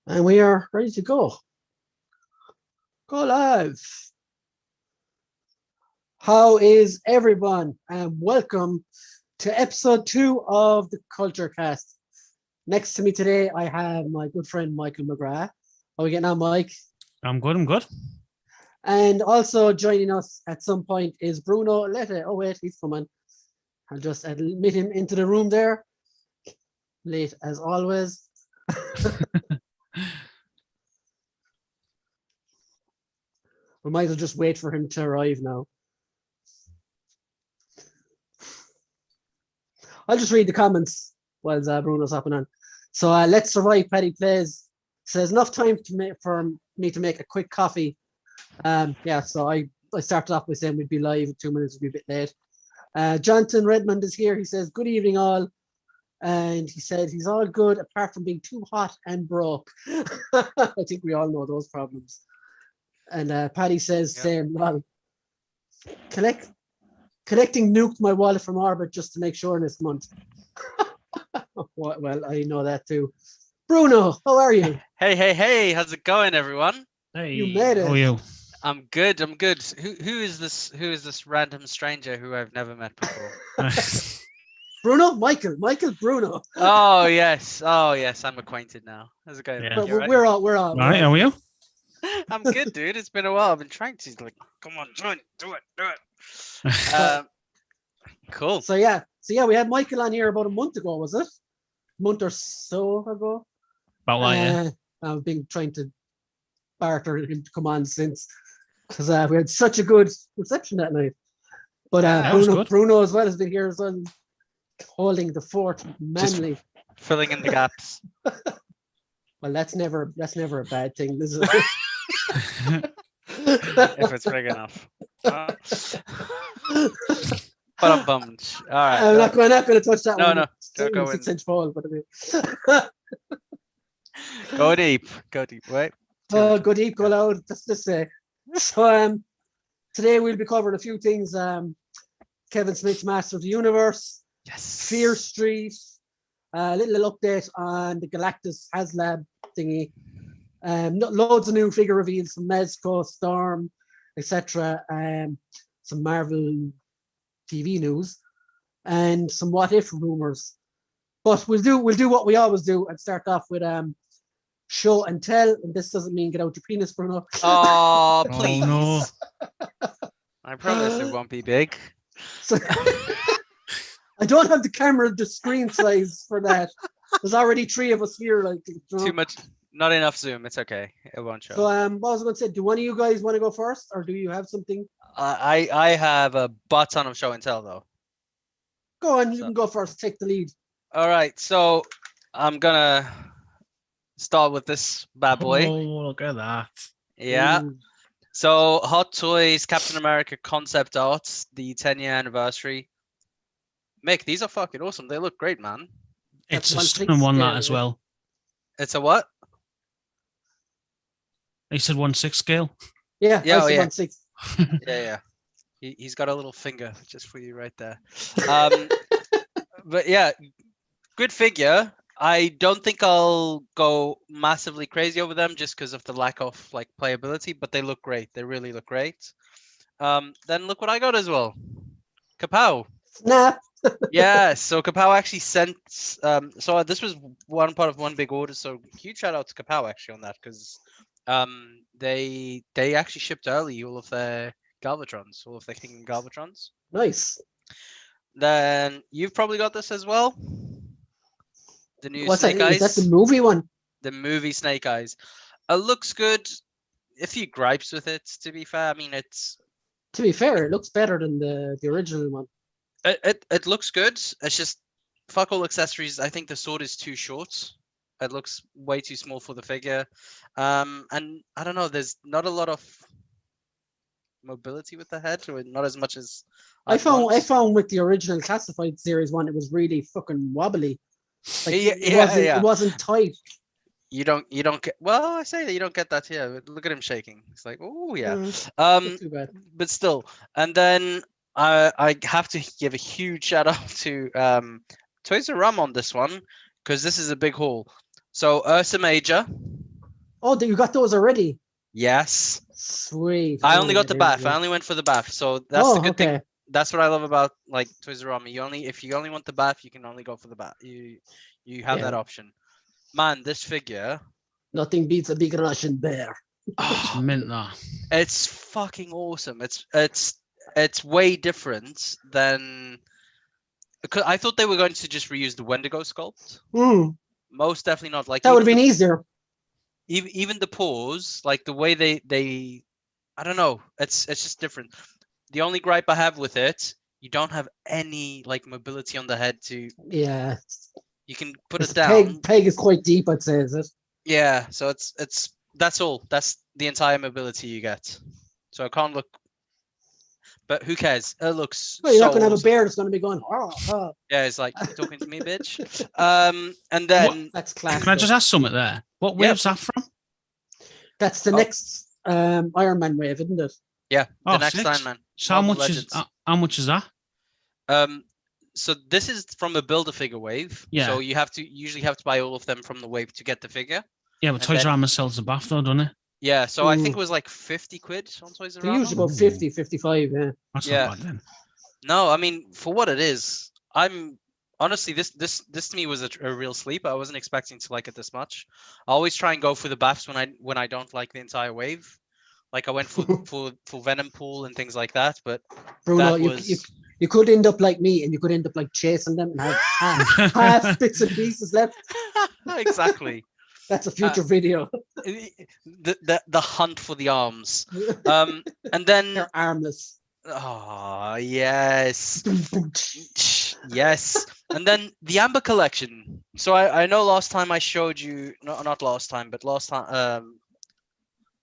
And we are ready to go. Go live. How is everyone? And welcome to episode 2 of the Culture Cast. Next to me today, I have my good friend Michael McGrath. How are we getting on, Mike? I'm good. And also joining us at some point is Bruno Lette. Oh, wait, he's coming. I'll just admit him into the room there. Late as always. We might as well just wait for him to arrive now. I'll just read the comments while Bruno's hopping on. So Let's Survive Paddy Plays says enough time for me to make a quick coffee. So I started off by saying we'd be live in 2 minutes, we'd be a bit late. Jonathan Redmond is here. He says, good evening all. And he said he's all good apart from being too hot and broke. I think we all know those problems. And Paddy says, same, well, collecting nuked my wallet from orbit just to make sure this month. Well, I know that too. Bruno, how are you? Hey, how's it going, everyone? Hey, You made it. How are you? I'm good. Who is this random stranger who I've never met before? Bruno? Michael, Bruno. Oh yes, I'm acquainted now. How's it going? Yeah. But You right? we're all. Right, how are you? I'm good, dude. It's been a while. I've been trying to come on, join, do it. Cool. So we had Michael on here about a month ago, was it? A month or so ago. About like, yeah. I've been trying to barter him to come on since, because we had such a good reception that night. But Bruno as well has been here as well, holding the fort manly, just filling in the gaps. Well, that's never a bad thing, is it? If it's big enough. But I'm bummed. All right. I'm not going to touch that one. No, don't go in. 6-inch ball, but I mean. Go deep. Wait. Go deep, go loud. Just to say. So today we'll be covering a few things. Kevin Smith's Master of the Universe. Yes. Fear Street. A little update on the Galactus HasLab thingy. Loads of new figure reveals from Mezco, Storm, etc. Some Marvel TV news and some what if rumors. But we'll do what we always do and start off with show and tell. And this doesn't mean get out your penis, Bruno. Oh, please. Oh, no. I promise it won't be big. So, I don't have the camera, the screen size for that. There's already 3 of us here. Too much, not enough zoom. It's okay. It won't show. So what I was going to say, do one of you guys want to go first, or do you have something? I have a butt ton of show and tell though. Go on, you can go first. Take the lead. All right, so I'm gonna start with this bad boy. Oh, look at that. Yeah. Ooh. So Hot Toys Captain America concept art, the 10-year anniversary. Mick, these are fucking awesome. They look great, man. It's That's a 1/6 stunning one, scale, that as yeah. well. It's a what? He said 1/6 scale. Yeah, Yeah, I said yeah. 1/6. Yeah. He's got a little finger just for you right there. But yeah, good figure. I don't think I'll go massively crazy over them just because of the lack of playability, but they look great. They really look great. Then look what I got as well. Kapow. Snap. Yeah, so Kapow actually sent. So this was one part of one big order. So huge shout out to Kapow actually on that because they actually shipped early all of their Galvatrons, all of their King Galvatrons. Nice. Then you've probably got this as well. The new What's Snake that? Eyes. Is that the movie one? The movie Snake Eyes. It looks good. A few gripes with it, to be fair. I mean, To be fair, it looks better than the original one. it looks good. It's just fuck all accessories. I think the sword is too short. It looks way too small for the figure. And I don't know. There's not a lot of mobility with the head, or not as much as I found want. with the original Classified series one, it was really fucking wobbly. Yeah. It wasn't tight. You don't get. Well, I say that you don't get that here. Look at him shaking. It's like, oh yeah. Not too bad. But still. And then I have to give a huge shout out to Toys R Us on this one because this is a big haul. So Ursa Major, Oh, you got those already? Yes. Sweet. I Oh, only got the there bath. you go. I only went for the bath. So that's the Oh, good thing. okay. That's what I love about like Toys R Us. If you only want the bath, you can only go for the bath. You have that Yeah. option. Man, this figure. Nothing beats a big Russian bear. It's mint that. It's fucking awesome. It's way different than because I thought they were going to just reuse the Wendigo sculpt. Most definitely not. Like That would even have been easier. even the paws, like the way they I don't know. It's just different. The only gripe I have with it, you don't have any like mobility on the head to. Yeah. You can put This it down. peg is quite deep, I'd say, is it? Yeah, so it's that's all. That's the entire mobility you get. So I can't look. But who cares? It looks Well, you're not so going to have a awesome. bear that's going to be going, oh. Yeah, it's like you talking to me, bitch. And What? then That's class. Can I just ask something there? What Yeah. wave's that from? That's the next Iron Man wave, isn't it? yeah, the Oh, next 6. Iron Man. So how Marvel much Legends. how much is that? So this is from a Build-A-Figure wave. Yeah. So you usually have to buy all of them from the wave to get the figure. Yeah, but And Toys then- R Us sells the bath though, doesn't it? Yeah, so I think it was like 50 quid on Toys R They're Us. usually about Ooh. 50, 55, yeah. That's Yeah. not bad then. No, I mean for what it is, I'm honestly this to me was a real sleep. I wasn't expecting to like it this much. I always try and go for the baths when I don't like the entire wave. Like I went for Venom Pool and things like that, but Bruno, that was you could end up like me and you could end up like chasing them and have half bits and pieces left. exactly That's a future video. the hunt for the arms. And then They're armless. oh yes. Yes. And then the Amber collection. So I know last time I showed you not last time, but last time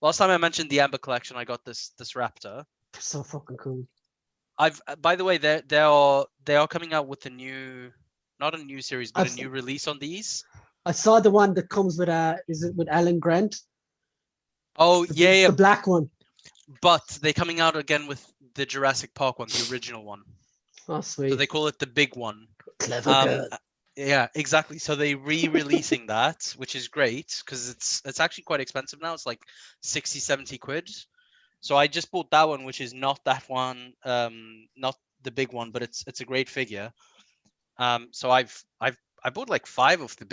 I mentioned the Amber collection, I got this Raptor. They're so fucking cool. By the way, they are coming out with a new, not a new series, but I've a new release on these. I saw the one that comes with is it with Alan Grant? Oh yeah. The black one. But they're coming out again with the Jurassic Park one, the original one. Oh, sweet. So they call it the big one. Clever girl. Yeah, exactly. So they re-releasing that, which is great because it's actually quite expensive now. It's like 60, 70 quid. So I just bought that one, which is not that one, not the big one, but it's a great figure. So I bought like 5 of the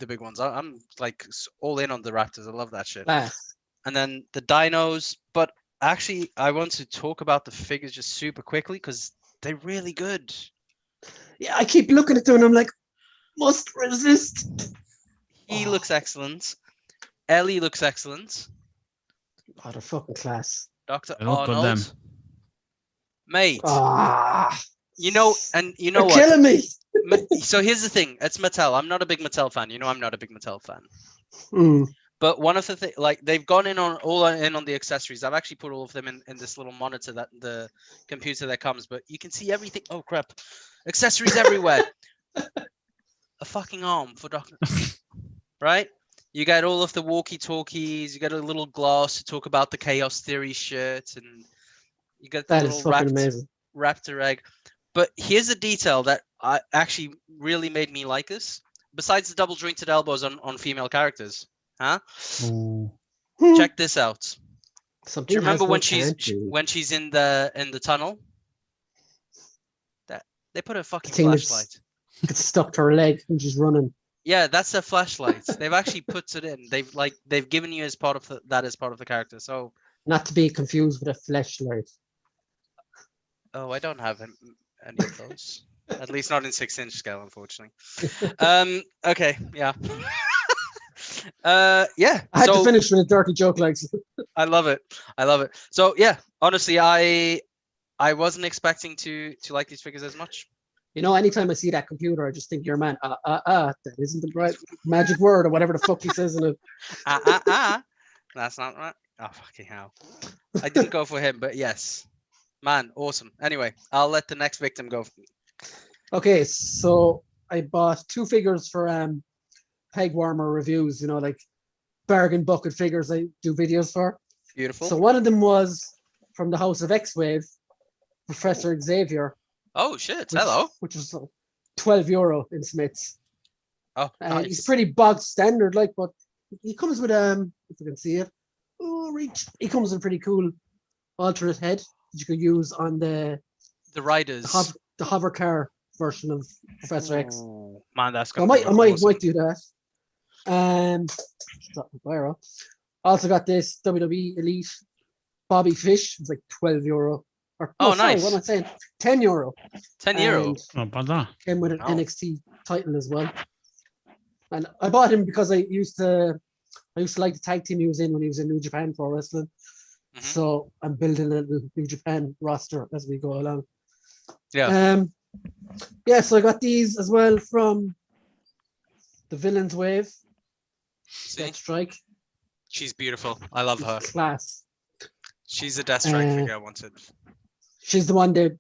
big ones. I'm like all in on the Raptors. I love that shit. Class. And then the dinos, but actually I want to talk about the figures just super quickly because they're really good. Yeah, I keep looking at them and I'm like, must resist. He Oh. looks excellent. Ellie looks excellent. Oh, they're fucking class. Dr. They look good, Arnold. them. Mate, Ah, you know you're what? killing me. So here's the thing. It's Mattel. I'm not a big Mattel fan. You know I'm not a big Mattel fan. Mm. But one of the things, like they've gone in on the accessories. I've actually put all of them in this little monitor that the computer that comes. But you can see everything. Oh crap! Accessories everywhere. A fucking arm for Doctor. Right? You get all of the walkie-talkies. You get a little glass to talk about the Chaos Theory shirt, and you get the That is little fucking amazing. raptor egg. But here's a detail that I actually really made me like this. Besides the double jointed elbows on female characters, huh? Ooh. Check this out. Something Do you remember has when no can't when she's in the tunnel? That they put a fucking thing that's- flashlight. It's stuck to her leg and she's running. Yeah, that's a flashlight. They've actually put it in. They've given you as part of that as part of the character. So Not to be confused with a flashlight. I don't have any of those. At least not in 6-inch scale, unfortunately. Okay, yeah. Yeah. I had to finish with a dirty joke like I love it. So yeah, honestly, I wasn't expecting to like these figures as much. you know, anytime I see that computer, I just think you're a man. That isn't the right magic word or whatever the fuck he says in it. That's not right. Oh fucking hell. I didn't go for him, but yes. Man, awesome. Anyway, I'll let the next victim go. Okay, so I bought 2 figures for peg warmer reviews, you know, like bargain bucket figures I do videos for. Beautiful. So one of them was from the House of X-Wave, Professor Xavier. Oh shit! Hello. Which was €12 in Smiths. Oh, nice. He's pretty bog standard, like, but he comes with if you can see it. Oh, reach! He comes with a pretty cool alternate head that you could use on the riders. the hover car version of Professor X. Ooh, man, that's So gonna I might awesome. do that. Drop my fire off. Also got this WWE Elite Bobby Fish. It's like €12. Or, Oh, no, sorry, nice. what am I saying? €10. €10. And Not bad that. came with an No. NXT title as well. And I bought him because I used to like the tag team he was in when he was in New Japan Pro Wrestling. Mhm. So I'm building a little New Japan roster as we go along. Yeah. So I got these as well from the Villains Wave. See, Death Strike. she's beautiful. I love her. Class. She's a Death Strike figure I wanted. She's the one they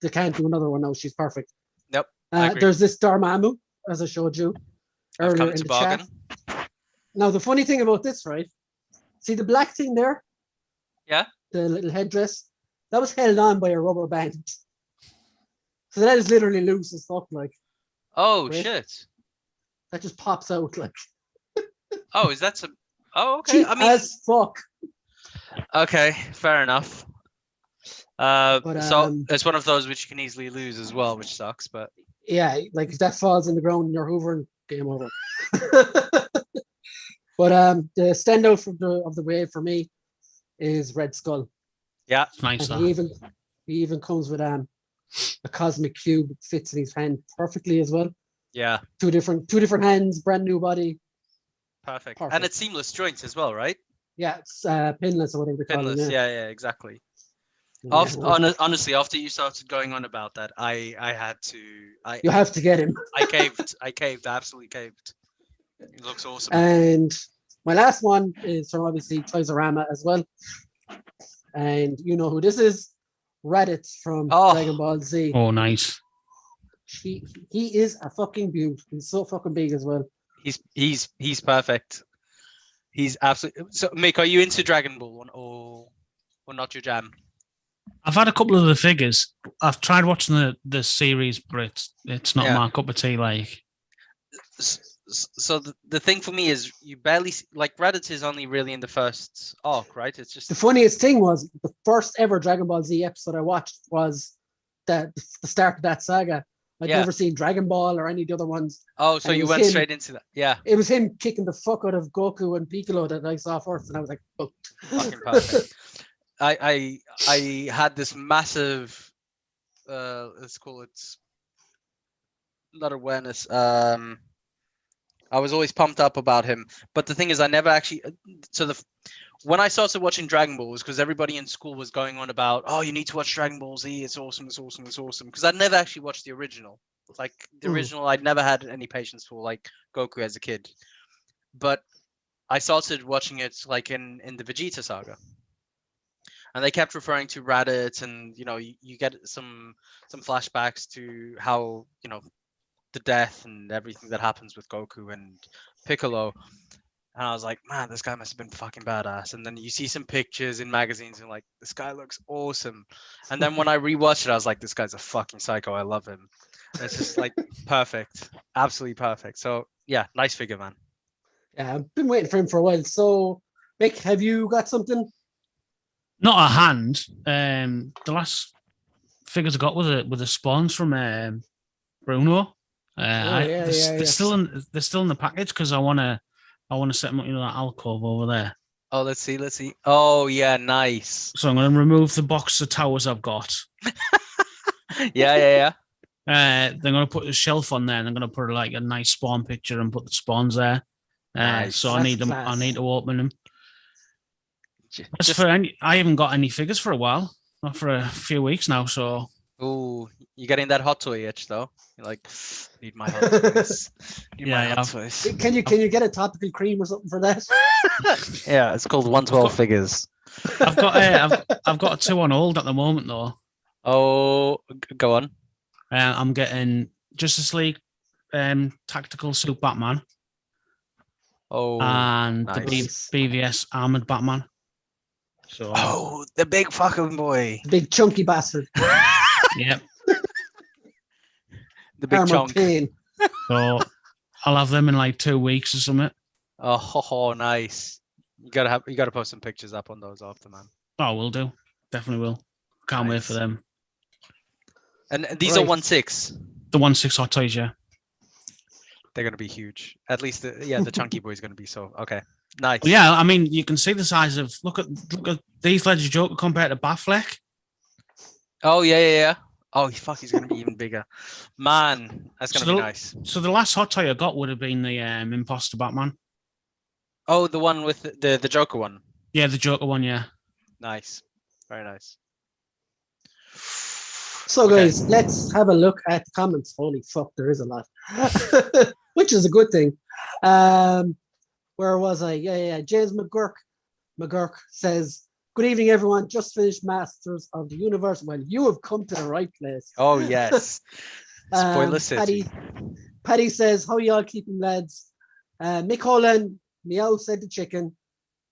can't do another one now. She's perfect. Yep. I agree. There's this Dormammu, as I showed you I've earlier come in to the bargain. chat. Now the funny thing about this, right? See the black thing there? Yeah. The little headdress. That was held on by a rubber band. So that is literally loose as fuck, like. Oh Right? shit. That just pops out like. Oh, is that some? Oh, okay. Cheap I mean, as fuck. okay, fair enough. But, So it's one of those which you can easily lose as well, which sucks. But Yeah, like if that falls in the ground and you're hoovering, game over. But the standout of the wave for me is Red Skull. yeah, It's nice And that. he even comes with a cosmic cube that fits in his hand perfectly as well. yeah, Two different hands, brand new body. perfect. Perfect. And it's seamless joints as well, right? Yeah, it's pinless or whatever they call Pinless. it. Yeah, exactly. Yeah. Honestly, after you started going on about that, I had to. You have to get him. I caved. I caved. Absolutely caved. It looks awesome. And my last one is from obviously Toys-R-Us as well. And you know who this is? Raditz from Oh. Dragon Ball Z. Oh, nice. He is a fucking beaut. He's so fucking big as well. He's perfect. He's absolutely. So, Mick, are you into Dragon Ball or not your jam? I've had a couple of the figures. I've tried watching the series, but it's not Yeah. my cup of tea. Like, So the thing for me is you barely like Raditz is only really in the first arc, right? It's just The funniest thing was the first ever Dragon Ball Z episode I watched was the start of that saga. I'd Yeah. never seen Dragon Ball or any of the other ones. oh, so and it you was went him. straight into that. Yeah, It was him kicking the fuck out of Goku and Piccolo that I saw first, and I was like, oh. fucking perfect. I had this massive let's call it not awareness. I was always pumped up about him, but the thing is, I never actually. So when I started watching Dragon Ball was because everybody in school was going on about, oh, you need to watch Dragon Ball Z. It's awesome. It's awesome. It's awesome. Because I'd never actually watched the original. Like the original, I'd never had any patience for, like Goku as a kid. But I started watching it like in the Vegeta saga, and they kept referring to Raditz, and you get some flashbacks to how the death and everything that happens with Goku and Piccolo. And I was like, man, this guy must have been fucking badass. And then you see some pictures in magazines and like, this guy looks awesome. And then when I rewatched it, I was like, this guy's a fucking psycho. I love him. And it's just like perfect. Absolutely perfect. So yeah, nice figure, man. Yeah, I've been waiting for him for a while. So, Mick, have you got something? not a hand. The last figures I got with the spawns from Bruno. They're still in the package because I wanna set them up, that alcove over there. Oh, let's see. Oh yeah, nice. So I'm gonna remove the box of towers I've got. Yeah. They're gonna put a shelf on there, and I'm gonna put like a nice spawn picture and put the spawns there. Nice. So That's I need them. class. I need to open them. Just, I haven't got any figures for a while, not for a few weeks now. So ooh, you getting that hot toy itch though? You're like, need my hot toys. Toys. Can you get a topical cream or something for that? Yeah, it's called 112 figures. I've got 2 on hold at the moment though. Oh, go on. I'm getting Justice League tactical suit Batman. Oh, and nice. the BVS armored Batman. So the big fucking boy. The big chunky bastard. Yep. The big Armored chunk. pain. So I'll have them in like 2 weeks or something. Oh, nice. You gotta post some pictures up on those after, man. Oh, we'll do. Definitely will. Can't wait for them. And these are 1/6. The 1/6 hot toys, yeah. They're gonna be huge. At least the chunky boy is gonna be so okay. Nice. Well, yeah, I mean, you can see the size of look at these Ledger Joker compared to Batfleck. Oh yeah. Oh fuck, he's gonna be even bigger. Man, that's gonna be nice. So the last hot toy I got would have been the Imposter Batman. Oh, the one with the Joker one. Yeah, the Joker one, yeah. Nice. Very nice. So guys, let's have a look at the comments. Holy fuck, there is a lot. Which is a good thing. Where was I? Yeah. James McGurk says, "Good evening, everyone. Just finished Masters of the Universe. Well, you have come to the right place." Oh yes. Spoiler City. Paddy says, "How y'all keeping, lads?" Mick Holland, meow said the chicken.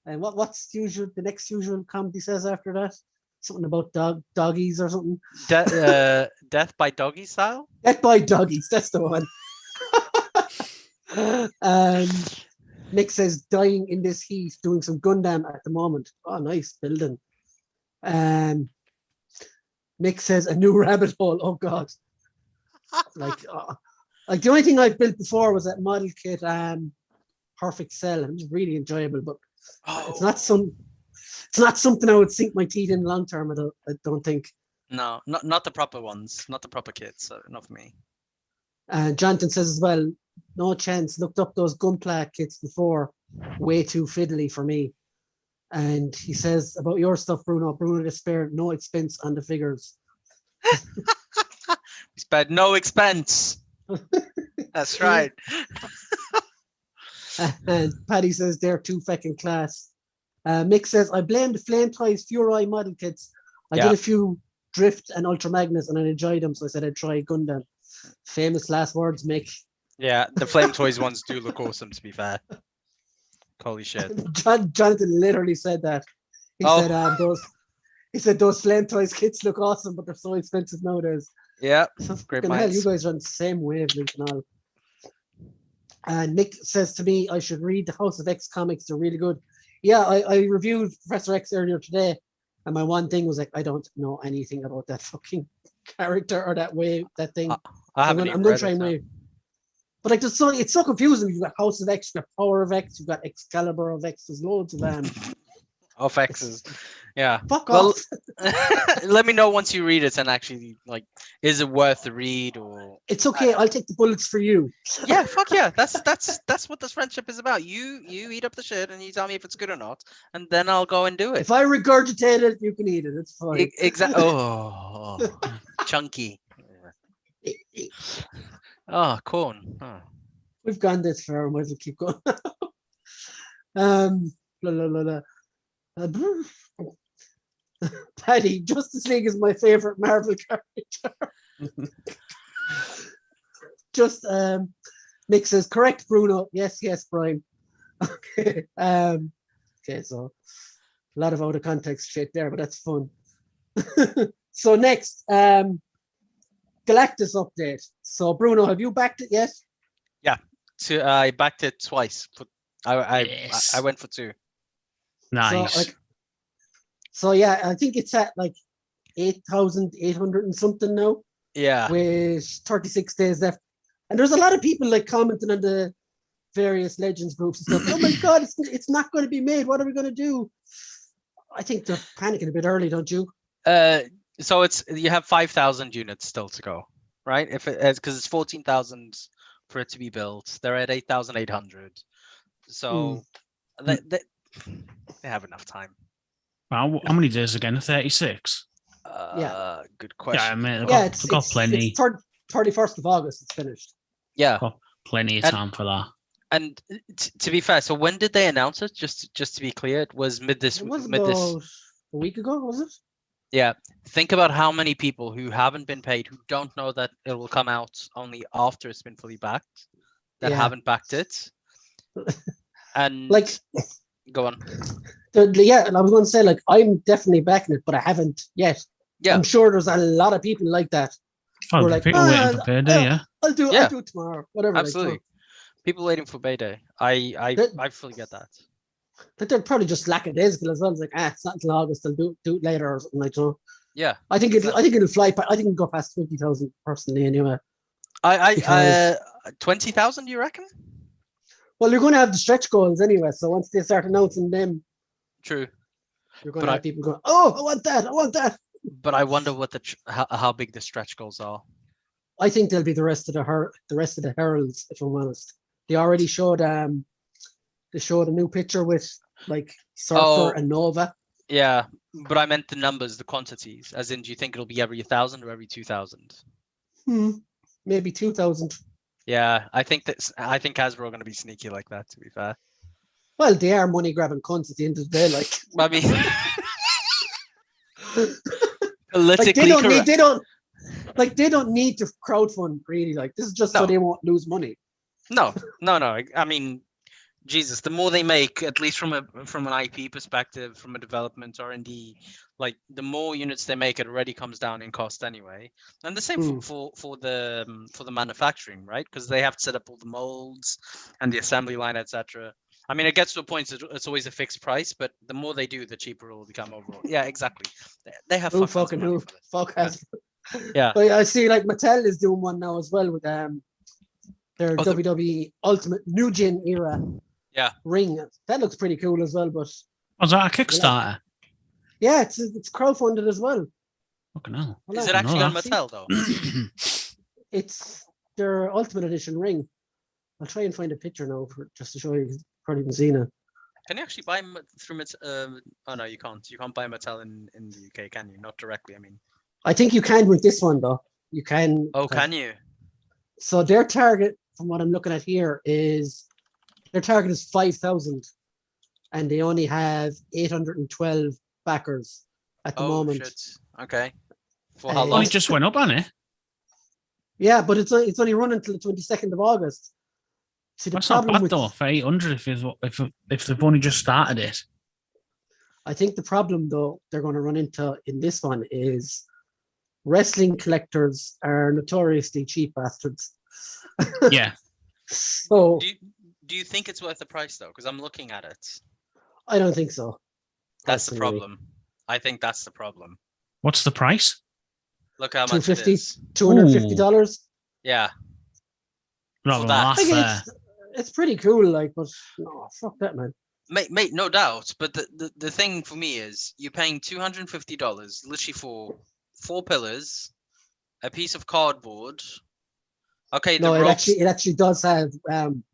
And what's the next usual comment he says after that? Something about doggies or something. Death by doggy style? Death by doggies, that's the one. Mick says, dying in this heat, doing some Gundam at the moment. Oh, nice building. Mick says, a new rabbit hole. Oh, God. Like the only thing I've built before was that model kit, Perfect Cell. It was really enjoyable, but it's not something I would sink my teeth in long term. I don't think. No, not the proper ones, not the proper kits. So not for me. Jonathan says as well, no chance. Looked up those Gunpla kits before, way too fiddly for me. And he says about your stuff, Bruno just spared no expense on the figures. We spared no expense. That's right. And Paddy says they're too fucking class. Mick says, I blame the Flame Toys Fury model kits. I did a few Drift and Ultra Magnus and I enjoyed them, so I said I'd try Gundam. Famous last words, Mick. Yeah, the Flame Toys ones do look awesome, to be fair. Holy shit. Jonathan literally said that. He said those Flame Toys kits look awesome, but they're so expensive nowadays. Yeah, so great hell, minds. you guys are on the same wavelength and all. And Nick says to me, I should read the House of X comics. They're really good. Yeah, I reviewed Professor X earlier today, and my one thing was like, I don't know anything about that fucking character or that thing. I'm going to try and wave. But like, it's so confusing. You've got House of X, you've got Power of X, you've got Excalibur of X. There's loads of them. Of X's. Yeah. Fuck off. Let me know once you read it and actually, like, is it worth the read or? It's okay. I'll take the bullets for you. Yeah, fuck yeah. That's what this friendship is about. You eat up the shit and you tell me if it's good or not, and then I'll go and do it. If I regurgitate it, you can eat it. It's fine. Exactly. Oh, chunky. Oh, corn. Oh. We've gone this far. Might as well keep going. Blah, blah, blah, blah. Paddy, Justice League is my favorite Marvel character. Nick says, correct, Bruno. Yes, Brian. Okay. Okay, so a lot of out of context shit there, but that's fun. So next, Galactus update. So Bruno, have you backed it yet? Yeah. I backed it twice. I went for 2. Nice. So yeah, I think it's at like 8,800 and something now. Yeah. With 36 days left. And there's a lot of people like commenting on the various Legends groups and stuff. Oh my God, it's not going to be made. What are we going to do? I think they're panicking a bit early, don't you? So you have 5,000 units still to go, right? Because it's 14,000 for it to be built. They're at 8,800. So they have enough time. Wow, how many days again? 36? Yeah. Good question. Yeah, I mean, it's got plenty. It's 31st of August, it's finished. Yeah. Got plenty of time for that. And to be fair, so when did they announce it? Just to be clear, it was mid this. A week ago, was it? Yeah. Think about how many people who haven't been paid, who don't know that it will come out only after it's been fully backed, that haven't backed it. And like, go on. Yeah, and I was going to say, like, I'm definitely backing it, but I haven't yet. Yeah. I'm sure there's a lot of people like that. Oh, like, people waiting for payday, yeah. I'll do it tomorrow. Whatever. Absolutely. People waiting for payday. I fully get that. But they're probably just lackadaisical as well. It's like, it's not until August. They'll do it later or something like that. Yeah. I think it'll fly. I think it'll go past 20,000 personally anyway. I 20,000. You reckon? Well, you're going to have the stretch goals anyway. So once they start announcing them, True. you're going to have people going, "Oh, I want that! I want that!" But I wonder what how big the stretch goals are. I think they'll be the rest of the heralds. If I'm honest, they already showed a new picture with like Surfer and Nova. Yeah, but I meant the numbers, the quantities. As in, do you think it'll be every 1,000 or every 2,000? Maybe 2,000. Yeah, I think Hasbro are going to be sneaky like that. To be fair. Well, they are money grabbing cunts at the end of the day. Like, I mean, politically like they don't need to crowdfund really. Like, this is just so they won't lose money. No. I mean, Jesus, the more they make, at least from an IP perspective, from a development R&D, like the more units they make, it already comes down in cost anyway. And the same for the manufacturing, right? Because they have to set up all the molds and the assembly line, etc. I mean, it gets to a point it's always a fixed price, but the more they do, the cheaper it will become overall. Yeah, exactly. They have fuck has. Yeah. But I see like Mattel is doing one now as well with their WWE Ultimate New Gen era. Yeah. Ring. That looks pretty cool as well. But was that a Kickstarter? Yeah, it's crowdfunded as well. Fucking hell. Is it actually on Mattel though? It's their Ultimate Edition ring. I'll try and find a picture now just to show you. You've probably haven't seen it. Can you actually buy through Mattel? Oh no, you can't. You can't buy Mattel in the UK, can you? Not directly. I mean, I think you can with this one though. You can. Oh, can you? So their target, from what I'm looking at here, is 5,000, and they only have 812 backers at the moment. Shit. Okay. For how long? Only just went up on it. Yeah, but it's only running until the 22nd of August. See, that's not bad though for 800 if they've only just started it. I think the problem though they're going to run into in this one is wrestling collectors are notoriously cheap bastards. Yeah. So do you think it's worth the price though? Because I'm looking at it. I don't think so. That's the problem. I think that's the problem. What's the price? Look how much it is. $250. Yeah. It's pretty cool, like, but no, fuck that, man. Mate, no doubt. But the thing for me is you're paying $250 literally for 4 pillars, a piece of cardboard. Okay, no, it actually does have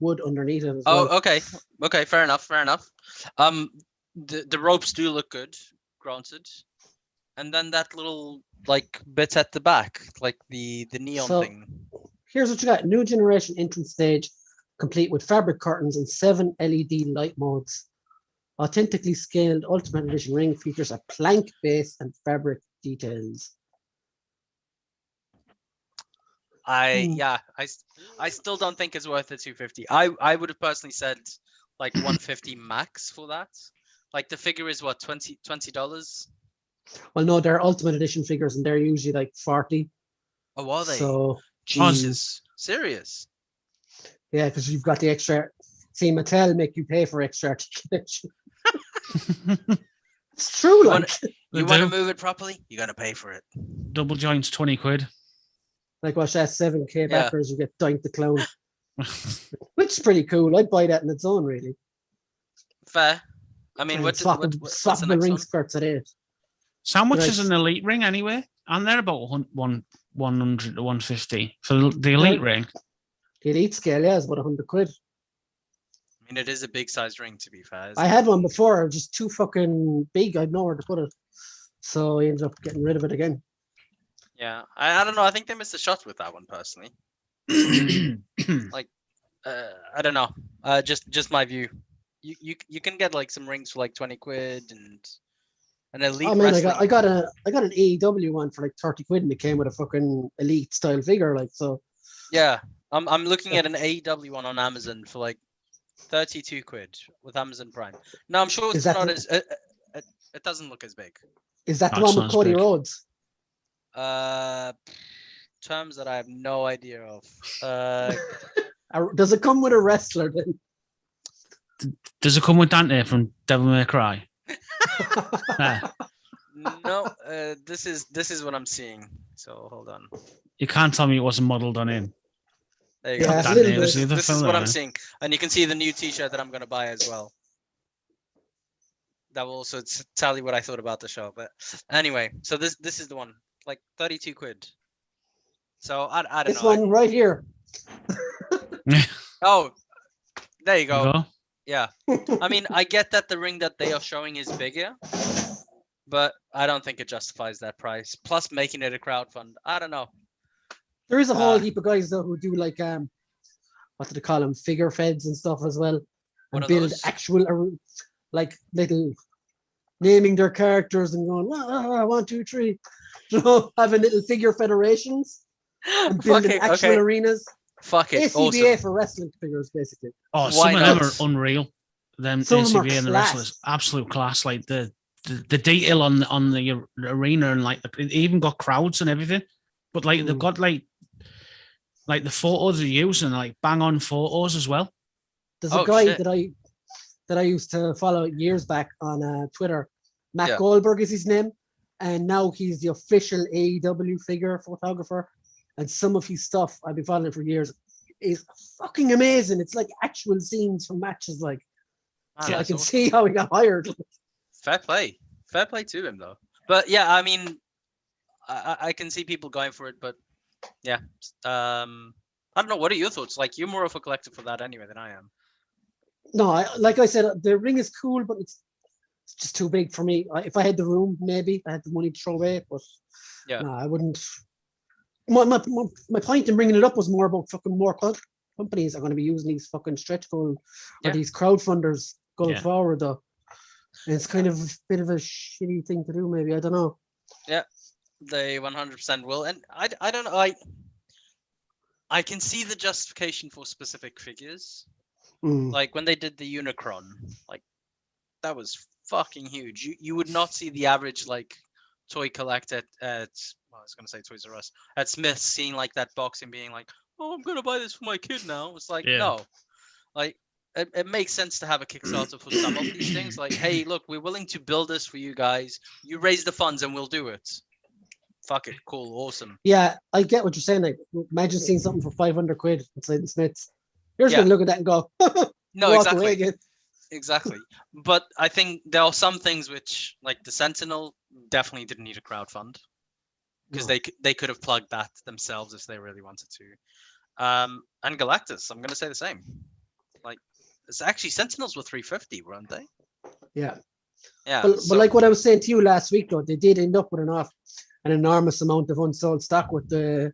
wood underneath it as well. Oh, okay, fair enough. The ropes do look good, granted, and then that little like bit at the back, like the neon thing. Here's what you got: new generation entrance stage, complete with fabric curtains and 7 LED light modes. Authentically scaled Ultimate Edition ring features a plank base and fabric details. I still don't think it's worth the $250. I would have personally said like $150 max for that. Like the figure is what, $20? Well, no, they're Ultimate Edition figures and they're usually like 40. Oh, are they? So Jesus, serious? Yeah, because you've got the extra. See, Mattel make you pay for extra articulation. It's true. You want to move it properly, you got to pay for it. Double joints, 20 quid. Like watch that 7K backers, you get Doink the Clown. Which is pretty cool. I'd buy that in its own, really. Fair. I mean, what's the ring one? skirts at 8. So how much is an elite ring anyway? And they're about 100 to 150 for the elite ring. The elite scale, yeah, is about 100 quid. I mean, it is a big sized ring, to be fair. I had one before, it was just too fucking big. I had nowhere to put it. So I ended up getting rid of it again. Yeah, I don't know. I think they missed a shot with that one, personally. Like, I don't know. Just my view. You can get like some rings for like 20 quid and an elite. Oh man, I got an AEW one for like 30 quid and it came with a fucking elite style figure, like so. Yeah, I'm looking at an AEW one on Amazon for like 32 quid with Amazon Prime. No, I'm sure it's not as it doesn't look as big. Is that the one with Cody Rhodes? Terms that I have no idea of. Does it come with a wrestler then? Does it come with Dante from Devil May Cry? No, this is what I'm seeing. So hold on. You can't tell me it wasn't modelled on him. There you Yeah, go. a little bit. This is what I'm seeing, and you can see the new T-shirt that I'm gonna buy as well. That will also tell you what I thought about the show. But anyway, so this is the one, like 32 quid. So I don't know. This one right here. Oh, there you go. Go. Yeah. I mean, I get that the ring that they are showing is bigger, but I don't think it justifies that price. Plus, making it a crowdfund, I don't know. There is a whole heap of guys though who do like what do they call them, figure feds and stuff as well, and build actual like little naming their characters and going 1, 2, 3, having little figure federations and building actual arenas. Fuck it, ACBA awesome. for wrestling figures, basically. Oh, some of them are unreal. Them ACBA and the wrestlers, absolute class. Like the detail on the arena and like it even got crowds and everything. But like they've got like the photos they're using, like bang on photos as well. There's a guy that I used to follow years back on Twitter. Matt Goldberg is his name, and now he's the official AEW figure photographer. And some of his stuff, I've been following it for years, is fucking amazing. It's like actual scenes from matches. Like, so I can see how he got hired. Fair play to him though. But yeah, I mean, I can see people going for it. But yeah, I don't know. What are your thoughts? Like, you're more of a collector for that anyway than I am. No, like I said, the ring is cool, but it's just too big for me. If I had the room, maybe I had the money to throw away, but no, I wouldn't. My point in bringing it up was more about fucking more companies are going to be using these fucking stretch goals or these crowdfunders going forward, though. And it's kind of a bit of a shitty thing to do, maybe. I don't know. Yeah, they 100% will. And I don't know. I can see the justification for specific figures. Like when they did the Unicron, like that was fucking huge. You would not see the average like toy collector at I was gonna say Toys R Us at Smith's seeing like that box and being like, oh, I'm gonna buy this for my kid now. It's like no, like it makes sense to have a Kickstarter for some of these things. Like, hey, look, we're willing to build this for you guys. You raise the funds and we'll do it. Fuck it, cool, awesome. Yeah, I get what you're saying. Like, imagine seeing something for 500 quid inside the Smiths. You're just gonna look at that and go, no, exactly. But I think there are some things which, like the Sentinel, definitely didn't need a crowdfund because they could have plugged that themselves if they really wanted to. And Galactus, I'm gonna say the same. Like, it's actually Sentinels were 350, weren't they? Yeah. But like what I was saying to you last week, though, they did end up with an enormous amount of unsold stock with the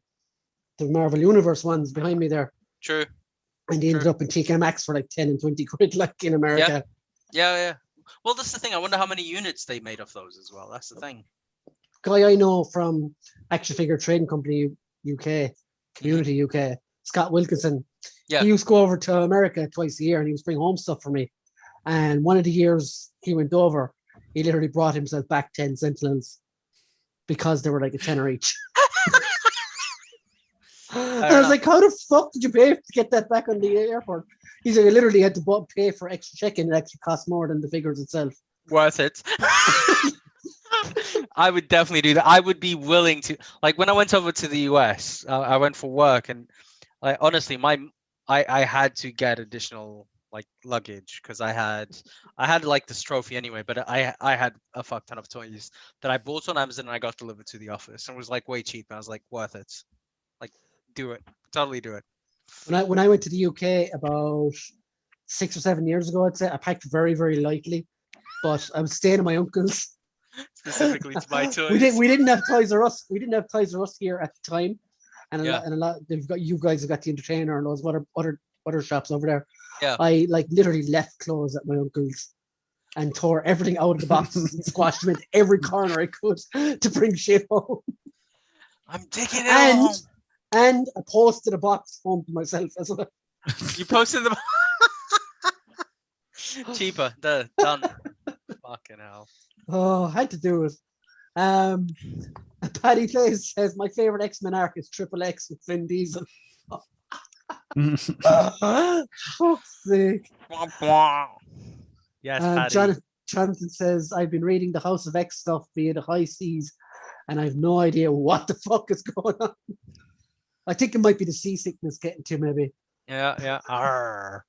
Marvel Universe ones behind me there. True. And they ended up in TK Maxx for like 10 and 20 quid, like in America. Yeah. Well, that's the thing. I wonder how many units they made of those as well. That's the thing. Guy I know from Action Figure Trading Company UK, Community UK, Scott Wilkinson. Yeah. He used to go over to America twice a year and he was bringing home stuff for me. And one of the years he went over, he literally brought himself back 10 Sentinels because they were like a tenner each. I was like, how the fuck did you pay to get that back on the airport? He said, I literally had to pay for extra check-in. It actually cost more than the figures itself. Worth it. I would definitely do that. I would be willing to. Like when I went over to the US, I went for work, and like honestly, I had to get additional like luggage because I had like this trophy anyway, but I had a fuck ton of toys that I bought on Amazon and I got delivered to the office and it was like way cheap. I was like, worth it. Like, do it. Totally do it. When I went to the UK about 6 or 7 years ago, I'd say I packed very, very lightly, but I was staying at my uncle's. Specifically to buy toys. We didn't have Toys R Us. We didn't have Toys R Us here at the time, and a lot. You guys have got the Entertainer and those other shops over there. Yeah. I like literally left clothes at my uncle's and tore everything out of the boxes and squashed them into every corner I could to bring shit home. I'm taking it home. And I posted a box home to myself as well. You posted them. Cheaper. Done. Fucking hell. Oh, I had to do it. Paddy Plays says my favorite X-Men arc is Triple X with Vin Diesel. Fuck's sake. Yes, Paddy. Jonathan says, I've been reading the House of X stuff via the high seas, and I have no idea what the fuck is going on. I think it might be the seasickness getting to maybe. Yeah. Arr.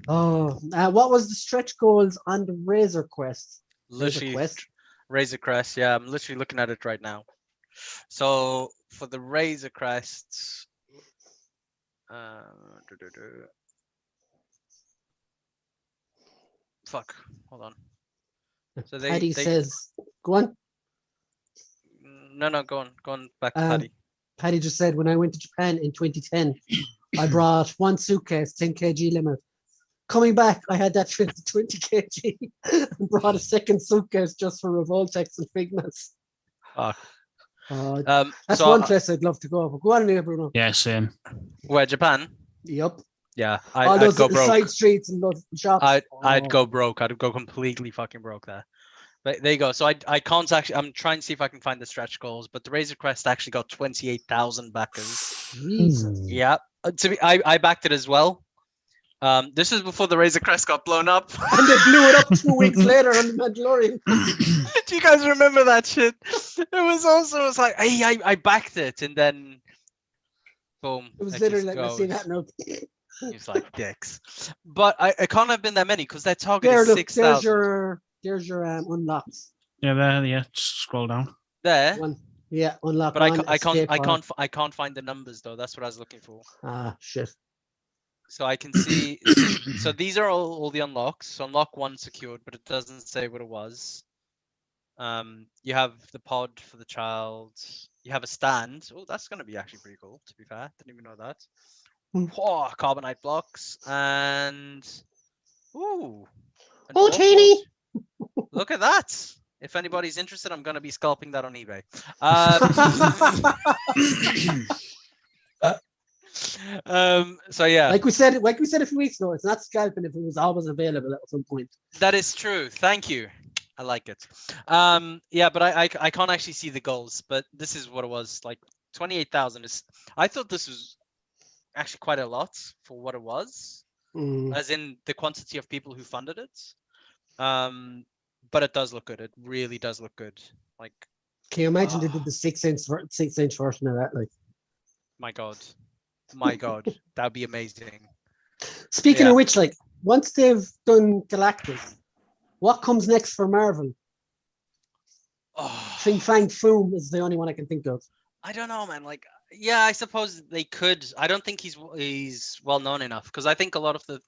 Oh, what was the stretch goals on the Razor Quest? Literally, Razor Crest. Yeah, I'm literally looking at it right now. So for the Razor Crest, fuck, hold on. So Paddy says, go on. No, go on back to Paddy. Paddy just said, when I went to Japan in 2010, I brought one suitcase, 10 kg limit. Coming back, I had that 20 kg and brought a second suitcase just for Revoltex and Figmas. That's so one place I'd love to go. But go on there, Bruno. Yeah, same. Where, Japan? Yep. Yeah, all those I'd go broke. side streets and those shops. I'd go broke. I'd go completely fucking broke there. But there you go. So I can't actually. I'm trying to see if I can find the stretch goals. But the Razor Crest actually got 28,000 backers. Jesus. Yeah. I backed it as well. This is before the Razor Crest got blown up. And they blew it up 2 weeks later on the Mandalorian. Do you guys remember that shit? It was like, hey, I backed it, and then boom. It was literally like, I see that note. It's like dicks. But I can't have been that many because their target is 6,000. There's your unlocks. Yeah, there. Yeah, just scroll down. There. Yeah, unlock. But I can't find the numbers though. That's what I was looking for. Ah, shit. So I can see. So these are all the unlocks. So unlock 1 secured, but it doesn't say what it was. You have the pod for the child. You have a stand. Oh, that's gonna be actually pretty cool. To be fair, didn't even know that. Oh, carbonite blocks and teeny. Look at that. If anybody's interested, I'm gonna be scalping that on eBay. So yeah, like we said a few weeks ago, it's not scalping if it was always available at some point. That is true. Thank you. I like it. Yeah, but I can't actually see the goals, but this is what it was. Like 28,000 is. I thought this was actually quite a lot for what it was, as in the quantity of people who funded it. But it does look good. It really does look good. Like, can you imagine they did the 6-inch version of that? Like, my god, that'd be amazing. Speaking of which, like, once they've done Galactus, what comes next for Marvel? Fing Fang Foom is the only one I can think of. I don't know, man. Like, yeah, I suppose they could. I don't think he's well known enough because I think a lot of the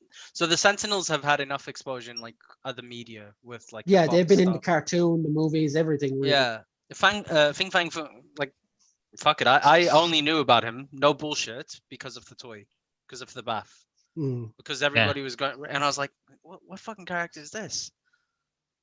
Sentinels have had enough exposure in like other media with like they've been in the cartoon, the movies, everything. Really. Yeah, Fing Fang, like, fuck it. I only knew about him, no bullshit, because of the toy, because of the bath, because everybody was going, and I was like, what fucking character is this?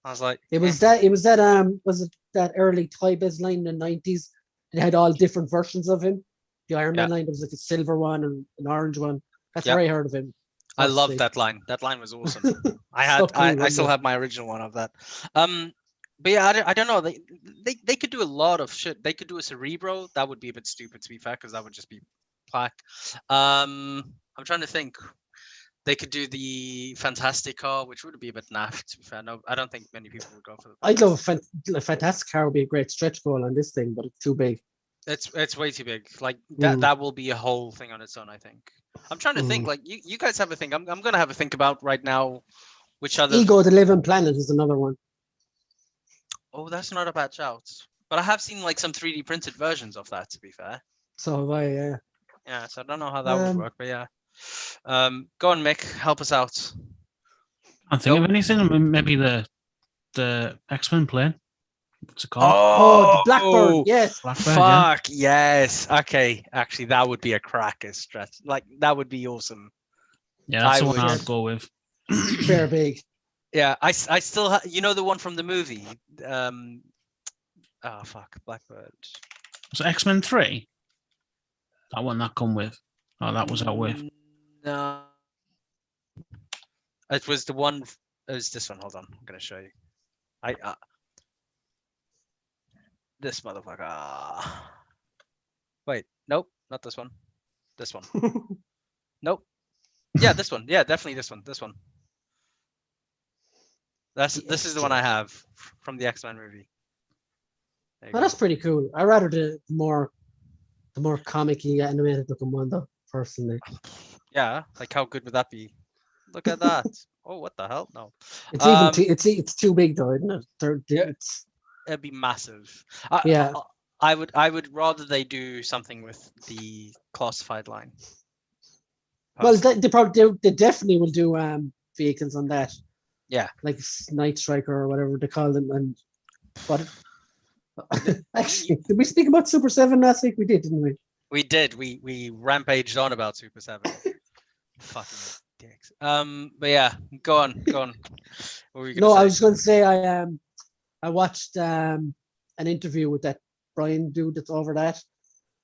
I was like, was it that early Toy Biz line in the 90s? It had all different versions of him. The Iron Man line, there was like a silver one and an orange one. That's where I heard of him. I loved that line. That line was awesome. I still have my original one of that. But yeah, I don't know. They could do a lot of shit. They could do a Cerebro. That would be a bit stupid, to be fair, because that would just be plaque. I'm trying to think. They could do the Fantastic Car, which would be a bit naff, to be fair. No, I don't think many people would go for that. I'd love a Fantastic Car would be a great stretch goal on this thing, but it's too big. It's way too big. Like that will be a whole thing on its own, I think. I'm trying to think. Like you guys have a think. I'm gonna have a think about right now. Which other Ego the Living Planet is another one. Oh, that's not a bad shout. But I have seen like some 3D printed versions of that, to be fair. So have I, yeah. Yeah, so I don't know how that would work, but yeah. Go on, Mick, help us out. I think of anything. Maybe the X-Men plane. What's it called? Oh, the Blackbird. Yes. Blackbird, fuck yes. Okay, actually, that would be a cracker stretch. Like that would be awesome. Yeah, that's the one I'd go with. Fair big. Yeah, I still the one from the movie. Oh fuck, Blackbird. Was it X-Men 3? That one that come with. Oh, that was out with. No. It was the one. It was this one. Hold on, I'm gonna show you. This motherfucker. Wait, nope, not this one. This one. Nope. Yeah, this one. Yeah, definitely this one. This one. This is the one I have from the X-Men movie. Oh, that's pretty cool. I rather the more comic-y animated looking one though, personally. Yeah, like how good would that be? Look at that. Oh, what the hell? No. It's even it's too big though, isn't it? It'd be massive. Yeah. I would rather they do something with the classified line. Well, they definitely will do vehicles on that. Yeah. Like Night Striker or whatever they call them. But actually, did we speak about Super 7 last week? We did, didn't we? We did. We rampaged on about Super 7. Fucking dicks. But yeah, go on. What were you gonna say? I was going to say I watched an interview with that Brian dude that's over that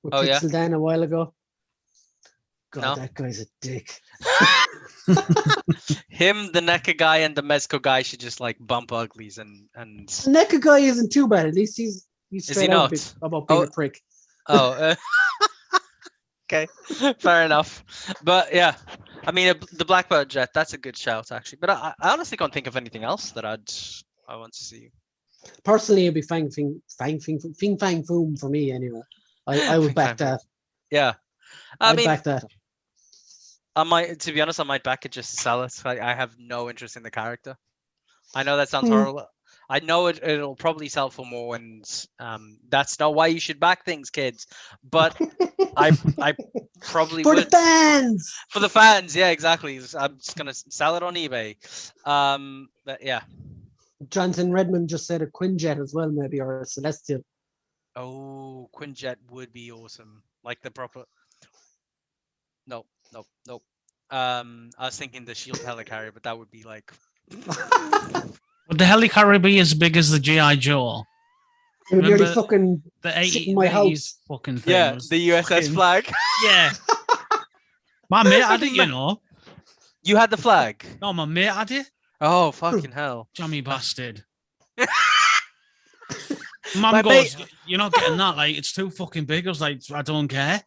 with Pixel Dan a while ago. God, that guy's a dick. Him, the NECA guy, and the Mezco guy should just like bump uglies and. The NECA guy isn't too bad. At least he's straight out about being a prick. Oh. Okay, fair enough. But yeah, I mean the Blackbird jet. That's a good shout actually. But I honestly can't think of anything else that I want to see. Personally, it'd be Fing Fang Foom for me anyway. I would back that. Yeah, I'd back that. To be honest, I might back it just to sell it. I have no interest in the character. I know that sounds horrible. I know it'll probably sell for more, and that's not why you should back things, kids. But I probably for would. the fans. For the fans, yeah, exactly. I'm just gonna sell it on eBay. But yeah. Jonathan Redmond just said a Quinjet as well, maybe, or a Celestial. Oh, Quinjet would be awesome. Like the proper. Nope. I was thinking the Shield helicarrier, but that would be like. Would the helicarrier be as big as the GI Joe? It would nearly fucking the 80s, in my house. Fucking thing. Yeah, the USS fucking, flag. Yeah. My mate had it, you know. You had the flag? No, my mate had it. Oh, fucking hell. Jammy bastard. Mum goes, mate... you're not getting that. Like, it's too fucking big. I was like, I don't care.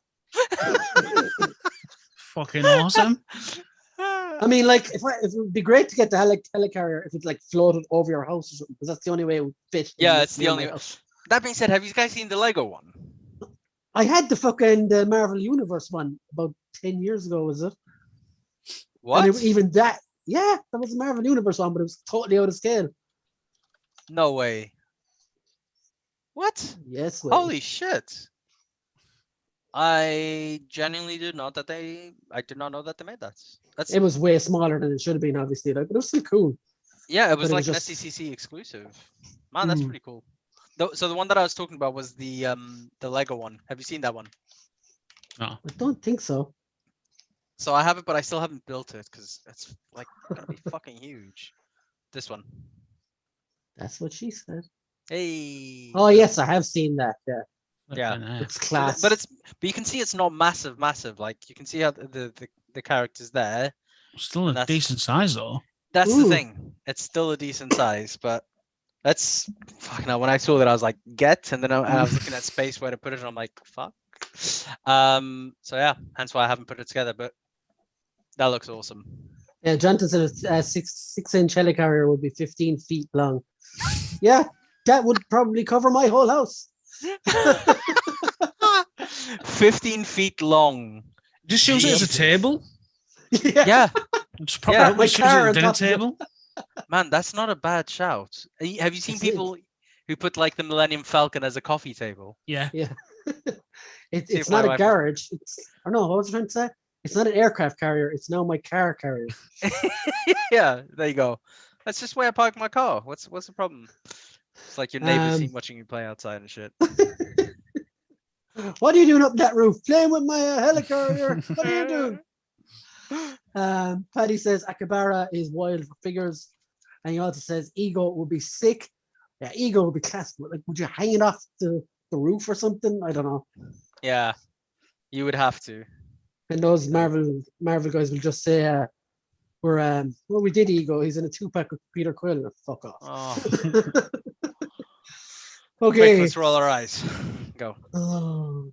Fucking awesome. I mean, like, it would be great to get the helicarrier if it like floated over your house or something, because that's the only way it would fit. Yeah, it's the only. That being said, have you guys seen the Lego one? I had the Marvel Universe one about 10 years ago, was it? What? And even that, yeah, that was the Marvel Universe one, but it was totally out of scale. No way. What? Yes. Holy shit. I genuinely did not know that they made that. It was way smaller than it should have been, obviously, like, but it was still cool. Yeah, it was like an SCCC exclusive. Man, that's pretty cool. So the one that I was talking about was the Lego one. Have you seen that one? No. I don't think so. So I have it, but I still haven't built it because it's like gonna be fucking huge. This one. That's what she said. Hey. Oh yes, I have seen that. Yeah. Yeah, it's class. But you can see it's not massive. Like you can see how the characters there. Still a decent size though. That's the thing. It's still a decent size, but that's fucking hell. When I saw that, I was like, "Get!" And then I was looking at space where to put it, and I'm like, "Fuck." So yeah, hence why I haven't put it together. But that looks awesome. Yeah, Jonathan said a 6-inch helicarrier would be 15 feet long. Yeah, that would probably cover my whole house. 15 feet long. Just use it as a table. Yeah. Just prop my car on dinner table. Man, that's not a bad shout. Have you seen people who put like the Millennium Falcon as a coffee table? Yeah. It's not a garage. What was I trying to say? It's not an aircraft carrier. It's now my car carrier. Yeah, there you go. That's just where I park my car. What's the problem? It's like your neighbors watching you play outside and shit. What are you doing up that roof? Playing with my helicarrier? What are you doing? Paddy says Akabara is wild for figures, and he also says Ego would be sick. Yeah, Ego would be class. Like, would you hang it off the roof or something? I don't know. Yeah, you would have to. And those Marvel guys will just say, we did Ego. He's in a 2-pack with Peter Quill. Fuck off. Oh. Okay. Quick, let's roll our eyes. Go. Oh.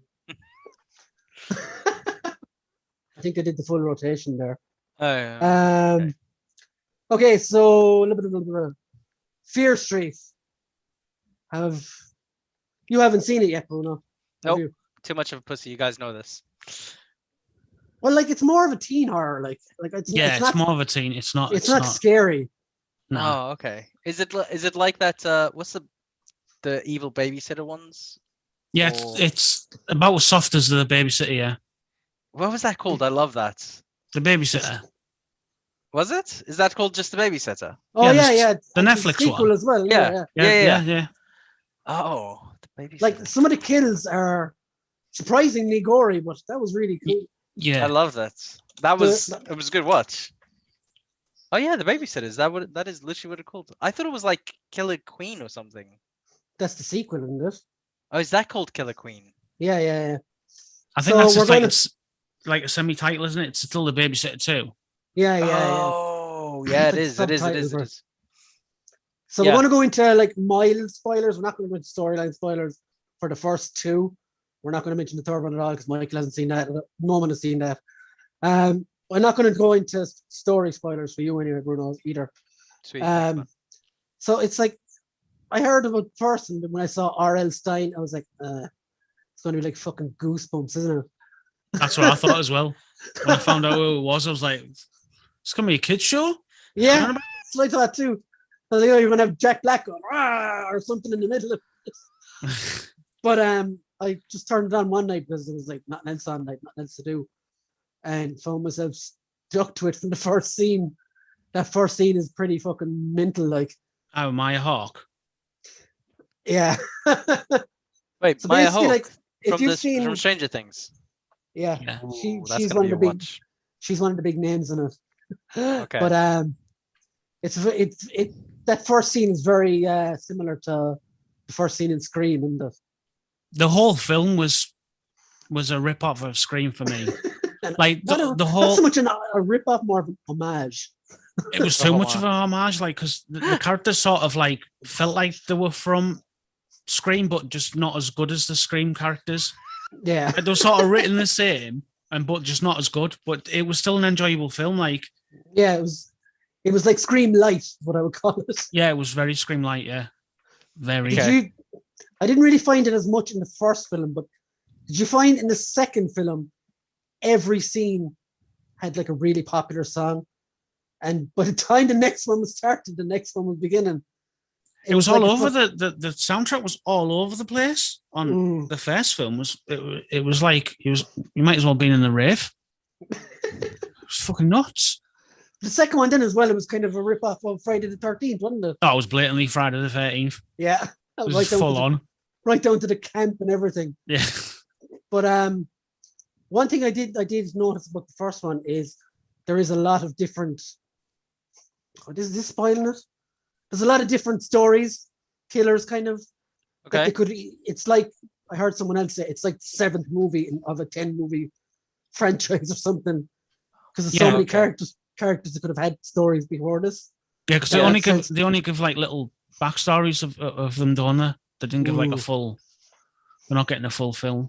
I think I did the full rotation there. Oh, yeah. Okay, so Fear Street. You haven't seen it yet, Bruno? Nope. Too much of a pussy. You guys know this. Well, like it's more of a teen horror. Like it's more of a teen. It's not scary. No. Oh, okay. Is it like that? What's the evil babysitter ones? Yeah, it's about as soft as the babysitter. Yeah. What was that called? I love that. The babysitter. Was it? Is that called just the babysitter? Oh yeah. The Netflix sequel one as well. Yeah. Oh, the babysitter. Like some of the kills are surprisingly gory, but that was really cool. Yeah, I love that. It was a good watch. Oh yeah, the babysitter. That is literally what it's called. I thought it was like Killer Queen or something. That's the sequel, isn't it? Oh, is that called Killer Queen? Yeah. I think that's just it's like a semi-title, isn't it? It's still the babysitter too. Yeah. Oh, yeah, it is. It is. So we're going to go into like mild spoilers. We're not going to go into storyline spoilers for the first two. We're not going to mention the third one at all because Michael hasn't seen that. No one has seen that. I'm not going to go into story spoilers for you anyway, Bruno, either. Sweet. So it's like, I heard of it first, and when I saw R.L. Stein, I was like, it's going to be like fucking Goosebumps, isn't it? That's what I thought as well. When I found out who it was, I was like, it's going to be a kids show? Yeah, that's what I thought too. I was like, you're going to have Jack Black going, or something in the middle of it. But I just turned it on one night because it was like nothing else on, like nothing else to do. And found myself stuck to it from the first scene. That first scene is pretty fucking mental, like. Oh, Maya Hawke. Yeah. Wait, so Maya Hawke like, from Stranger Things. Yeah. Ooh, she's one of the big. She's one of the big names in it. Okay. But that first scene is very similar to the first scene in Scream, isn't it? The whole film was a rip-off of Scream for me. Like the whole, not so much a rip-off, more of an homage. It was too much of a homage, like because the characters sort of like felt like they were from Scream, but just not as good as the Scream characters. Yeah, like, they were sort of written the same, but just not as good. But it was still an enjoyable film. Like, yeah, it was like Scream Light, what I would call it. Yeah, it was very Scream Light. Yeah, very. I didn't really find it as much in the first film, but did you find in the second film, every scene had like a really popular song? And by the time the next one was started, the next one was beginning. It was all over. The soundtrack was all over the place on the first film. It was like you might as well have been in the rave. It was fucking nuts. The second one then as well, it was kind of a rip-off of Friday the 13th, wasn't it? Oh, it was blatantly Friday the 13th. Yeah. It was right full on. Right down to the camp and everything. Yeah. But one thing I did notice about the first one is there is a lot of different. Is this spoiling it? There's a lot of different stories, killers, kind of. Okay. It's like I heard someone else say it's like the 7th movie of a 10-movie franchise or something, because there's so many characters that could have had stories before this. Yeah, because they only give like little backstories of them, don't they? They didn't give like a full. They're not getting a full film.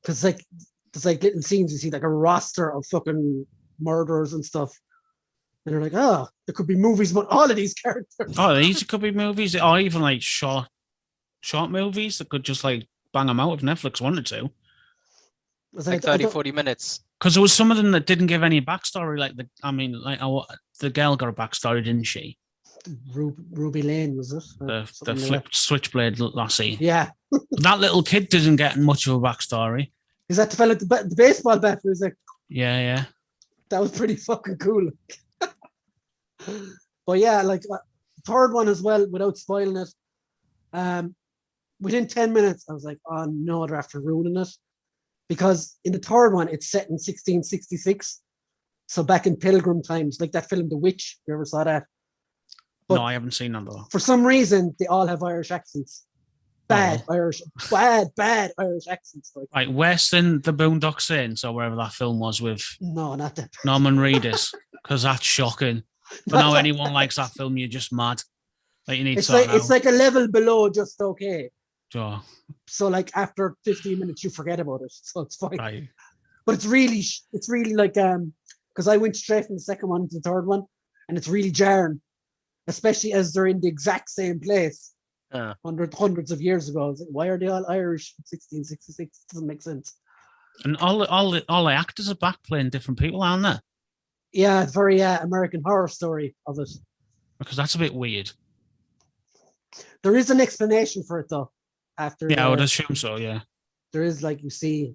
Because like there's like little scenes you see like a roster of fucking murderers and stuff. And they're like, there could be movies about all of these characters. Oh, these could be movies, or even like short movies that could just like bang them out if Netflix wanted to. Like 30-40 minutes. Because there was some of them that didn't give any backstory. Like the girl got a backstory, didn't she? Ruby Lane, was it? The flipped switchblade lassie. Yeah. That little kid didn't get much of a backstory. Is that the fella with the baseball bat? Who's like, yeah. That was pretty fucking cool. But yeah, like third one as well, without spoiling it. Within 10 minutes, I was like, oh no, they're after ruining it. Because in the third one, it's set in 1666. So back in Pilgrim times, like that film, The Witch, you ever saw that? But no, I haven't seen that though. For some reason, they all have Irish accents. Bad Irish accents. Like worse than the Boondock Saints or wherever that film was with. No, not that. Norman Reedus, because that's shocking. But now anyone likes that film, you're just mad. Like you need. It's like a level below just okay. Sure. So like after 15 minutes, you forget about it, so it's fine. Right. but it's really like because I went straight from the second one to the third one, and it's really jarring, especially as they're in the exact same place hundreds of years ago. Like, why are they all Irish? 1666 doesn't make sense. And all the actors are back playing different people, aren't they? Yeah, it's very American Horror Story of it. Because that's a bit weird. There is an explanation for it though. After I would assume so. Yeah, there is, like, you see,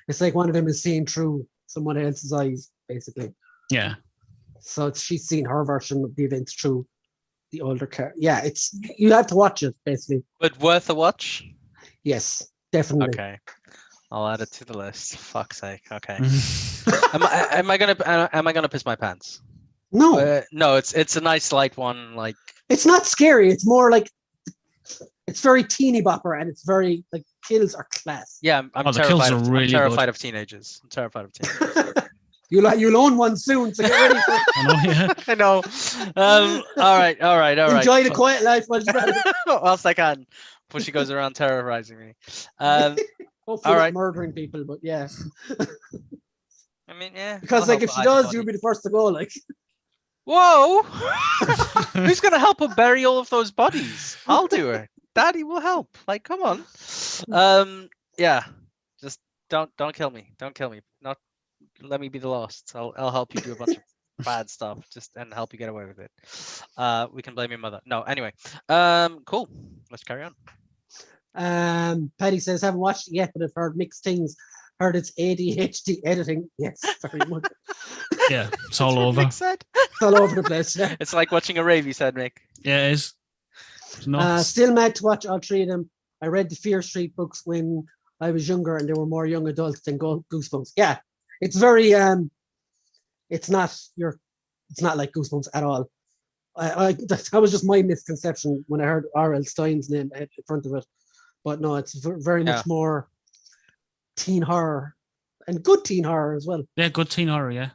it's like one of them is seeing through someone else's eyes, basically. Yeah. So she's seen her version of the events through the older character. Yeah, you have to watch it basically. But worth a watch? Yes, definitely. Okay, I'll add it to the list. Fuck's sake. Okay. am I gonna piss my pants? No. No, it's a nice light one. Like, it's not scary. It's more like it's very teeny bopper, and it's very like kills are class. Yeah, I'm terrified. I'm terrified of teenagers. I'm terrified of teenagers. You'll own one soon, so get ready for it. I know, yeah. I know. All right. Enjoy the quiet life whilst I can, before she goes around terrorizing me. Hopefully not murdering people, but yeah. I mean, yeah. Because like if she does, you'll be the first to go. Like, whoa, who's gonna help her bury all of those bodies? I'll do it. Daddy will help. Like, come on. Yeah. Just don't kill me. Don't kill me. Not. Let me be the lost. I'll help you do a bunch of bad stuff, and help you get away with it. We can blame your mother. No, anyway. Cool. Let's carry on. Paddy says, haven't watched it yet, but I've heard mixed things. Heard it's ADHD editing. Yes, very much. Yeah, it's all over. It's all over the place. Yeah. It's like watching a rave, you said, Mick. Yeah, it is. Still mad to watch all three of them. I read the Fear Street books when I was younger, and they were more young adults than Goosebumps. Yeah, it's very it's not like Goosebumps at all. That was just my misconception when I heard R.L. Stein's name in front of it. But no, it's very much more teen horror, and good teen horror as well. Yeah, good teen horror. Yeah,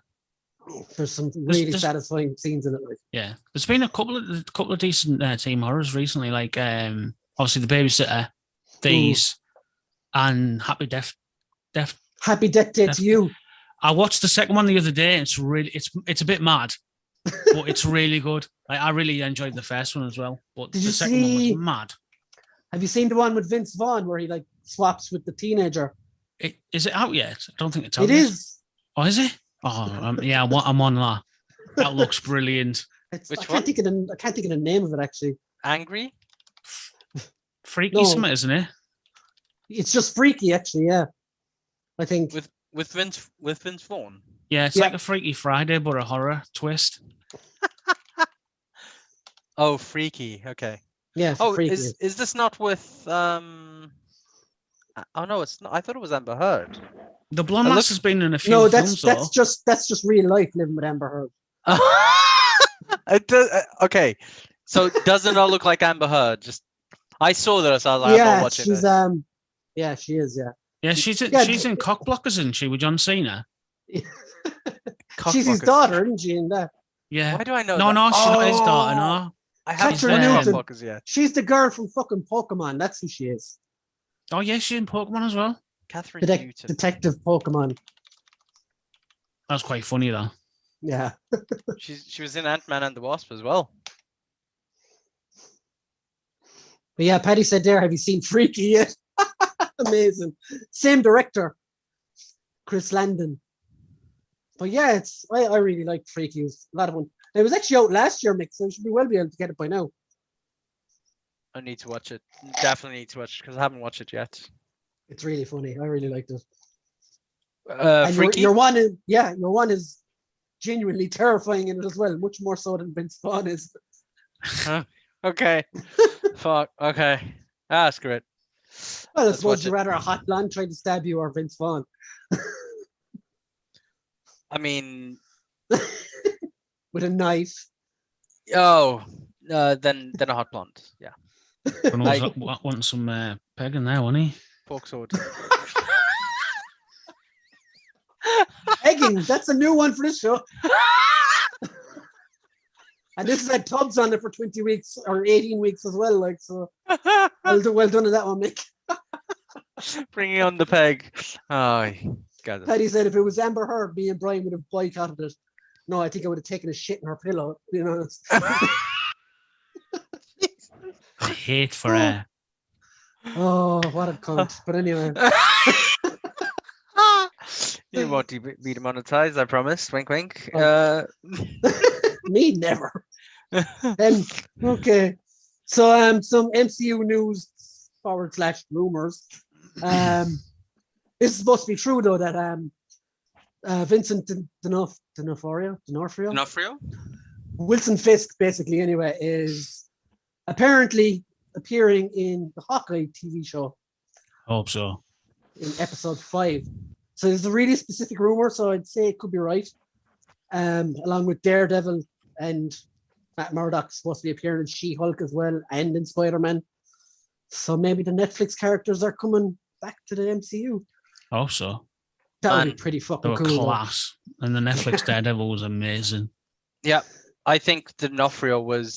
there's some really satisfying scenes in it. Like, yeah, there's been a couple of decent teen horrors recently. Like obviously The Babysitter, These, and Happy Death Day to You. I watched the second one the other day. And it's a bit mad, but it's really good. Like, I really enjoyed the first one as well. But the second one was mad. Have you seen the one with Vince Vaughn where he like swaps with the teenager? Is it out yet? I don't think it's out yet. It is. Oh, is it? Oh, yeah, I'm on that. That looks brilliant. I can't think of the name of it, actually. Angry? Freaky something, isn't it? It's just freaky, actually, yeah. I think. With Vince Vaughn? Yeah, it's like a Freaky Friday, but a horror twist. Oh, Freaky. Okay. Yeah. Freaky. Is this not with Oh no, it's not. I thought it was Amber Heard. The Blonde Lass has been in a few films. That's just real life living with Amber Heard. It does, okay, so does it not look like Amber Heard? Just I saw that, so I was like, I'm not watching she's this. Yeah, she is. Yeah. Yeah, she's in Cockblockers, isn't she, with John Cena? She's his daughter, isn't she? In that. Yeah. Why do I know? No, she's not his daughter. No. I haven't watched Cockblockers yet. She's the girl from fucking Pokemon. That's who she is. Oh yeah, she's in Pokemon as well. Catherine Newton. Detective Pokemon. That's quite funny though. Yeah. She was in Ant-Man and the Wasp as well. But yeah, Paddy said there, have you seen Freaky yet? Amazing. Same director, Chris Landon. But yeah, I really like Freaky. It was a lot of fun. It was actually out last year, Mick, so you should be able to get it by now. I need to watch it. Definitely need to watch it because I haven't watched it yet. It's really funny. I really liked it. Freaky? Your one is genuinely terrifying in it as well, much more so than Vince Vaughn is. Okay. Fuck. Okay. Screw it. Well, I suppose you'd rather a hot blonde try to stab you or Vince Vaughn. I mean, with a knife. Oh, then a hot blonde. Yeah. Want some pegging there, wasn't he? Fork sword. Pegging. That's a new one for this show. And this has had tubs on it for 20 weeks or 18 weeks as well. Like, so well done on that one, Mick. Bringing on the peg. Oh. Paddy said if it was Amber Heard, me and Brian would have boycotted it. No, I think I would have taken a shit in her pillow. You know. I hate for her. Oh, what a cunt! But anyway, you won't be demonetized, I promise. Wink, wink. Me never. Okay, so some MCU news / rumors. This is supposed to be true though that Vincent D'Onofrio, Wilson Fisk, basically anyway, is apparently appearing in the Hawkeye TV show. Hope so. In episode 5. So there's a really specific rumor, so I'd say it could be right. Along with Daredevil and Matt Murdock's supposed to be appearing in She-Hulk as well and in Spider-Man. So maybe the Netflix characters are coming back to the MCU. Hope so. That would be pretty fucking cool. They were class. Though. And the Netflix Daredevil was amazing. Yeah, I think D'Onofrio was...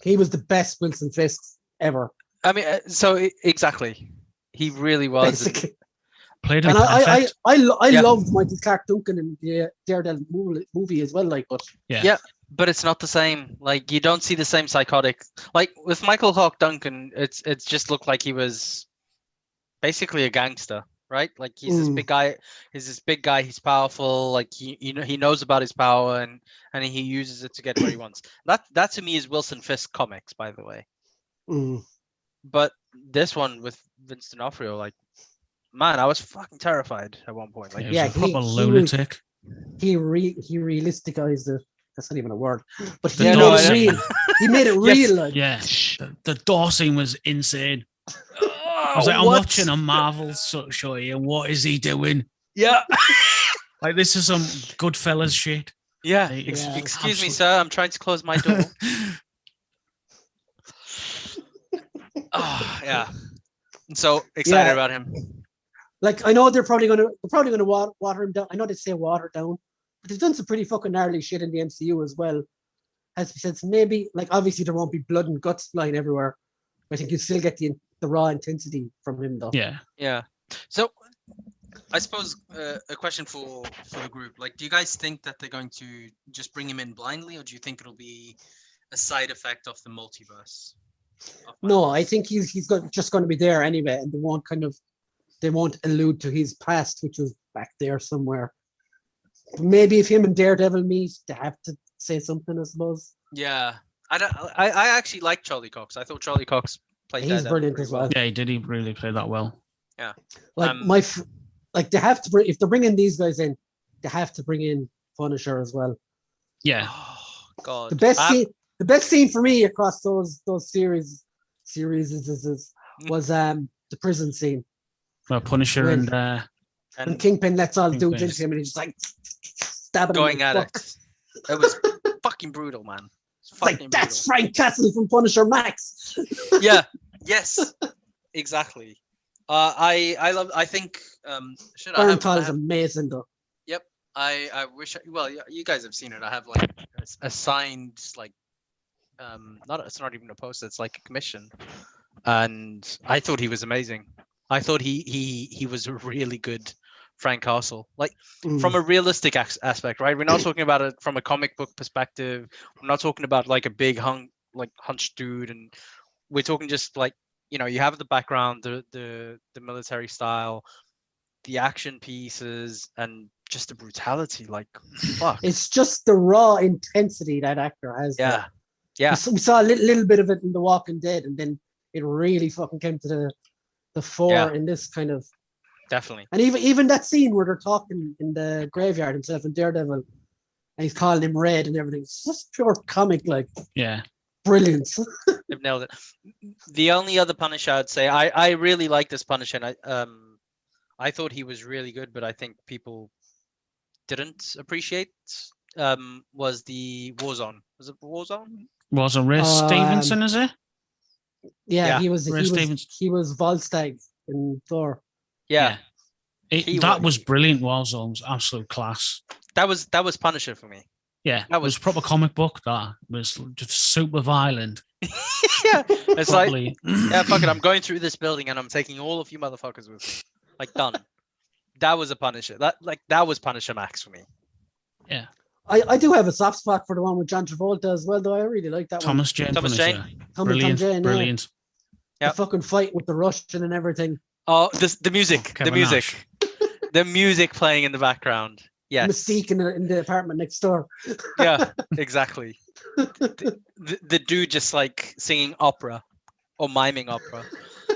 He was the best Wilson Fisk ever. I mean, exactly. He really was. Basically. Played him perfect. I loved Michael Clark Duncan in the Daredevil movie as well. Like, but yeah, but it's not the same. Like, you don't see the same psychotic. Like with Michael Clark Duncan, it's just looked like he was basically a gangster, right? Like he's this big guy. He's powerful. Like he knows about his power and he uses it to get where he wants. That to me is Wilson Fisk comics, by the way. But this one with Vince D'Onofrio, like, man, I was fucking terrified at one point. Like, a proper lunatic. He realisticized it. That's not even a word, but he made it real. He made it real. Like. Yeah, the door scene was insane. I was like, I'm watching a Marvel show here. What is he doing? Yeah, like this is some Goodfellas shit. Yeah. Excuse me, sir. I'm trying to close my door. Oh yeah. I'm so excited about him. Like I know they're probably gonna water him down. I know they say water down, but they've done some pretty fucking gnarly shit in the MCU as well. As we said, so maybe like obviously there won't be blood and guts flying everywhere. I think you still get the raw intensity from him though. Yeah. So I suppose a question for the group. Like, do you guys think that they're going to just bring him in blindly, or do you think it'll be a side effect of the multiverse? No, I think he's just going to be there anyway, and they won't allude to his past, which was back there somewhere. Maybe if him and Daredevil meet, they have to say something, I suppose. Yeah, I actually like Charlie Cox. I thought Charlie Cox played. He's brilliant as well. Yeah, he did. He really played that well. Yeah, like they have to bring, if they're bringing these guys in, they have to bring in Punisher as well. Yeah. Oh, God. The best scene for me across those series was the prison scene. Well, Punisher and Kingpin lets all dudes into him and he's just like stabbing going him. At it. It was fucking brutal, man. That's Frank Castle from Punisher Max. Yeah. Yes. Exactly. I think Barenthal is amazing though. Yep. I wish you guys have seen it. I have like a signed like it's not even a poster, it's like a commission. And I thought he was amazing. I thought he was a really good Frank Castle, like from a realistic aspect, right? We're not talking about it from a comic book perspective. We're not talking about like a big hunched dude, and we're talking just like, you know, you have the background, the military style, the action pieces, and just the brutality. Like, fuck. It's just the raw intensity that actor has. Yeah, yeah. We saw a little bit of it in The Walking Dead, and then it really fucking came to the fore in this kind of. Definitely. And even that scene where they're talking in the graveyard, himself and Daredevil, and he's calling him Red and everything. It's just pure comic, like. Yeah. Brilliance. They've nailed it. The only other Punisher I'd say, I really like this Punisher. And I thought he was really good, but I think people didn't appreciate. Was the Warzone? Was it Warzone? Warzone. Ray Stevenson, is it? Yeah, he was Volstagg in Thor. Yeah. That was brilliant. Warzone's absolute class. That was Punisher for me. Yeah, that was proper comic book. That was just super violent. Yeah, it's like, yeah, fuck it. I'm going through this building and I'm taking all of you motherfuckers with me. Like, done. that was a Punisher. That was Punisher Max for me. Yeah. I do have a soft spot for the one with John Travolta as well, though. I really like that Thomas Jane Thomas Punisher. Jane. Brilliant. Tom Jane, Brilliant. The fucking fight with the Russian and everything. Oh, the music. Kevin the music. Nash. The music playing in the background. Yes. Mystique in the apartment next door. Yeah, exactly. The dude just like singing opera or miming opera.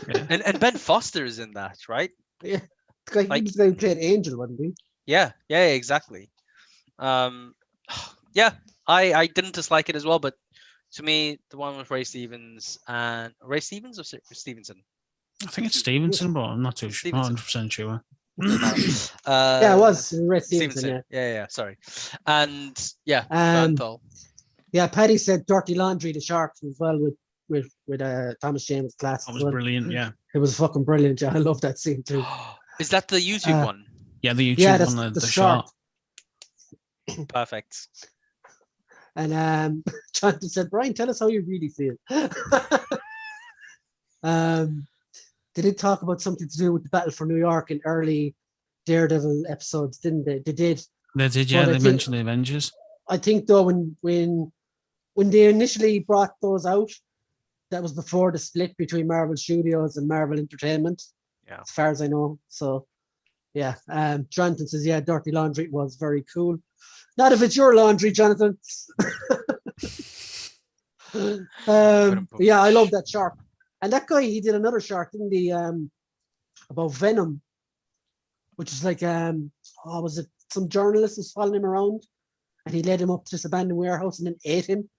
Yeah. And Ben Foster is in that, right? Yeah. He was the guy who played Angel, wasn't he? Yeah, exactly. Yeah, I didn't dislike it as well, but to me, the one with Ray Stevens or Stevenson? I think it's Stevenson, but I'm not too sure. Not 100% sure. Yeah, it was Ray Stevenson. Yeah. Sorry, and yeah, Bernthal. Yeah, Paddy said Dirty Laundry, the Sharks as well with Thomas James class. That was brilliant. Yeah, it was fucking brilliant. Yeah, I love that scene too. Is that the YouTube one? Yeah, the YouTube one. The shark. Perfect. And Jonathan said, Brian, tell us how you really feel. They did talk about something to do with the Battle for New York in early Daredevil episodes, didn't they? They did. They did, yeah. They mentioned the Avengers. I think though when they initially brought those out, that was before the split between Marvel Studios and Marvel Entertainment. Yeah. As far as I know. So yeah. Jonathan says, yeah, Dirty Laundry was very cool. Not if it's your laundry, Jonathan. Yeah, I love that shark. And that guy, he did another shark, didn't he? About Venom, which is like, was it some journalist was following him around, and he led him up to this abandoned warehouse and then ate him.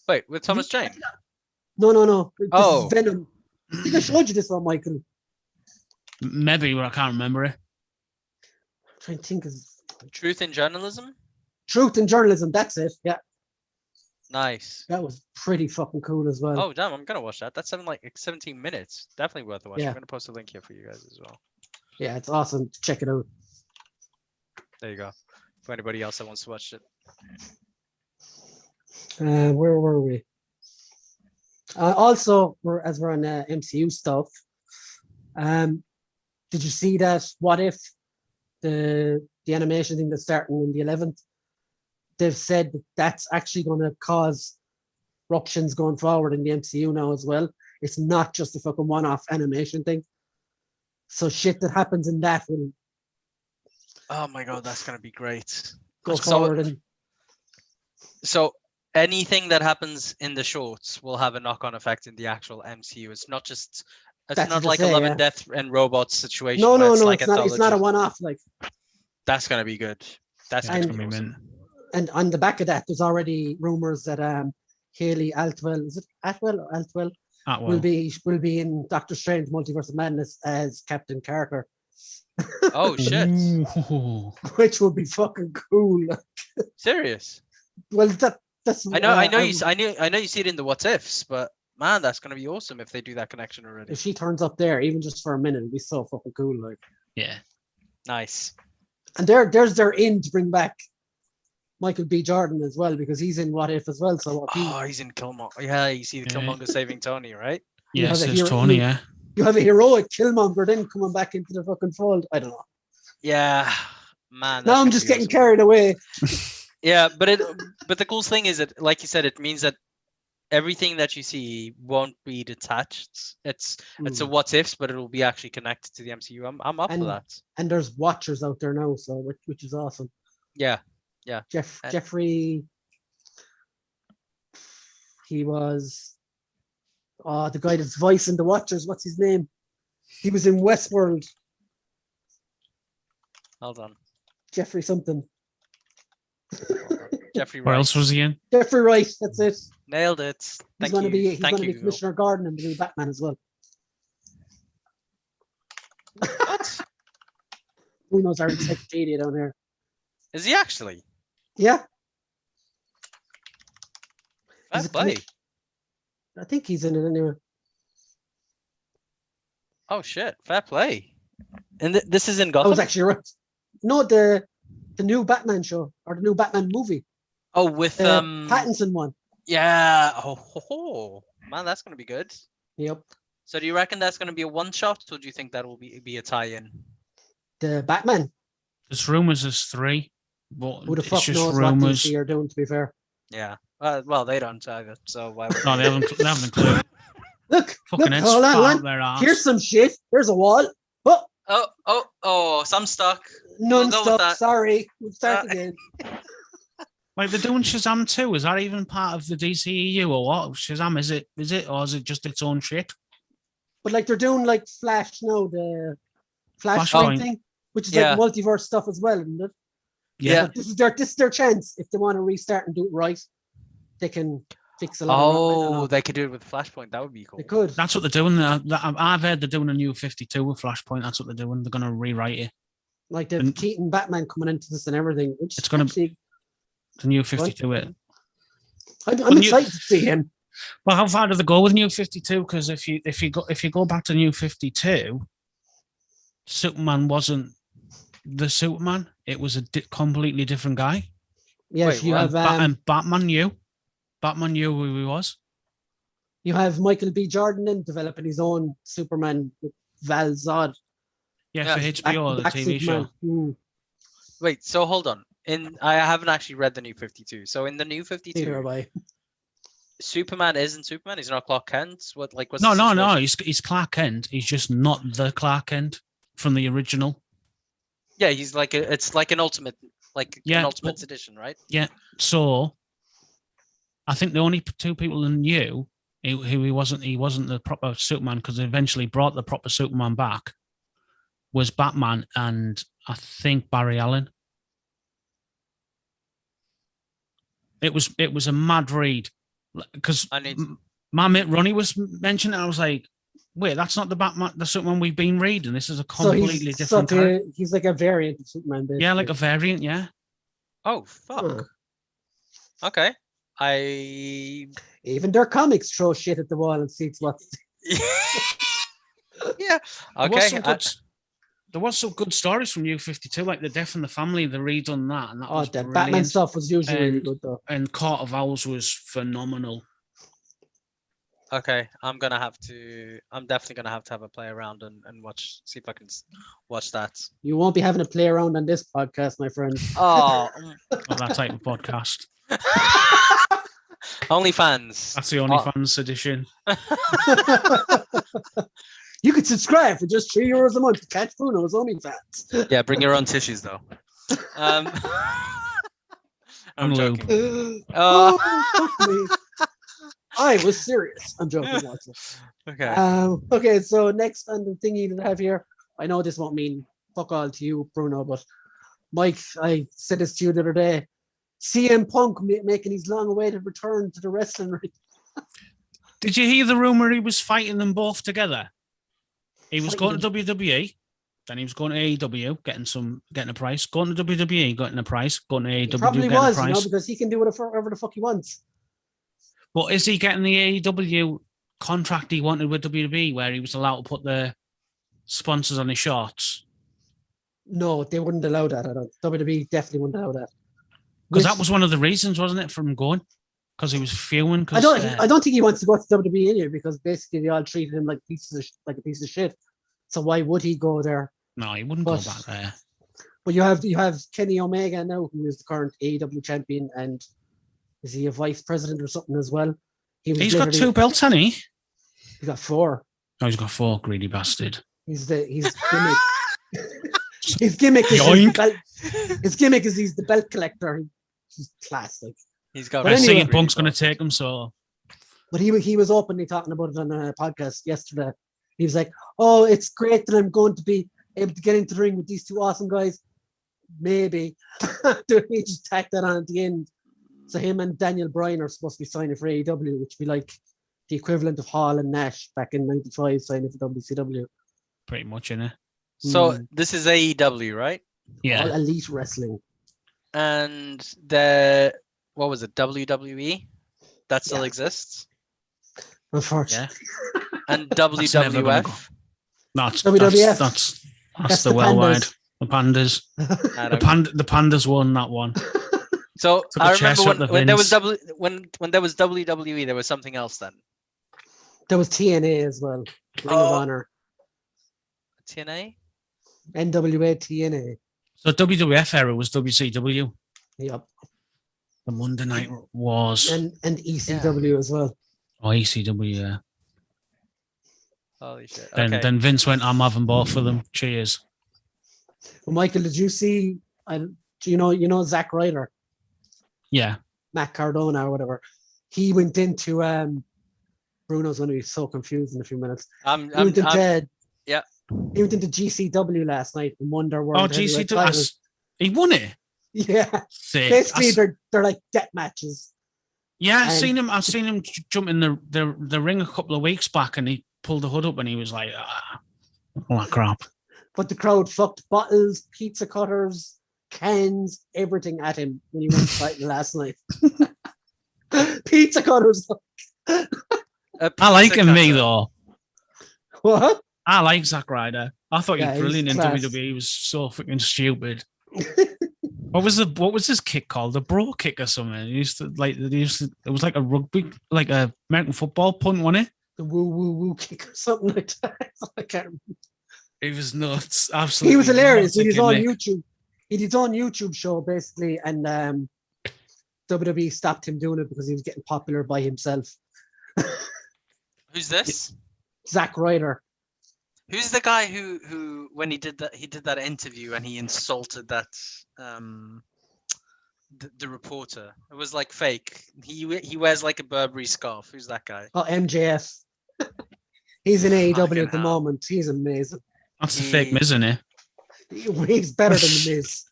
Wait, with Thomas Jane? No. This is Venom. I think I showed you this one, Michael. Maybe, but I can't remember it. I'm trying to think of Truth in Journalism. Truth in Journalism. That's it. Yeah. Nice. That was pretty fucking cool as well. Oh damn! I'm gonna watch that. That's 17 minutes. Definitely worth a watch. Yeah. I'm gonna post a link here for you guys as well. Yeah, it's awesome. Check it out. There you go. For anybody else that wants to watch it. Where were we? Also, as we're on MCU stuff, did you see that? What if the animation thing that's starting on the 11th? They've said that's actually going to cause ruptions going forward in the MCU now as well. It's not just a fucking one-off animation thing. So shit that happens in that will. Oh my god, that's gonna be great. Go forward so anything that happens in the shorts will have a knock-on effect in the actual MCU. It's not just. It's not like a Love and Death and Robots situation. No, like it's not a one-off. Like that's gonna be good. That's gonna be awesome. And on the back of that, there's already rumors that Haley Atwell, is it Atwell or Altwell? Will be in Doctor Strange Multiverse of Madness as Captain Carter. Oh shit! Which would be fucking cool. Serious? Well, that's. I know you see it in the what ifs, but man, that's gonna be awesome if they do that connection already. If she turns up there, even just for a minute, it'd be so fucking cool. Like, yeah, nice. And there's their in to bring back Michael B. Jordan as well, because he's in What If as well. So he's in Killmonger. Yeah, you see the Killmonger saving Tony, right? Yes, it's Tony. Yeah. You have a heroic Killmonger then coming back into the fucking fold. I don't know. Yeah, man. Now I'm just getting carried away. Yeah, but the cool thing is that, like you said, it means that everything that you see won't be detached. It's a what ifs, but it will be actually connected to the MCU. I'm up for that. And there's watchers out there now, so which is awesome. Yeah. Jeffrey. He was the guy that's voicing the Watchers. What's his name? He was in Westworld. Hold on. Jeffrey something. Jeffrey Wright. Where else was he in? Jeffrey Wright. That's it. Nailed it. He's going to be Commissioner Gordon in the new Batman as well. What? Who knows our encyclopedia down here? Is he actually? Yeah. Fair play. I think he's in it anyway. Oh shit! Fair play. And this is in Gotham. I was actually right. No, the new Batman show or the new Batman movie. Oh, with Pattinson one. Yeah. Oh, man, that's gonna be good. Yep. So do you reckon that's gonna be a one shot, or do you think that will be a tie-in? The Batman. There's rumors there's 3, but Who the it's fuck just knows rumors. what DC are doing, to be fair. Yeah. Well, they don't either. So why would No, they haven't a clue. Look, Fucking heads hold far on. up their ass. Here's some shit. There's a wall. Oh, some stuck. None We'll go with stuck. that. Sorry. We'll start again. Like, they're doing Shazam 2. Is that even part of the DCEU or what? Shazam, is it, or is it just its own shit? But like they're doing like Flash now, the Flashpoint thing, which is like multiverse stuff as well, isn't it? Yeah. This is their chance. If they want to restart and do it right, they can fix a lot. Oh, they could do it with Flashpoint. That would be cool. They could. That's what they're doing. I've heard they're doing a new 52 with Flashpoint. That's what they're doing. They're going to rewrite it. Like the Keaton Batman coming into this and everything. Which it's going to be the new 52. I'm excited to see him. Well, how far do they go with New 52? Because if you go back to New 52, Superman wasn't the Superman. It was a completely different guy. Yes, you have and Batman knew who he was. You have Michael B. Jordan then developing his own Superman with Val Zod. Yeah, for HBO, the TV show. Wait, so hold on. I haven't actually read the New 52. So in the New 52, Superman isn't Superman. He's not Clark Kent. What's no. He's Clark Kent. He's just not the Clark Kent from the original. Yeah, he's like it's like an ultimate, an Ultimates edition, right? Yeah. So I think the only 2 people who knew who he wasn't the proper Superman, because they eventually brought the proper Superman back, was Batman and I think Barry Allen. It was a mad read, because my mate Ronnie was mentioning it. I was like, wait, that's not the Superman we've been reading. This is a completely different character. He's like a variant of Superman, basically. Yeah, like a variant, yeah. Oh, fuck. Okay. Even their comics throw shit at the wall and see what's... Yeah. Okay. There was some good stories from New 52, like The Death in the Family. They redone that, and that was the brilliant. Batman stuff was usually really good, though. And Court of Owls was phenomenal. Okay, I'm definitely gonna have to have a play around and see if I can watch that. You won't be having a play around on this podcast, my friend. Oh, that type of podcast. OnlyFans. That's the OnlyFans edition. You could subscribe for just €3 a month to catch Bruno's OnlyFans. Yeah, bring your own tissues though. I'm joking. Fuck me. I was serious. I'm joking. Okay. Okay, so next on the thingy that I have here, I know this won't mean fuck all to you, Bruno, but Mike, I said this to you the other day. CM Punk making his long-awaited return to the wrestling ring. Did you hear the rumor he was fighting them both together? He was going to WWE, then he was going to AEW, getting a price. Going to WWE, getting a price. Going to AEW, probably getting was, a price. because he can do whatever the fuck he wants. But is he getting the AEW contract he wanted with WWE, where he was allowed to put the sponsors on his shorts? No, they wouldn't allow that. WWE definitely wouldn't allow that. Because that was one of the reasons, wasn't it, for him going? Because he was fuming. I don't think he wants to go to WWE anyway, because basically they all treated him like a piece of shit. So why would he go there? No, he wouldn't go back there. But you have Kenny Omega now, who is the current AEW champion, and is he a vice president or something as well? He's got 2 belts, hasn't he? He's got 4. Oh, he's got 4, greedy bastard. His gimmick. His gimmick is he's the belt collector. He's class, like. He's got. But anyway, Punk's going to take him, so. But he was openly talking about it on a podcast yesterday. He was like, "Oh, it's great that I'm going to be able to get into the ring with these 2 awesome guys. Maybe." He just tacked that on at the end. So him and Daniel Bryan are supposed to be signing for AEW, which would be like the equivalent of Hall and Nash back in '95 signing for WCW. Pretty much, innit? So this is AEW, right? Yeah. All Elite Wrestling. And what was it? WWE? That still exists? Unfortunately. Yeah. And WWF? No, WWF. That's the worldwide. The Pandas. The Pandas won that one. So I remember when there was when there was WWE, there was something else then. There was TNA as well. Ring of Honor. TNA? NWA TNA. So WWF era was WCW. Yep. The Monday Night Wars. And ECW as well. Oh, ECW, yeah. Holy shit. Okay. Then Vince went, I'm having both of them. Cheers. Well, Michael, did you see, you know Zack Ryder? Yeah. Matt Cardona or whatever. He went into, Bruno's going to be so confused in a few minutes. Yeah. He went into GCW last night and won their world. Oh, GCW. He won it. Yeah. Sick. Basically, they're like death matches. Yeah, I've seen him jump in the ring a couple of weeks back, and he pulled the hood up, and he was like, all that crap. But the crowd fucked bottles, pizza cutters, cans, everything at him when he went fighting last night. Pizza cutters. I like him, though. What? I like Zack Ryder. I thought he was brilliant in class. WWE. He was so fucking stupid. What was his kick called? The bro kick or something? It was like a rugby, like a American football punt, wasn't it? The woo kick or something like that. I can't remember. It was nuts. Absolutely. He was hilarious. He nuts, was on Nick. YouTube. He did his own YouTube show basically, and WWE stopped him doing it because he was getting popular by himself. Who's this? Zack Ryder. Who's the guy who when he did that interview and he insulted that the reporter? It was like fake. He wears like a Burberry scarf. Who's that guy? Oh, MJF. He's in AEW at the moment. He's amazing. That's the fake Miz, isn't it? He's better than the Miz.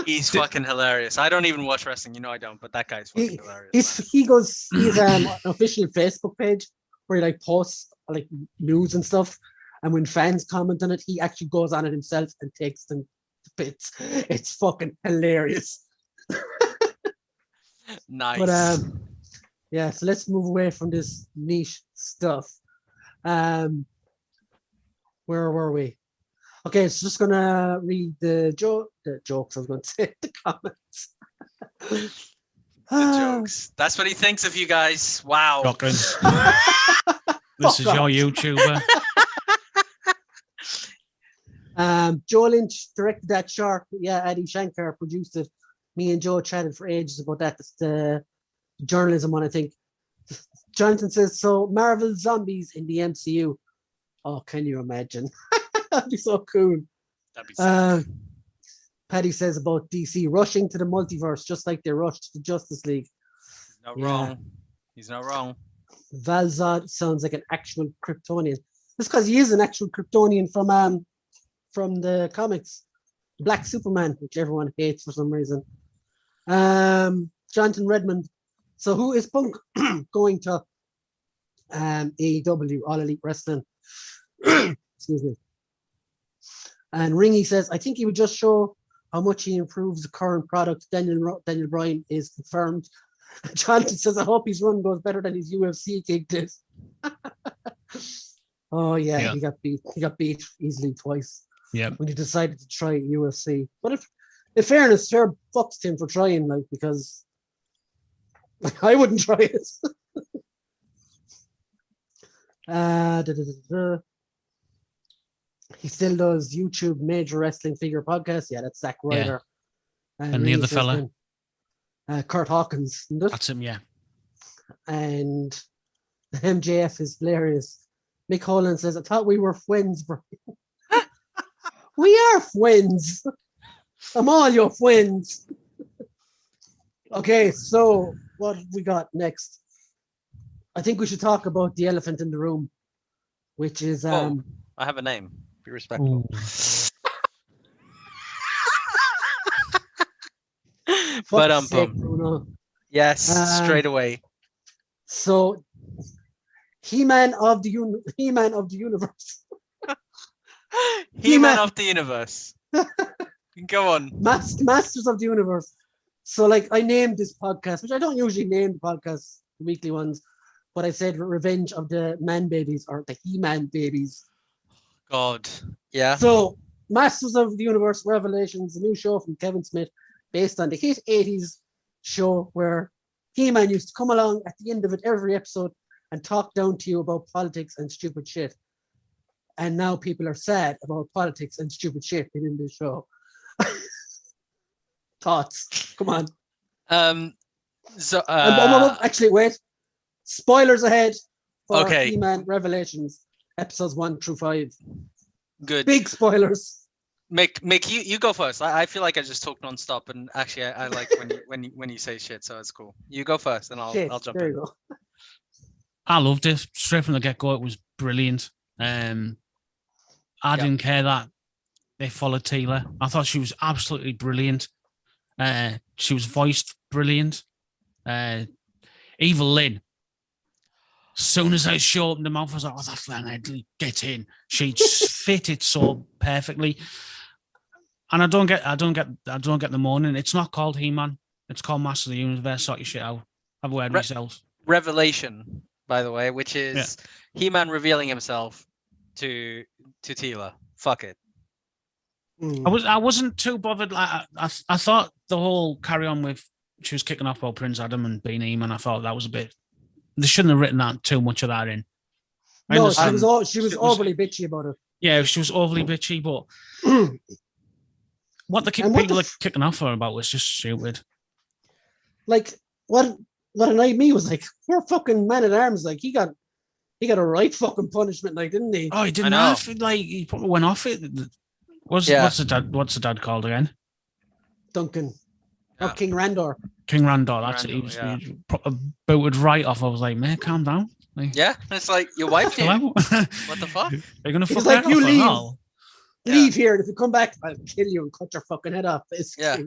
He's fucking hilarious. I don't even watch wrestling. You know I don't, but that guy's fucking hilarious. He's an official Facebook page where he like posts like news and stuff. And when fans comment on it, he actually goes on it himself and takes them to bits. It's fucking hilarious. Nice. But yeah, so let's move away from this niche stuff. Where were we? Okay, so just gonna read the jokes. I was going to say the comments. The jokes. That's what he thinks of you guys. Wow. This is your YouTuber. Joe Lynch directed that short. Yeah, Adi Shankar produced it. Me and Joe chatted for ages about that. It's the journalism one, I think. Jonathan says, so Marvel zombies in the MCU. Oh, can you imagine? That'd be so cool. That'd be so cool. Paddy says about DC rushing to the multiverse just like they rushed to Justice League. He's not wrong. Valzad sounds like an actual Kryptonian. That's because he is an actual Kryptonian from the comics. Black Superman, which everyone hates for some reason. Jonathan Redmond. So who is Punk going to AEW, All Elite Wrestling? Excuse me. And Ringy says, I think he would just show how much he improves the current product. Daniel Bryan is confirmed. Jonathan says, I hope his run goes better than his UFC gig did. Oh yeah, he got beat easily twice. Yeah. When he decided to try UFC. But if in fairness, fair fucks to him for trying, like, because I wouldn't try it. He still does YouTube Major Wrestling Figure Podcast. Yeah, that's Zack Ryder. Yeah. And the other fella? Kurt Hawkins. That's him, yeah. And MJF is hilarious. Mick Holland says, I thought we were friends, bro. We are friends. I'm all your friends. Okay, so what we got next? I think we should talk about the elephant in the room, which is I have a name. Be respectful. But Bruno. Yes, straight away. So He-Man of the universe. He-Man of the universe. Go on. Masters of the Universe. So like I named this podcast, which I don't usually name the podcasts, the weekly ones, but I said Revenge of the Man Babies or the He-Man Babies. God. Yeah. So Masters of the Universe Revelations, a new show from Kevin Smith based on the hit 80s show where He-Man used to come along at the end of it every episode and talk down to you about politics and stupid shit. and now people are sad about politics and stupid shit in the show. Thoughts? Come on. Actually, wait. Spoilers ahead for He-Man Revelations, episodes 1 through 5. Good. Big spoilers. Mick, you go first. I feel like I just talk nonstop, and actually, I like when you say shit, so it's cool. You go first, and I'll jump there in. You go. I loved it straight from the get go. It was brilliant. I didn't care that they followed Tila. I thought she was absolutely brilliant. She was voiced brilliant. Evil Lynn. As soon as I showed up in the mouth, I was like, "Oh, that's Lynn. Get in." She just fit it so perfectly. And I don't get the moaning. It's not called He-Man. It's called Master of the Universe. Sort your shit out. Have a word with yourselves. Revelation, by the way, which is He-Man revealing himself to Tila. Fuck it. I wasn't too bothered. I thought the whole carry on with she was kicking off about Prince Adam and being He-Man. I thought that was a bit. They shouldn't have written that too much of that in. No, she was overly bitchy about it. Yeah, she was overly bitchy, but what the people are kicking off her about was just stupid. Like what annoyed me was like, poor fucking Man at Arms, like he got a right fucking punishment, like, didn't he? Oh, he didn't have it, like he probably went off it. What's the dad called again? Duncan. Or King Randor. King Randor, that's it. He was booted right off. I was like, man, calm down. Like, it's like your wife here. What the fuck? Are you gonna fuck like, you leave here, and if you come back, I'll kill you and cut your fucking head off. Yeah.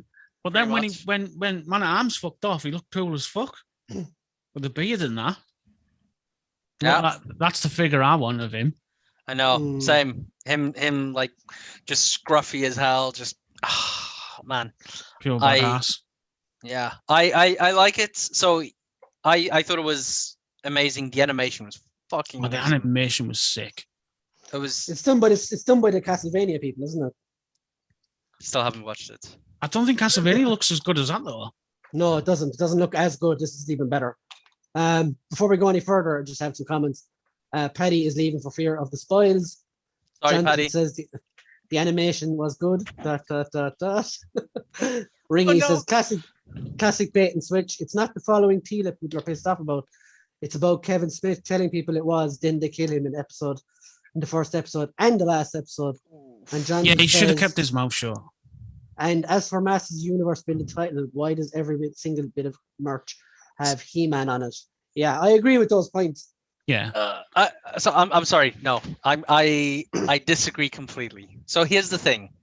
But then when Man at Arms fucked off, he looked cool as fuck with the beard and that. Yeah, that's the figure I want of him. I know, same. Him like just scruffy as hell. Just man, pure badass. Yeah, I like it. So I thought it was amazing. The animation was fucking amazing. The animation was sick. It's done by the Castlevania people, isn't it? Still haven't watched it. I don't think Castlevania looks as good as that though. No, it doesn't. It doesn't look as good. This is even better. Before we go any further, I just have some comments. Paddy is leaving for fear of the spoils. Sorry, Jonathan Paddy. says the animation was good. Ringy says classic bait and switch. It's not the following Tila people are pissed off about. It's about Kevin Smith telling people it was. Then they kill him in the first episode and the last episode. And Jonathan he should have kept his mouth shut. And as for Masters Universe being the title, why does every single bit of merch have He-Man on it? Yeah, I agree with those points. Yeah. So I'm sorry. No, I disagree completely. So here's the thing.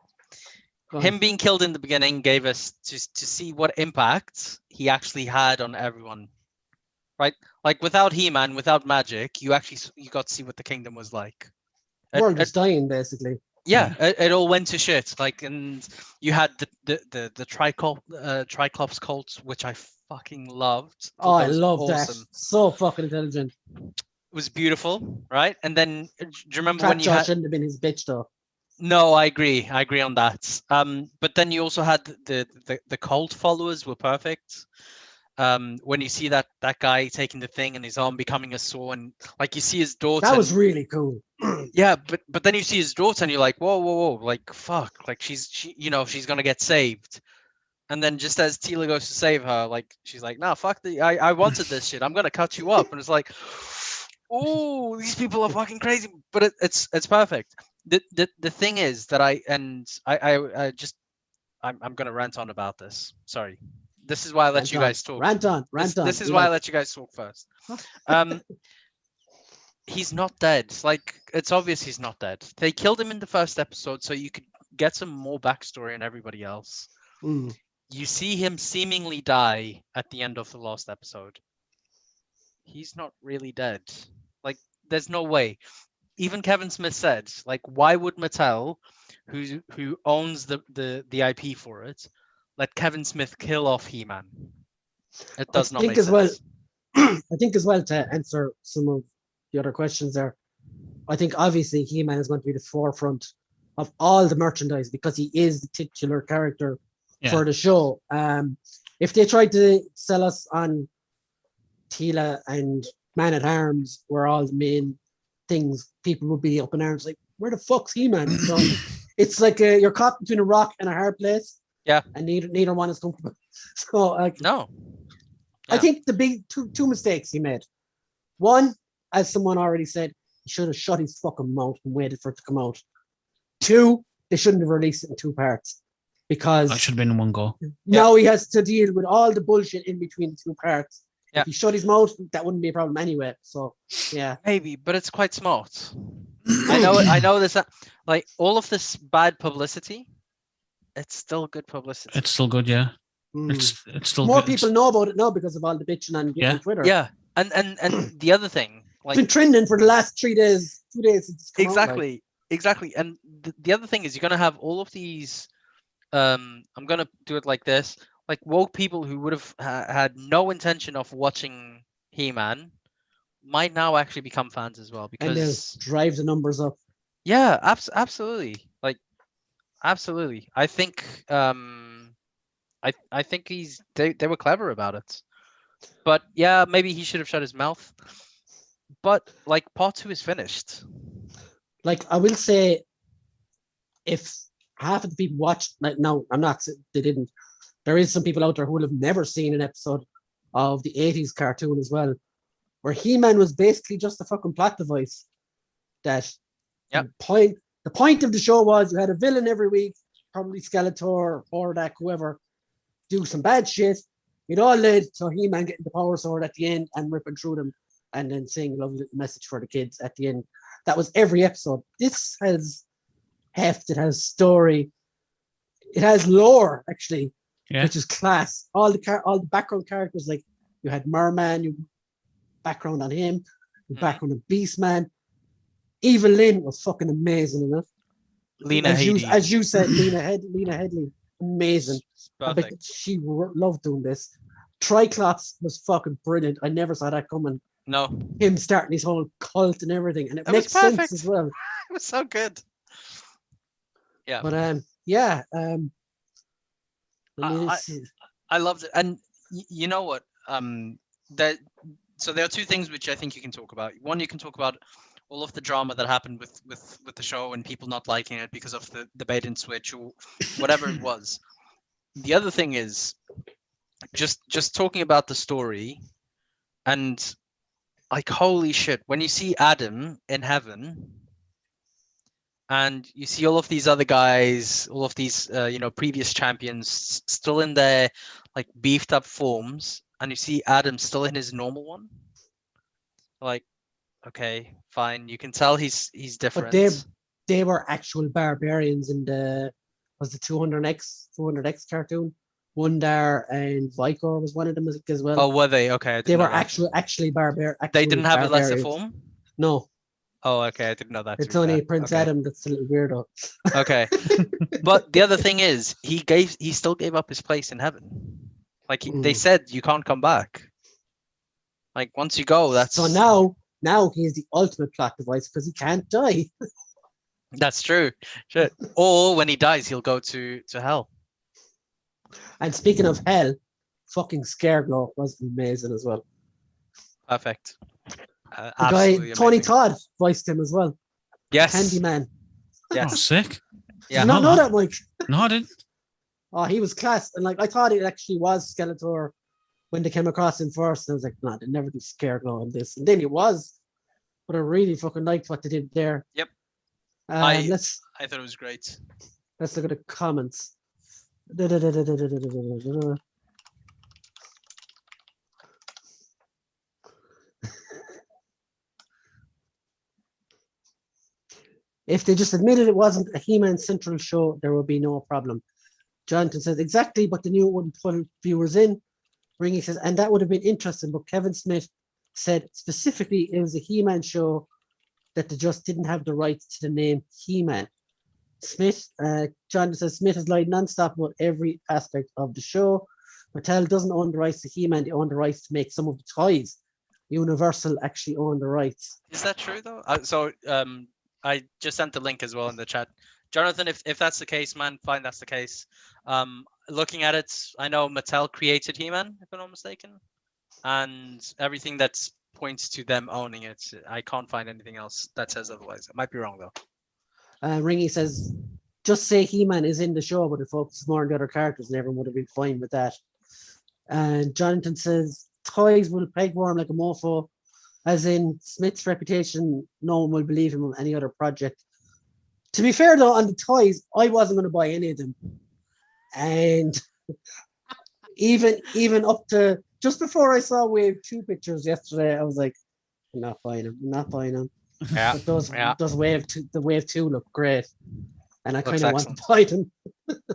Him being killed in the beginning gave us to see what impact he actually had on everyone, right? Like without He-Man, without magic, you got to see what the kingdom was like. World was dying, basically. Yeah, it all went to shit. Like, and you had the Triclops cult, which I fucking loved. I love that. So fucking intelligent. It was beautiful, right? And then, do you remember when you shouldn't have been his bitch, though. No, I agree on that. But then you also had the cult followers were perfect. When you see that guy taking the thing and his arm becoming a saw, and like you see his daughter. That was really cool. Yeah, but then you see his daughter and you're like, whoa, like fuck, like she's gonna get saved. And then just as Tila goes to save her, like she's like, nah, fuck I wanted this shit. I'm gonna cut you up. And it's like, oh, these people are fucking crazy. But it's perfect. The thing is that I'm gonna rant on about this. Sorry. This is why I let you guys talk. Rant on. This is why I let you guys talk first. He's not dead. Like, it's obvious he's not dead. They killed him in the first episode so you could get some more backstory on everybody else. You see him seemingly die at the end of the last episode. He's not really dead. Like, there's no way. Even Kevin Smith said, like, why would Mattel, who owns the IP for it, let Kevin Smith kill off He-Man? It does not make sense. I think as well, to answer some of the other questions there, I think obviously He-Man is going to be the forefront of all the merchandise because he is the titular character for the show. If they tried to sell us on Tila and Man at Arms were all the main things, people would be up in arms like, where the fuck's He-Man? So it's like you're caught between a rock and a hard place. Yeah. And neither one is comfortable. So no. I think the big two mistakes he made. One, as someone already said, he should have shut his fucking mouth and waited for it to come out. Two, they shouldn't have released it in 2 parts because that should have been in one go. Now he has to deal with all the bullshit in between the 2 parts. Yeah. If he shut his mouth, that wouldn't be a problem anyway. So yeah, maybe, but it's quite smart. I know this. Like all of this bad publicity, it's still good publicity. It's still good, yeah. It's still more good. people know about it now because of all the bitching on Twitter. Yeah, and the other thing, like, it's been trending for the last 3 days, 2 days. Since it's come exactly, out, exactly. And the other thing is, you're gonna have all of these. I'm gonna do it like this: like woke people who would have had no intention of watching He-Man might now actually become fans as well because and they'll drive the numbers up. Yeah, absolutely. Like, absolutely. I think I think they were clever about it. But yeah, maybe he should have shut his mouth. But like part 2 is finished. Like I will say, if half of the people watched, like no, I'm not. They didn't. There is some people out there who will have never seen an episode of the 80s cartoon as well, where He-Man was basically just a fucking plot device. That Yep. The point of the show was you had a villain every week, probably Skeletor, Hordak, whoever, do some bad shit. It all led to He-Man getting the power sword at the end and ripping through them and then saying a lovely little message for the kids at the end. That was every episode. This has heft, it has story, it has lore, actually, which is class. All the background characters, like you had Merman, you background on him, background on Beastman. Evil Lynn was fucking amazing in it. Lena Headey. As you said, Lena Mm-hmm. Headey, amazing. Perfect. She loved doing this. Triclops was fucking brilliant. I never saw that coming. No. Him starting his whole cult and everything, and it That makes was perfect. sense as well. It was so good. Yeah. But I loved it, and you know what? So there are 2 things which I think you can talk about. One, you can talk about all of the drama that happened with the show and people not liking it because of the bait and switch or whatever it was. The other thing is just talking about the story, and like, holy shit, when you see Adam in heaven and you see all of these other guys, all of these previous champions still in their like beefed up forms, and you see Adam still in his normal one, like, okay, fine, you can tell he's different. But they were actual barbarians in the 200X cartoon. Wundar and Vicor was one of them as well. Oh, were they? Okay, they were actually barbarian. They didn't have a lesser form? No. Oh, okay, I didn't know that. It's only Prince Adam that's a little weirdo. Okay. But the other thing is, he still gave up his place in heaven. Like, they said you can't come back. Like, once you go, that's... So now he is the ultimate plot device because he can't die. That's true. Shit. Or when he dies, he'll go to hell. And speaking of hell, fucking Scareglow was amazing as well. Perfect. The guy, Tony Todd, voiced him as well. Yes. Candyman. Yes. Oh, sick. Yeah. Did you not know that, Mike? No, I didn't. Oh, he was class. And like, I thought it actually was Skeletor when they came across him first. And I was like, nah, they never do Scareglow on this. And then it was. But I really fucking liked what they did there. Yep. I thought it was great. Let's look at the comments. If they just admitted it wasn't a He-Man Central show, there would be no problem. Jonathan says, exactly, but they knew it wouldn't pull viewers in. Ringy says, and that would have been interesting, but Kevin Smith said specifically it was a He-Man show that they just didn't have the rights to the name He-Man. Jonathan says, Smith has lied nonstop about every aspect of the show. Mattel doesn't own the rights to He-Man, they own the rights to make some of the toys. Universal actually own the rights. Is that true, though? I just sent the link as well in the chat. Jonathan, if that's the case, man, fine, that's the case. Looking at it, I know Mattel created He-Man, if I'm not mistaken. And everything that points to them owning it, I can't find anything else that says otherwise. I might be wrong, though. Ringy says, just say He-Man is in the show, but it focuses more on the other characters, and everyone would have been fine with that. And Jonathan says, toys will pegworm like a mofo, as in Smith's reputation, no one will believe him on any other project. To be fair, though, on the toys, I wasn't going to buy any of them. And even up to just before I saw Wave 2 pictures yesterday, I was like, I'm not buying them. Yeah. But those the Wave 2 look great. And I kind of want to buy them.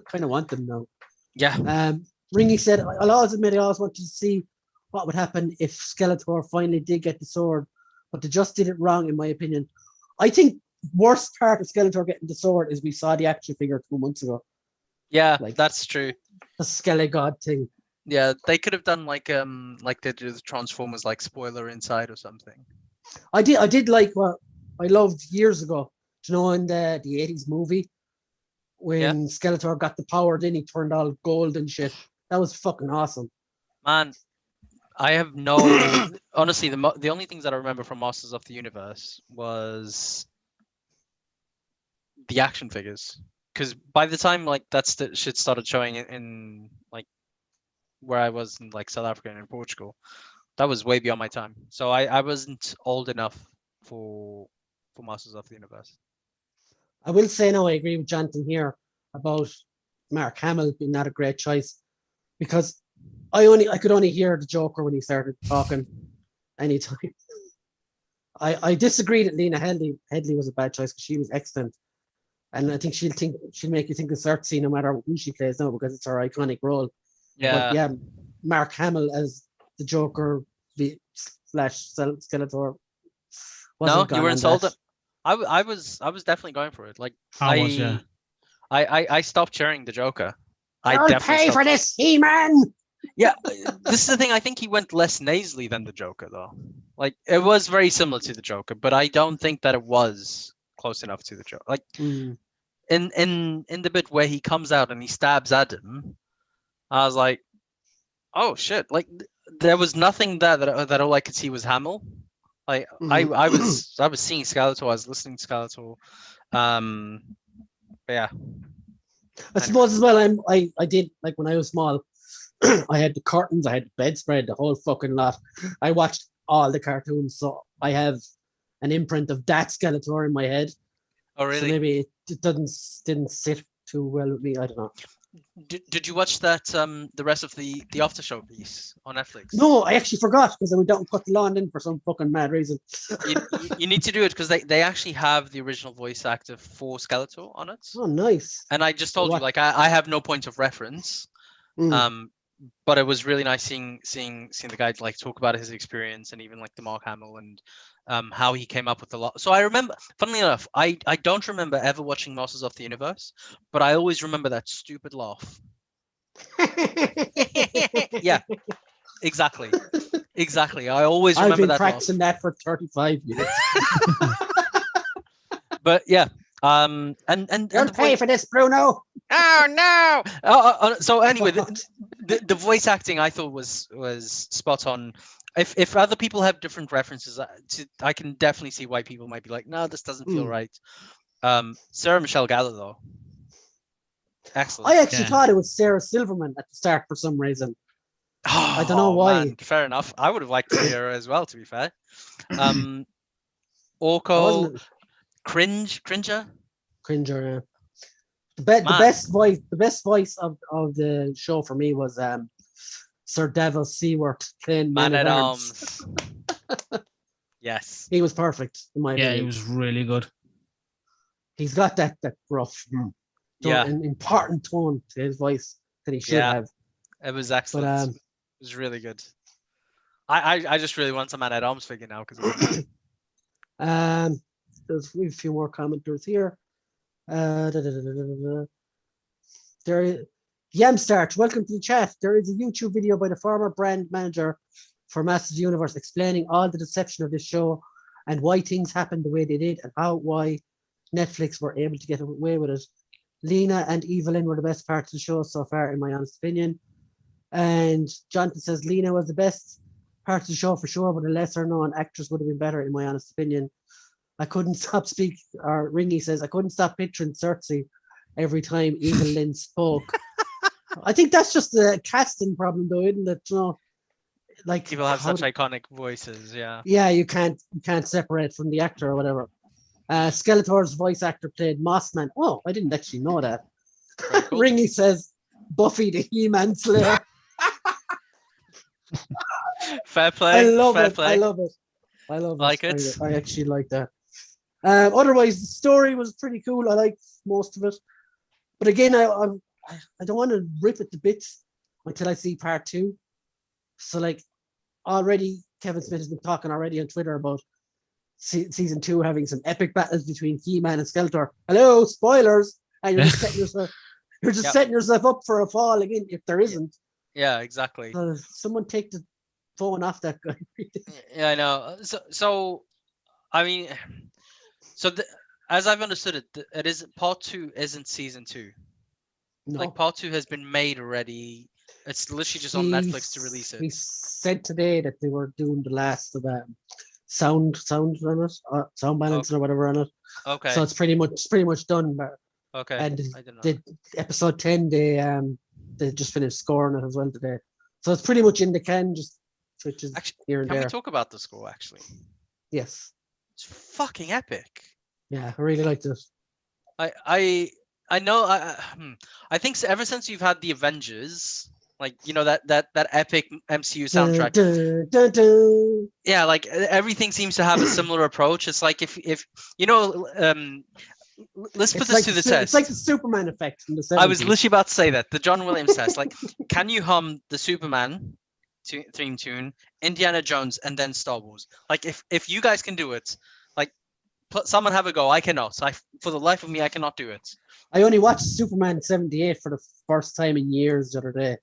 Kind of want them now. Yeah. Ringy said, I'll always admit I always wanted to see what would happen if Skeletor finally did get the sword, but they just did it wrong, in my opinion. I think worst part of Skeletor getting the sword is we saw the action figure 2 months ago. Yeah, that's true. The Skelegod thing. Yeah, they could have done like they did with Transformers, like spoiler inside or something. I did like what I loved years ago. Do you know, in the 80s movie when Skeletor got the power, then he turned all gold and shit. That was fucking awesome. Man, I have no honestly the only things that I remember from Masters of the Universe was the action figures, because by the time like shit started showing in like where I was in like South Africa and in Portugal, that was way beyond my time. So I wasn't old enough for Masters of the Universe. I will say now I agree with Jonathan here about Mark Hamill being not a great choice, because I could only hear the Joker when he started talking anytime. I disagreed that Lena Headley was a bad choice because she was excellent. And I think she'll make you think of Cersei no matter who she plays now, because it's her iconic role. Yeah. But yeah, Mark Hamill as the Joker / Skeletor. No, you were insulted. I was definitely going for it. Like I stopped cheering the Joker. I'll pay for this, He-Man. Yeah, this is the thing. I think he went less nasally than the Joker, though. Like, it was very similar to the Joker, but I don't think that it was close enough to the Joker. Like, in the bit where he comes out and he stabs Adam, I was like, oh shit! Like, there was nothing that all I could see was Hamill. Like, I was seeing Skeletor, I was listening to Skeletor. But yeah. I suppose as well. I did, like, when I was small. I had the curtains, I had the bedspread, the whole fucking lot. I watched all the cartoons, so I have an imprint of that Skeletor in my head. Oh, really? So maybe it didn't sit too well with me. I don't know. Did you watch that the rest of the after show piece on Netflix? No, I actually forgot because I went down and put the lawn in for some fucking mad reason. you need to do it because they actually have the original voice actor for Skeletor on it. Oh, nice. And I just told you, like, I have no point of reference. But it was really nice seeing the guy like talk about his experience, and even like the Mark Hamill and how he came up with the lot. So I remember, funnily enough, I don't remember ever watching Masters of the Universe, but I always remember that stupid laugh. Yeah, exactly. I always remember that. I've been practicing that for 35 years. But yeah. And Don't pay for this, Bruno. Oh no! So anyway, the voice acting I thought was spot on. If other people have different references, I can definitely see why people might be like, no, this doesn't feel right. Sarah Michelle Gellar, though, excellent. I actually thought it was Sarah Silverman at the start for some reason. I don't know why. Man, fair enough. I would have liked to hear her as well, to be fair. Orko. Cringer. Yeah. The best voice of the show for me was Sir Devil Seaworth playing Man at Arms. Yes, he was perfect in my opinion. He was really good. He's got that rough, an important tone to his voice that he should have. It was excellent. It was really good. I just really want a Man at Arms figure now because. There's a few more commenters here. There, Yamstart, welcome to the chat. There is a YouTube video by the former brand manager for Masters of the Universe explaining all the deception of this show and why things happened the way they did and why Netflix were able to get away with it. Lena and Evelyn were the best parts of the show so far, in my honest opinion. And Jonathan says Lena was the best part of the show for sure, but a lesser known actress would have been better, in my honest opinion. I couldn't stop or Ringy says, I couldn't stop picturing Cersei every time Evil Lynn spoke. I think that's just a casting problem, though, isn't it? You know, like People have such iconic voices, yeah. Yeah, you can't separate from the actor or whatever. Skeletor's voice actor played Mossman. Oh, I didn't actually know that. Cool. Ringy says Buffy the He-Man Slayer. Fair play. I love Fair it. play. I love it. I love like it. it. I actually like that. Otherwise, the story was pretty cool. I liked most of it. But again, I don't want to rip it to bits until I see part 2. So like already Kevin Smith has been talking already on Twitter about season 2 having some epic battles between He-Man and Skeletor. Hello, spoilers. And you're just setting yourself up for a fall again if there isn't. Yeah, exactly. Someone take the phone off that guy. Yeah, I know. So I mean, as I've understood it, it is part 2 isn't season 2. No. Like part 2 has been made already. It's literally just on Netflix to release it. He said today that they were doing the last of sound on it, sound balance or whatever on it. Okay. So it's pretty much done. But okay. And I don't know. the episode 10 they just finished scoring it as well today. So it's pretty much in the can, just switches here and there. Can we talk about the score actually? Yes. It's fucking epic. Yeah, I really liked it. I know. I think ever since you've had the Avengers, like you know that epic MCU soundtrack. Yeah, like everything seems to have a similar approach. It's like if you know, let's put this to the test. It's like the Superman effect from the 70s. I was literally about to say that the John Williams test. Like, can you hum the Superman theme tune, Indiana Jones, and then Star Wars? Like, if you guys can do it, like, someone have a go. I cannot. For the life of me, I cannot do it. I only watched Superman 78 for the first time in years the other day.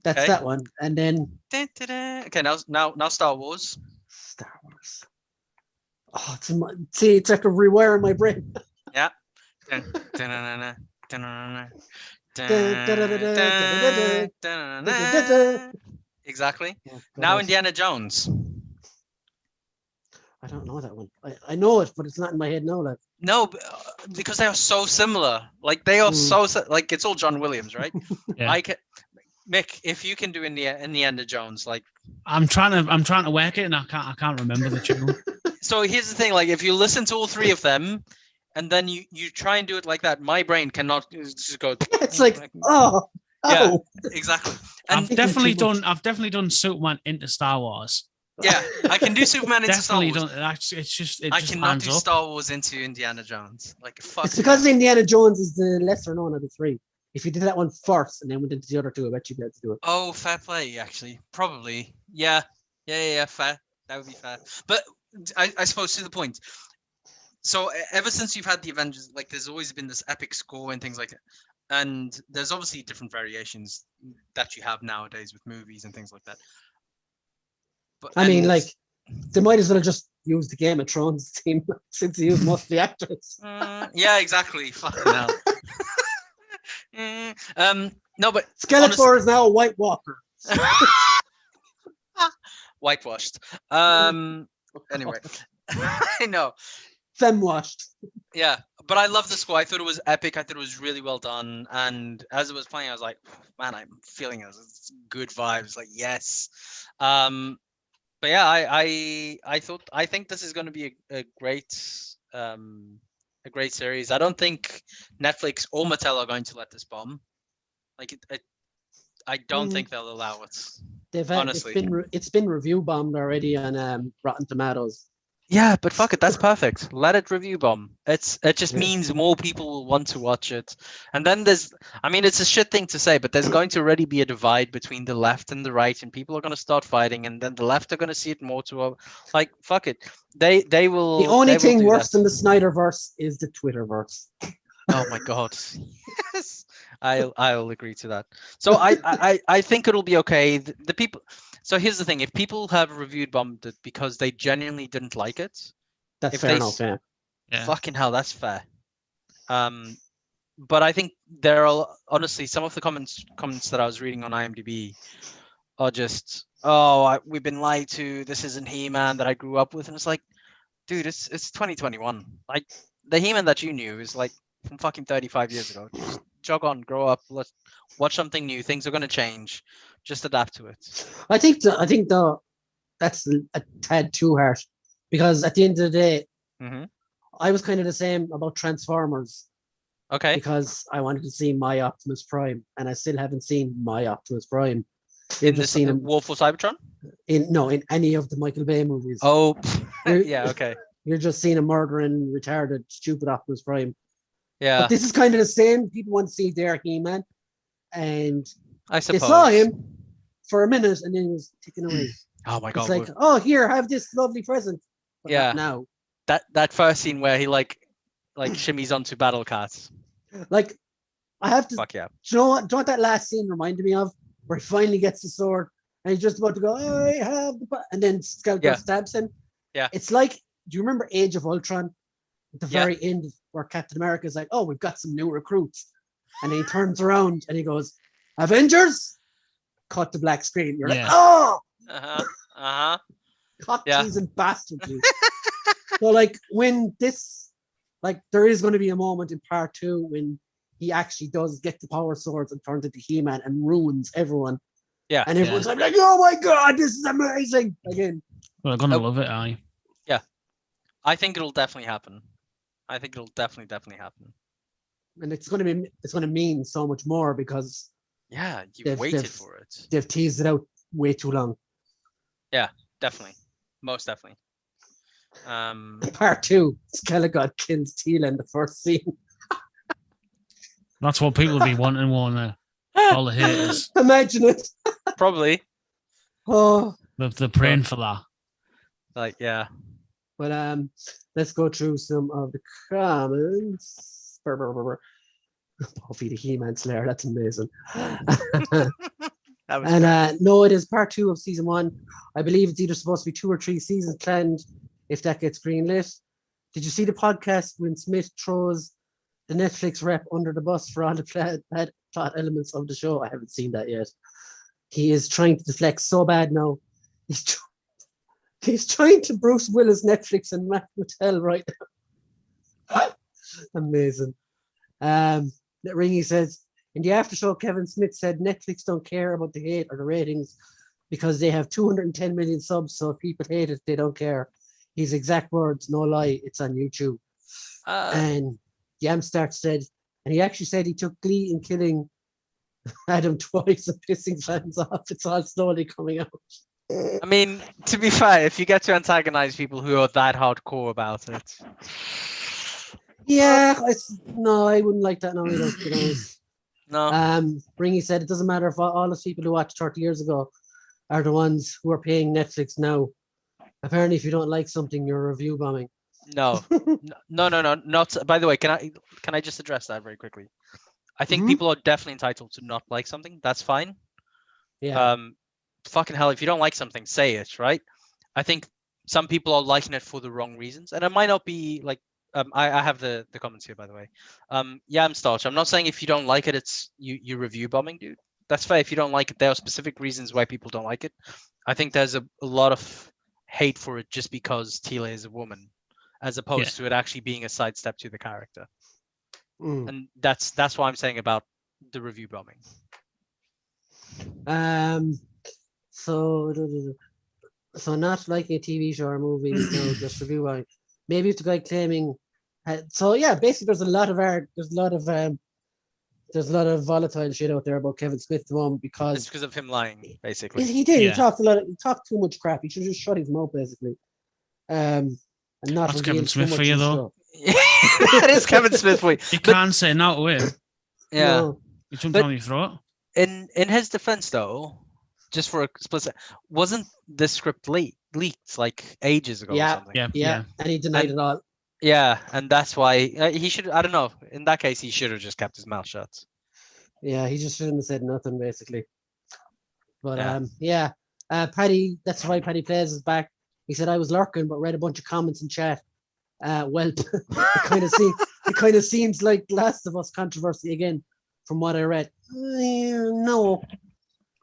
That's that one. And then okay, now Star Wars. Star Wars. Oh, it's after rewiring my brain. Yeah. Exactly. Yeah, now Indiana Jones. I don't know that one. I know it, but it's not in my head now. Like. No, because they are so similar. Like they are so like it's all John Williams, right? Yeah. Mick, if you can do Indiana Jones, like I'm trying to work it and I can't remember the tune. So here's the thing: like if you listen to all 3 of them, and then you try and do it like that, my brain cannot just go. It's like yeah, exactly. And I've definitely done Superman into Star Wars. Yeah, I can do Superman into Star Wars. I cannot do Star Wars into Indiana Jones. Like fuck. It's because Indiana Jones is the lesser known of the 3. If you did that one first and then went into the other 2, I bet you'd be able to do it. Oh, fair play, actually. Probably. Yeah, fair. That would be fair. But I suppose to the point. So ever since you've had the Avengers, like there's always been this epic score and things like that. And there's obviously different variations that you have nowadays with movies and things like that. But I mean, like, they might as well just use the Game of Thrones team since they use most of the actors. Yeah, exactly. Fucking hell. No, but Skeletor is now a White Walker. Whitewashed. Anyway, I know. Femme-washed. Yeah, but I love the score. I thought it was epic. I thought it was really well done. And as it was playing, I was like, man, I'm feeling it. It's good vibes. Like, yes. But yeah, I think this is going to be a great series. I don't think Netflix or Mattel are going to let this bomb. Like I don't think they'll allow it. Honestly, it's been review bombed already on Rotten Tomatoes. Yeah, but fuck it, that's perfect. Let it review bomb. It just means more people will want to watch it. And then it's a shit thing to say, but there's going to already be a divide between the left and the right, and people are going to start fighting, and then the left are going to see it more to like fuck it. They will. The only thing worse than the Snyderverse is the Twitterverse. Oh my god. Yes. I'll agree to that. So I think it'll be okay. The people. So here's the thing: if people have reviewed bombed it because they genuinely didn't like it, that's fair enough. Yeah. Fucking hell, that's fair. But I think there are honestly some of the comments that I was reading on IMDb are just we've been lied to. This isn't He-Man that I grew up with, and it's like, dude, it's 2021. Like the He-Man that you knew is like from fucking 35 years ago. Just jog on, grow up, let's watch something new. Things are gonna change. Just adapt to it. I think though that's a tad too harsh, because at the end of the day, I was kind of the same about Transformers. Okay. Because I wanted to see my Optimus Prime, and I still haven't seen my Optimus Prime. In this War for Cybertron? In any of the Michael Bay movies. Oh, yeah, okay. You're just seeing a murdering, retarded, stupid Optimus Prime. Yeah. But this is kind of the same. People want to see their He-Man, and I suppose they saw him for a minute, and then he was taken away. Oh my god! It's like, here, have this lovely present. But yeah. Now that first scene where he like shimmies onto Battle Cats. Like, I have to. Fuck yeah! Do you know what? That last scene reminded me of? Where he finally gets the sword and he's just about to go, I have the, and then Skeletor stabs him. Yeah. It's like, do you remember Age of Ultron? At the very end, where Captain America is like, oh, we've got some new recruits. And he turns around and he goes, Avengers? Cut the black screen. You're like, oh! Cock teasing bastard. So, like, when this, like, there is going to be a moment in part 2 when he actually does get the power swords and turns into He-Man and ruins everyone. Yeah. And everyone's like, oh my god, this is amazing. Again. Well, I'm gonna love it, aye. Yeah. I think it'll definitely happen. I think it'll definitely happen. And it's gonna mean so much more because you've waited for it. They've teased it out way too long. Yeah, definitely. Most definitely. Part 2, Skeletor kills Teela in the first scene. That's what people be wanting, all the haters. Imagine it. Probably. Oh. They're praying for that. Like, yeah. But let's go through some of the comments. Buffy the He-Man Slayer, that's amazing. No, it is part 2 of season 1. I believe it's either supposed to be 2 or 3 seasons planned if that gets greenlit. Did you see the podcast when Smith throws the Netflix rep under the bus for all the plot elements of the show? I haven't seen that yet. He is trying to deflect so bad now. He's trying to Bruce Willis Netflix and Matt Mattel right now. Amazing. Ringy says, in the after show, Kevin Smith said Netflix don't care about the hate or the ratings because they have 210 million subs, so if people hate it, they don't care. His exact words, no lie, it's on YouTube. And Yamstark said, and he actually said he took glee in killing Adam twice and pissing fans off. It's all slowly coming out. I mean, to be fair, if you get to antagonize people who are that hardcore about it. Yeah, I wouldn't like that now either, to be honest. No. Ringy said it doesn't matter if all those people who watched 30 years ago are the ones who are paying Netflix now. Apparently, if you don't like something, you're review bombing. No. Not. By the way, can I just address that very quickly? I think people are definitely entitled to not like something. That's fine. Yeah. Fucking hell, if you don't like something, say it, right? I think some people are liking it for the wrong reasons, and it might not be like. I have the comments here, by the way. I'm Starch. I'm not saying if you don't like it, it's you review bombing, dude. That's fair. If you don't like it, there are specific reasons why people don't like it. I think there's a lot of hate for it just because Teela is a woman, as opposed to it actually being a sidestep to the character. And that's what I'm saying about the review bombing. So not liking a TV show or movie, no, just review bombing. Maybe it's the guy claiming. Basically, there's a lot of art. There's a lot of volatile shit out there about Kevin Smith at the moment because it's because of him lying, basically. He did. Yeah. He talked too much crap. He should just shut his mouth, basically. And not. That's Kevin Smith for you, though. That is Kevin Smith for you. You can't say no to him. Yeah. No. You jump down your throat. In his defense, though, just for a split second, wasn't this script leaked like ages ago or something? Yeah. And he denied it all. Yeah, and that's why he should. I don't know. In that case, he should have just kept his mouth shut. Yeah, he just shouldn't have said nothing, basically. But Paddy. That's why Paddy Plays is back. He said I was lurking, but read a bunch of comments in chat. It kind of seems like Last of Us controversy again, from what I read. No,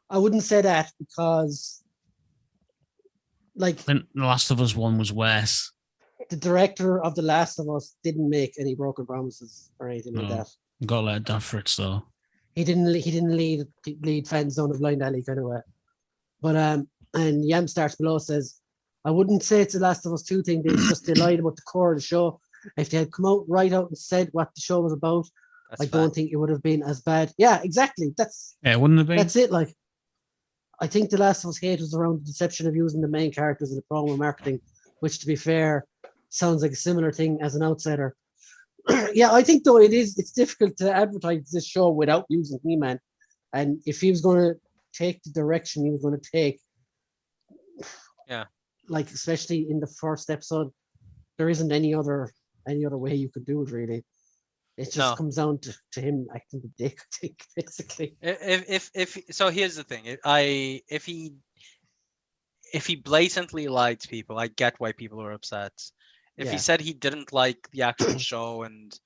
I wouldn't say that because like I think The Last of Us one was worse. the director of The Last of Us didn't make any broken promises or anything like that. Got let down for it, so He didn't lead fans down a blind alley kind of way. But and Yam Starts Below says, I wouldn't say it's The Last of Us 2 thing, it's just they lied about the core of the show. If they had come out right out and said what the show was about, I don't think it would have been as bad. Yeah, exactly. wouldn't it be? That's it. Like, I think The Last of Us hate was around the deception of using the main characters in the promo marketing, which, to be fair, sounds like a similar thing as an outsider. Yeah, I think though it's difficult to advertise this show without using He-Man, and if he was going to take the direction he was going to take, like especially in the first episode, there isn't any other way you could do it really. It just comes down to him acting the dick, I think, basically. If so, here's the thing. If he blatantly lied to people, I get why people are upset. If he said he didn't like the actual show, and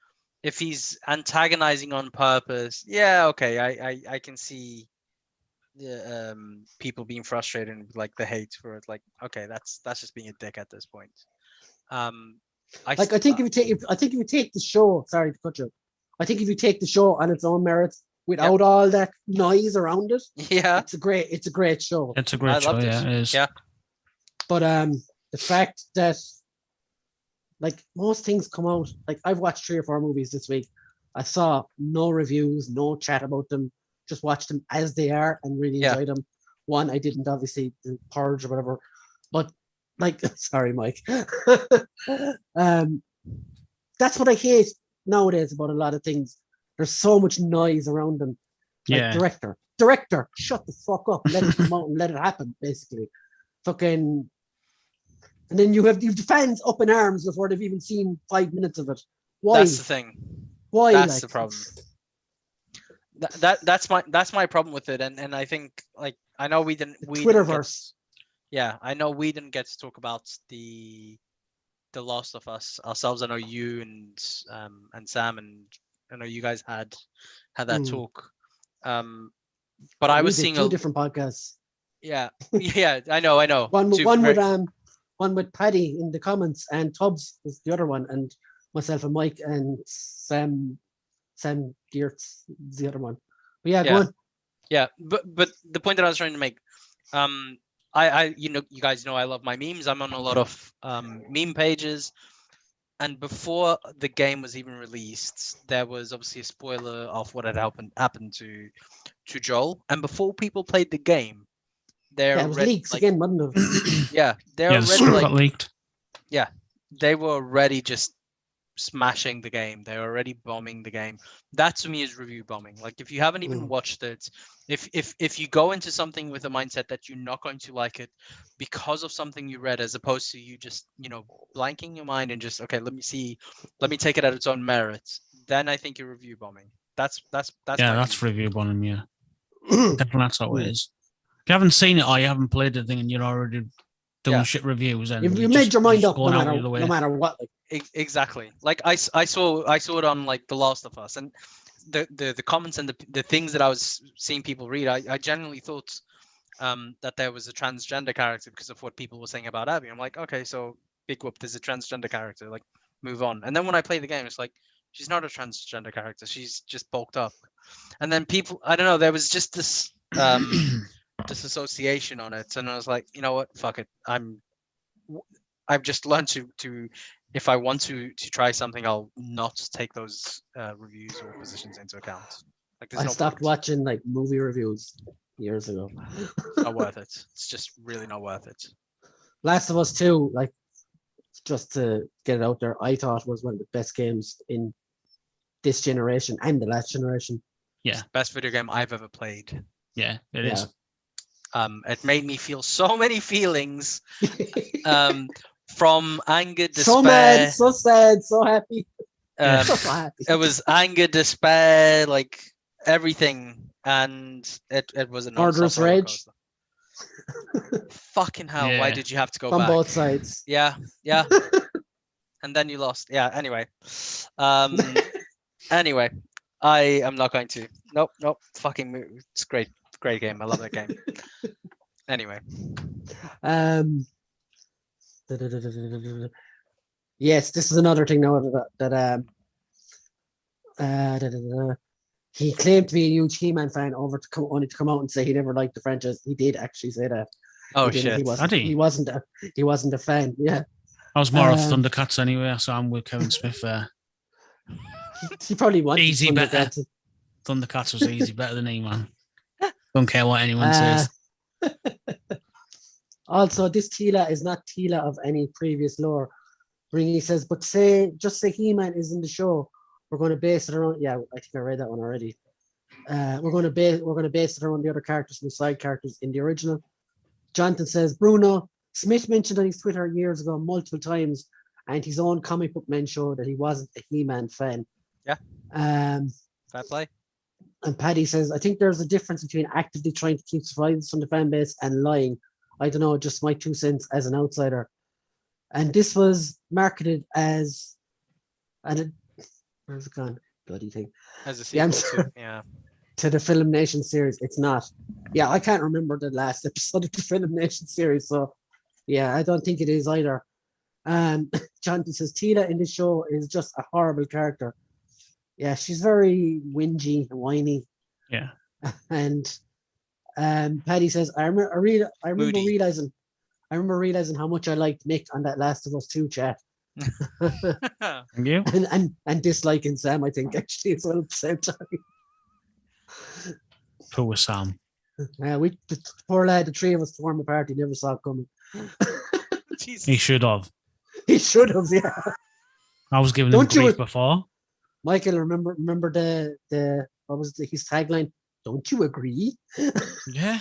if he's antagonizing on purpose, okay, I can see people being frustrated and like the hate for it. Like, okay, that's just being a dick at this point. I think if you take the show, sorry to cut you, I think if you take the show on its own merits without all that noise around it, it's a great show. It's a great show, it is. Yeah. But the fact that like most things come out, like I've watched 3 or 4 movies this week. I saw no reviews, no chat about them, just watched them as they are and really enjoyed them. One, I didn't obviously the Purge or whatever, but like, sorry, Mike. That's what I hate nowadays about a lot of things. There's so much noise around them. Like, director, shut the fuck up. Let it come out and let it happen, basically. Fucking. And then you have the fans up in arms before they've even seen 5 minutes of it. Why? That's the thing. Why? That's the problem. That's my problem with it, and I think like I know we Twitterverse. I know we didn't get to talk about the Last of Us ourselves. I know you and Sam, and I know you guys had that talk. But I was seeing 2 different podcasts. Yeah, I know. One with Paddy in the comments, and Tubbs was the other one, and myself and Mike and Sam Geertz the other one. But go on. Yeah, but the point that I was trying to make, I you guys know I love my memes. I'm on a lot of meme pages, and before the game was even released, there was obviously a spoiler of what had happened to Joel, and before people played the game, it was leaks again, wasn't it? They already got leaked. Yeah, they were already just smashing the game. They're already bombing the game. That to me is review bombing. Like if you haven't even watched it, if you go into something with a mindset that you're not going to like it because of something you read, as opposed to you just blanking your mind and just let me take it at its own merits, then I think you're review bombing. That's review bombing. Yeah, definitely that's how it is. If you haven't seen it or you haven't played the thing and you're already doing shit reviews, and you made your mind up no matter what. Exactly. Like I saw it on like The Last of Us, and the comments and the things that I was seeing people read, I genuinely thought that there was a transgender character because of what people were saying about Abby. I'm like, okay, so big whoop, there's a transgender character. Like, move on. And then when I play the game, it's like she's not a transgender character. She's just bulked up. And then people, I don't know, there was just this disassociation on it, and I was like, you know what, fuck it. I've just learned to if I want to try something, I'll not take those reviews or positions into account. Like I stopped watching like movie reviews years ago. Not worth it. It's just really not worth it. Last of Us 2, like, just to get it out there, I thought was one of the best games in this generation and the last generation. Yeah, best video game I've ever played. Yeah, it is. It made me feel so many feelings, from anger, despair, so mad, so sad, so happy. So happy. It was anger, despair, like everything, and it was a murderous rage. Fucking hell! Yeah. Why did you have to go from back? both sides? Yeah. And then you lost. Yeah. Anyway, I am not going to. Nope. Fucking move. It's great game. I love that game. Anyway. Yes, this is another thing now that he claimed to be a huge He-Man fan only to come out and say he never liked the franchise. He did actually say that. Oh shit! He wasn't a fan. Yeah. I was more of Thundercats anyway, so I'm with Kevin Smith there. He probably wanted easy better. Thundercats was easy better than He-Man. Don't care what anyone says. Also, this Tila is not Tila of any previous lore. Ringy says, but just say He-Man is in the show. We're going to base it around. Yeah, I think I read that one already. We're going to base it around the other characters and the side characters in the original. Jonathan says, Bruno Smith mentioned on his Twitter years ago multiple times, and his own comic book men showed that he wasn't a He-Man fan. Yeah. Fair play. And Paddy says, I think there's a difference between actively trying to keep survivors from the fan base and lying. I don't know, just my 2 cents as an outsider. And this was marketed as, where's it gone? Bloody thing. As a sequel to the Film Nation series. It's not. Yeah, I can't remember the last episode of the Film Nation series. So, yeah, I don't think it is either. Jonathan says, Tila in this show is just a horrible character. Yeah, she's very whingy and whiny. Yeah. And Paddy says, I remember realizing how much I liked Mick on that Last of Us 2 chat. Thank you. And disliking Sam, I think, actually, as well at the same time. Poor Sam. The poor lad, the three of us formed a party, never saw it coming. He should have. He should have, yeah. I was giving him grief before. Michael, remember the what was his tagline? Don't you agree? Yeah.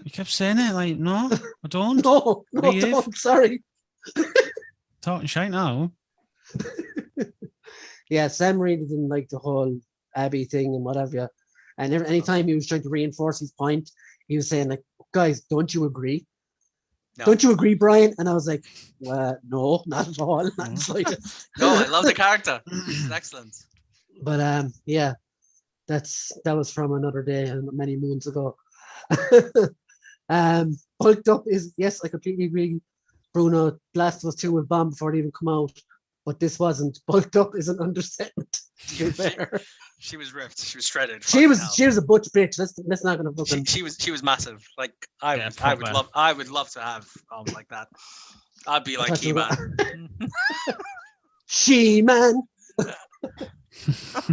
You kept saying it like, no, I don't. No, don't. Sorry. Talking shite now. Yeah, Sam really didn't like the whole Abby thing and whatever. And anytime he was trying to reinforce his point, he was saying like, guys, don't you agree? No. Don't you agree, Brian? And I was like, no, not at all. Not in slightest. No, I love the character. It's excellent. But yeah, that was from another day and many moons ago. Bulked Up is, yes, I completely agree. Bruno, Last of Us 2 was bombed before it even come out, but this wasn't. Bulked Up is an understatement, to be fair. She was ripped. She was shredded. She was a butch bitch. Let's not gonna fucking. She was massive. Like I would love to have arms like that. I'd be like He-Man. She-Man.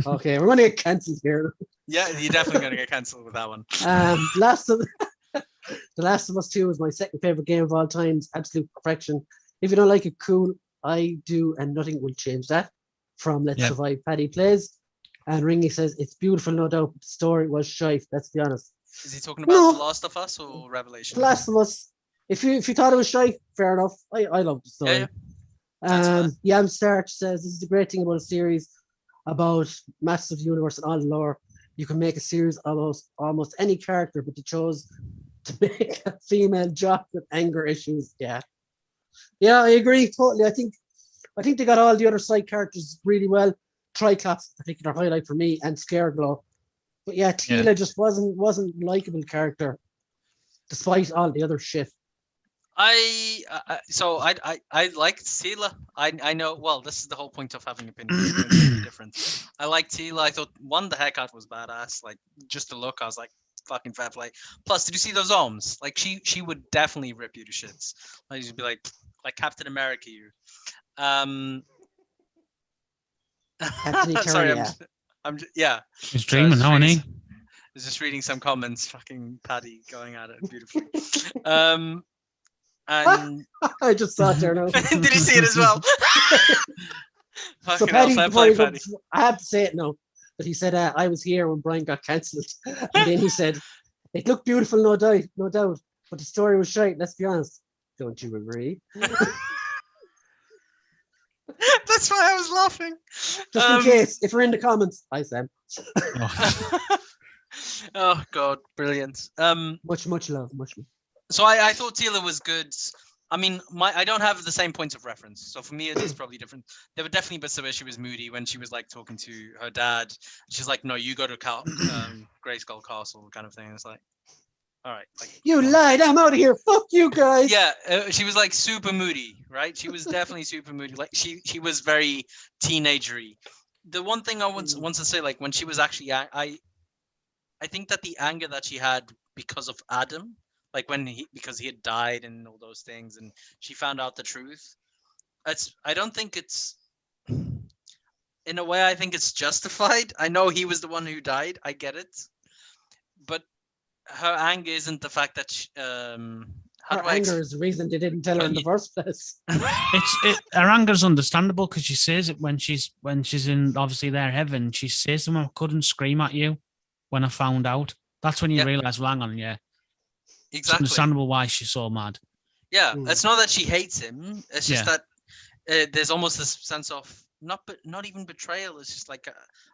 Okay, we're gonna get cancelled here. Yeah, you're definitely gonna get cancelled with that one. The Last of Us 2 is my second favorite game of all time. It's absolute perfection. If you don't like it, cool. I do, and nothing will change that. From Let's Survive, Paddy plays. And Ringy says, it's beautiful, no doubt, but the story was shite, let's be honest. Is he talking about The Last of Us or Revelation? The Last of Us. If you thought it was shite, fair enough. I love the story. Yam Starch says, this is the great thing about a series about massive universe and all the lore. You can make a series of almost any character, but they chose to make a female jock with anger issues. Yeah, I agree totally. I think they got all the other side characters really well. Triclops, particular highlight for me, and Scareglow. But yeah, Tila just wasn't a likable character, despite all the other shit. I like Tila. I know. Well, this is the whole point of having opinions. Different. I like Tila. I thought the haircut was badass. Like just the look, I was like, fucking fair play. Plus, did you see those arms? Like she would definitely rip you to shits. Like she'd be like Captain America. You. Sorry, I'm He's dreaming now, isn't he? I was just reading some comments. Fucking Paddy going at it beautifully. And I just saw it there now. Did you see it as well? So Paddy, I have to say it now, but he said I was here when Brian got cancelled, and then he said it looked beautiful, no doubt, but the story was shite. Let's be honest. Don't you agree? That's why I was laughing. Just in case, if we're in the comments. Hi, Sam. Oh God, brilliant. Much love, much love. So I thought Tila was good. I mean, I don't have the same points of reference, so for me it is probably different. There were definitely bits of where she was moody when she was like talking to her dad. She's like, "No, you go to Greyskull Castle," kind of thing. It's like, all right. Like, You lied. I'm out of here. Fuck you guys. Yeah, she was like super moody, right? She was definitely super moody. Like she was very teenagery. The one thing I want to say, like when she was actually, I think that the anger that she had because of Adam, like because he had died and all those things, and she found out the truth. I don't think it's, in a way, I think it's justified. I know he was the one who died. I get it, but her anger isn't the fact that her anger is the reason they didn't tell her in the first place. Her anger is understandable because she says it when she's in obviously their heaven. She says to him, "I couldn't scream at you when I found out." That's when you realize, well, hang on, yeah, exactly. It's understandable why she's so mad. Yeah, it's not that she hates him. It's just that there's almost this sense of not even betrayal. It's just like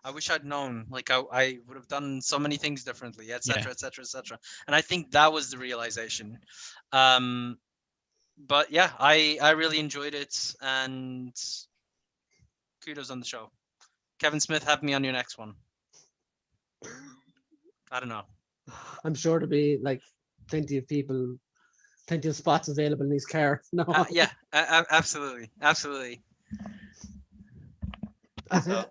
I wish I'd known. Like I would have done so many things differently, etc., etc., etc. And I think that was the realization. But yeah, I really enjoyed it, and kudos on the show. Kevin Smith, have me on your next one. I don't know. I'm sure to be like plenty of spots available in his car. No. Yeah, absolutely. So.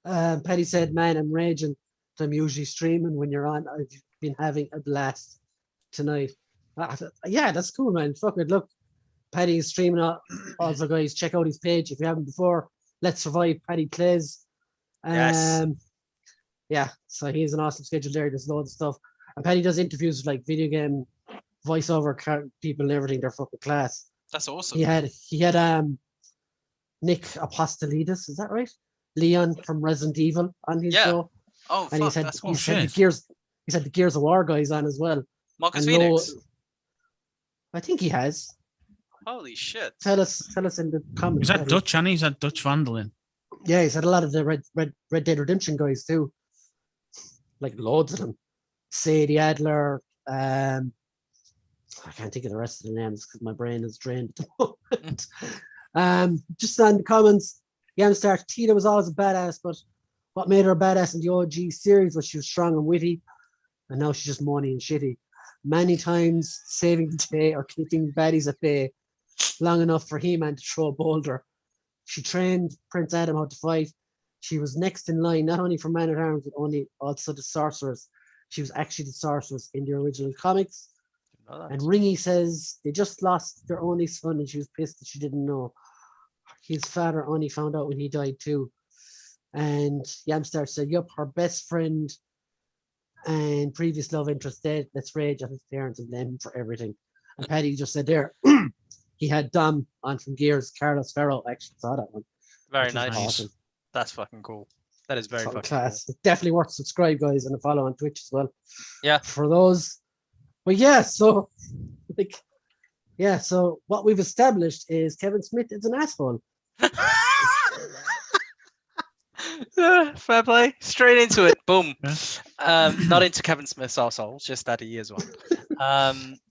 Petty said, "Man, I'm raging. I'm usually streaming when you're on. I've been having a blast tonight." Yeah, that's cool, man. Fuck it. Look, Paddy's streaming. Also, guys, check out his page if you haven't before. Let's Survive Paddy Plays. Yes. Yeah, so he's an awesome schedule there. There's loads of stuff. And Paddy does interviews with like video game voiceover people and everything. They're fucking class. That's awesome. He had Nick Apostolidis, is that right? Leon from Resident Evil on his show. Oh, and fuck, that's cool. He said the Gears of War guys on as well. Marcus Phoenix. I think he has. Holy shit! Tell us in the comments. He's had Dutch, and he's had Dutch Vandalin. Yeah, he's had a lot of the Red Dead Redemption guys too. Like loads of them. Sadie Adler. I can't think of the rest of the names because my brain is drained at the moment. Just on the comments, Yamstar Tita was always a badass, but what made her a badass in the OG series was she was strong and witty, and now she's just moany and shitty. Many times saving the day or keeping baddies at bay long enough for He-Man to throw a boulder. She trained Prince Adam how to fight. She was next in line, not only for Man-at-Arms, but also the Sorceress. She was actually the Sorceress in the original comics. And Ringy says they just lost their only son and she was pissed that she didn't know. His father only found out when he died too. And Yamstar said, yup, her best friend and previous love interest dead. Let's rage at his parents and blame him for everything. And Paddy just said there, he had Dom on from Gears. Carlos Ferro actually saw that one. Very nice. Awesome. That's fucking cool. That is very fucking class. Cool. It's definitely worth subscribe, guys, and a follow on Twitch as well. Yeah. For those. But yeah, so so what we've established is Kevin Smith is an asshole. Fair play. Straight into it. Boom. Not into Kevin Smith's arsehole, just that he is one.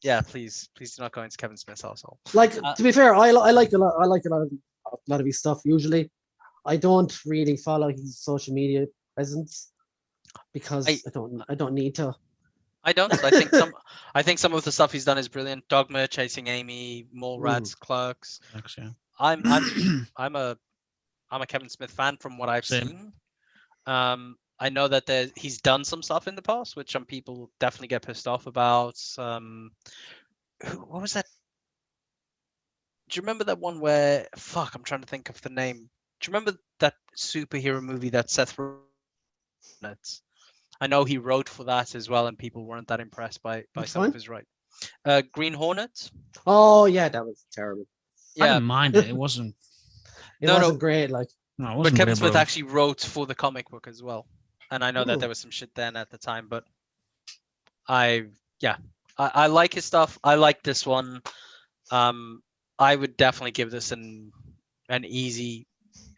Yeah, please do not go into Kevin Smith's arsehole. Like to be fair, I like a lot of his stuff usually. I don't really follow his social media presence because I don't need to. I don't. I think some of the stuff he's done is brilliant. Dogma, Chasing Amy, Mallrats, Clerks. Yeah. I'm a Kevin Smith fan from what I've seen. I know that he's done some stuff in the past, which some people definitely get pissed off about. What was that? Do you remember that one where? Fuck, I'm trying to think of the name. Do you remember that superhero movie that Seth Rogen? I know he wrote for that as well, and people weren't that impressed by some of his writing. Green Hornet. Oh yeah, that was terrible. Yeah. I didn't mind it. It wasn't. It wasn't great. Like, no, it wasn't. But Kevin Smith actually wrote for the comic book as well, and I know that there was some shit then at the time. But I like his stuff. I like this one. I would definitely give this an easy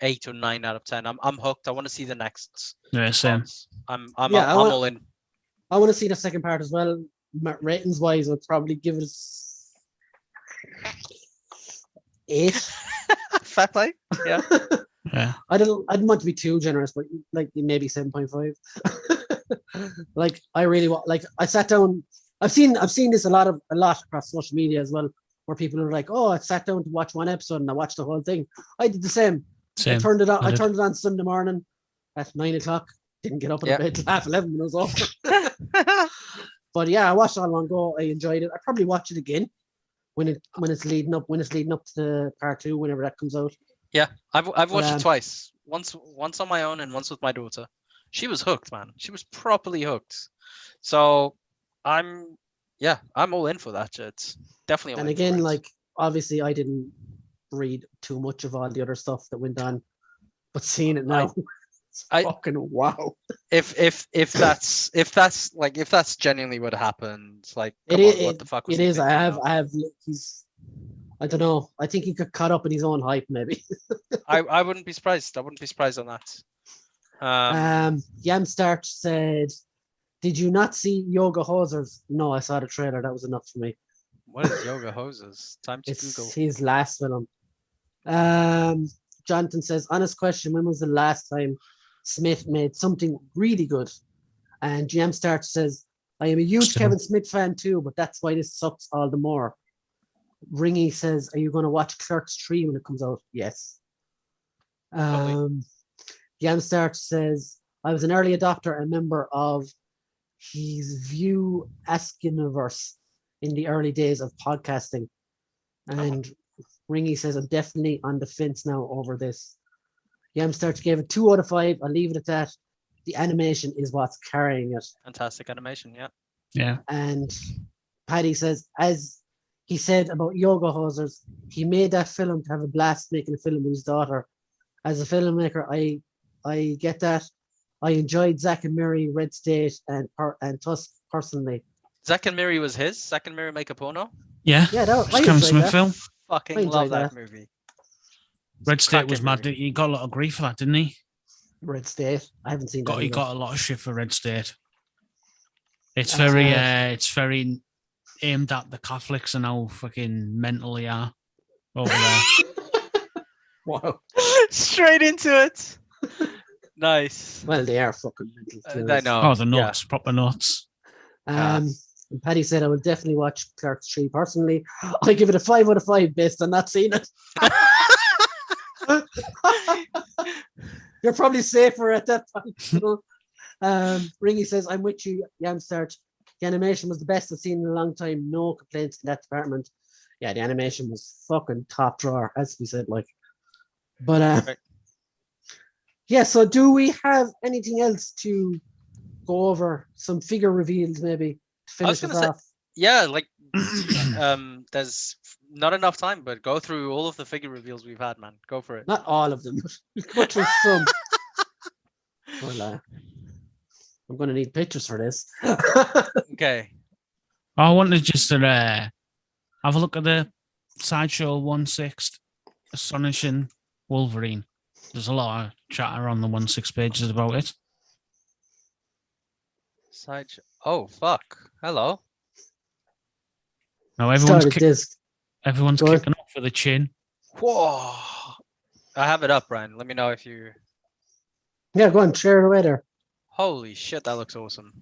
8 or 9 out of 10. I'm hooked. I want to see the next. Yeah, same. I'm all in. I want to see the second part as well. Ratings wise, I'd probably give it 8. Fair play. Yeah. Yeah. I didn't want to be too generous, but like maybe 7.5. Like I really want. Like I sat down. I've seen this a lot across social media as well, where people are like, "Oh, I sat down to watch one episode and I watched the whole thing." I did the same. Same. I turned it on. I turned it on Sunday morning at 9 o'clock. Didn't get up out of bed till 11:30 when it was over. But yeah, I watched it all in one go. I enjoyed it. I probably watch it again when it's leading up to the part 2, whenever that comes out. Yeah, I've watched it twice. Once on my own and once with my daughter. She was hooked, man. She was properly hooked. So I'm all in for that. It's definitely. And again, like obviously, I didn't read too much of all the other stuff that went on, but seeing it now, it's fucking wow. If that's genuinely what happened, like what the fuck was it is. I don't know. I think he got caught up in his own hype, maybe. I wouldn't be surprised. I wouldn't be surprised on that. Yamstart said, "Did you not see Yoga Hosers?" No, I saw the trailer. That was enough for me. What is Yoga Hosers? Time to Google. It's his last film. Jonathan says, "Honest question: when was the last time Smith made something really good?" And Yamstart says, "I am a huge Kevin Smith fan too, but that's why this sucks all the more." Ringy says, "Are you going to watch Clerks 3 when it comes out?" Yes. Yamstart says, "I was an early adopter and member of his View Askiniverse in the early days of podcasting." And Ringy says, "I'm definitely on the fence now over this." Yamstart gave it 2 out of 5. I'll leave it at that. The animation is what's carrying it. Fantastic animation, yeah. Yeah. And Paddy says, as he said about Yoga Hosers, he made that film to have a blast making a film with his daughter. As a filmmaker, I get that. I enjoyed Zack and Miri, Red State, and Tusk personally. Zack and Miri was his? Zack and Miri Make a Porno? Yeah. Yeah, that was Kevin Smith film. Fucking love that movie. Red State was mad. He got a lot of grief for that, didn't he? Red State. I haven't seen that. He got a lot of shit for Red State. It's very aimed at the Catholics and how fucking mental they are over there. Wow. Straight into it. Nice. Well, they are fucking mental. I know. Oh, the nuts, proper nuts. And Paddy said, "I will definitely watch Clerks 3 personally. I give it a 5 out of 5 based on not seeing it." You're probably safer at that point. You know? Ringy says, "I'm with you, Yamstart. The animation was the best I've seen in a long time. No complaints in that department." Yeah, the animation was fucking top drawer, as we said. Like, but yeah. So, do we have anything else to go over? Some figure reveals, maybe to finish us off. Yeah, like there's not enough time, but go through all of the figure reveals we've had, man. Go for it. Not all of them, but go through some. Well, I'm going to need pictures for this. Okay. I wanted just to have a look at the Sideshow 1/6 Astonishing Wolverine. There's a lot of chatter on the 1/6 pages about it. Sideshow. Oh, fuck. Hello. Now everyone's kicking off for the chin. Whoa. I have it up, Brian. Let me know if you... Yeah, go on. Share it away there. Holy shit, that looks awesome.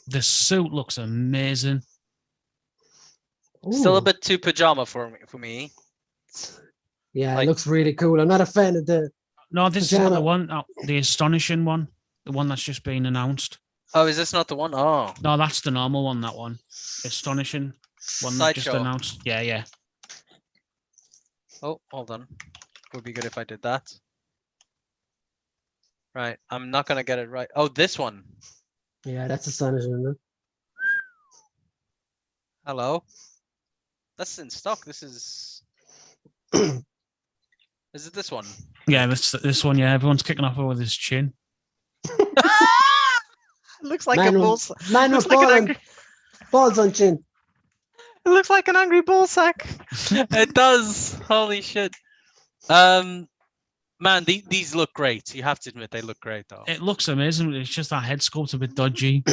The suit looks amazing. Ooh. Still a bit too pajama for me. Yeah, it looks really cool. I'm not a fan of the... No, this is not the one. Oh, the Astonishing one. The one that's just been announced. Oh, is this not the one? Oh. No, that's the normal one, that one. Astonishing one that just announced. Yeah. Oh, hold on. Would be good if I did that. Right. I'm not going to get it right. Oh, this one. Yeah, that's Astonishing, isn't it? Hello. That's in stock. This is... Is it this one? Yeah, this one, yeah. Everyone's kicking off over his chin. Looks like a bull. Man with balls on chin. It looks like an angry ball sack. It does. Holy shit. Man, these look great. You have to admit they look great, though. It looks amazing. It's just that head sculpt's a bit dodgy.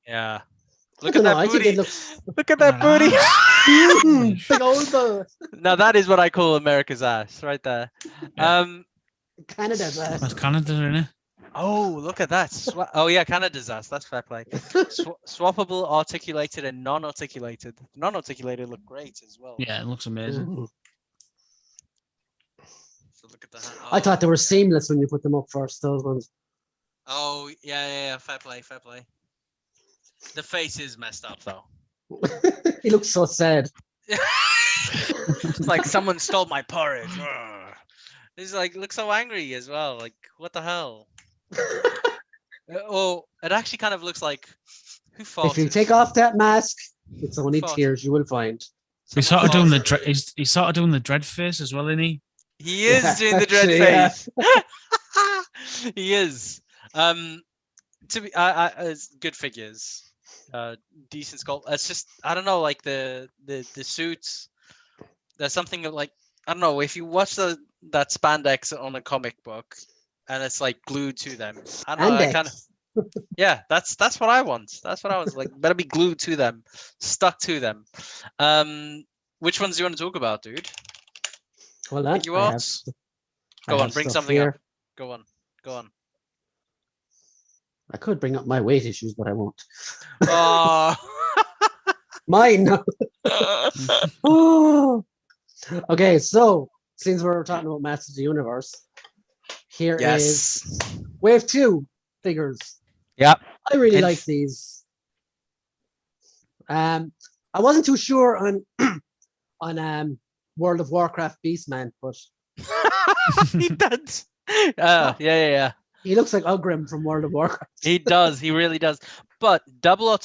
Yeah. Look at that booty. Look at that booty. Big old boat. Now that is what I call America's ass, right there. Canada's ass. That's Canada, isn't it? Oh, look at that. Oh, yeah, Canada's that. That's fair play. Swappable, articulated, and non-articulated. Non-articulated look great as well. Yeah, it looks amazing. So look at the hand. I thought they were seamless when you put them up first, those ones. Oh, yeah. Fair play. The face is messed up, though. He looks so sad. It's like someone stole my porridge. He's like, looks so angry as well. Like, what the hell? Oh, it actually kind of looks like who farted? If you take off that mask, it's only tears you will find. He's sort of doing the he's sort of doing the dread face as well, isn't he? He is doing the dread face. He is. To be, it's good figures. Decent sculpt. It's just I don't know, like the suits. There's something like I don't know if you watch that spandex on a comic book and it's like glued to them. I don't know. I kind of yeah. That's what I want. That's what I was like. Better be glued to them, stuck to them. Which ones do you want to talk about, dude? Well, that Go on, bring something here. up. Go on. I could bring up my weight issues, but I won't. Oh. Mine. Oh. Okay, so since we're talking about Masters of the Universe, here is Wave 2 figures. Yep. I really like these. I wasn't too sure on World of Warcraft Beastman, but he does. Yeah. He looks like Ugrim from World of Warcraft. He does. He really does. But double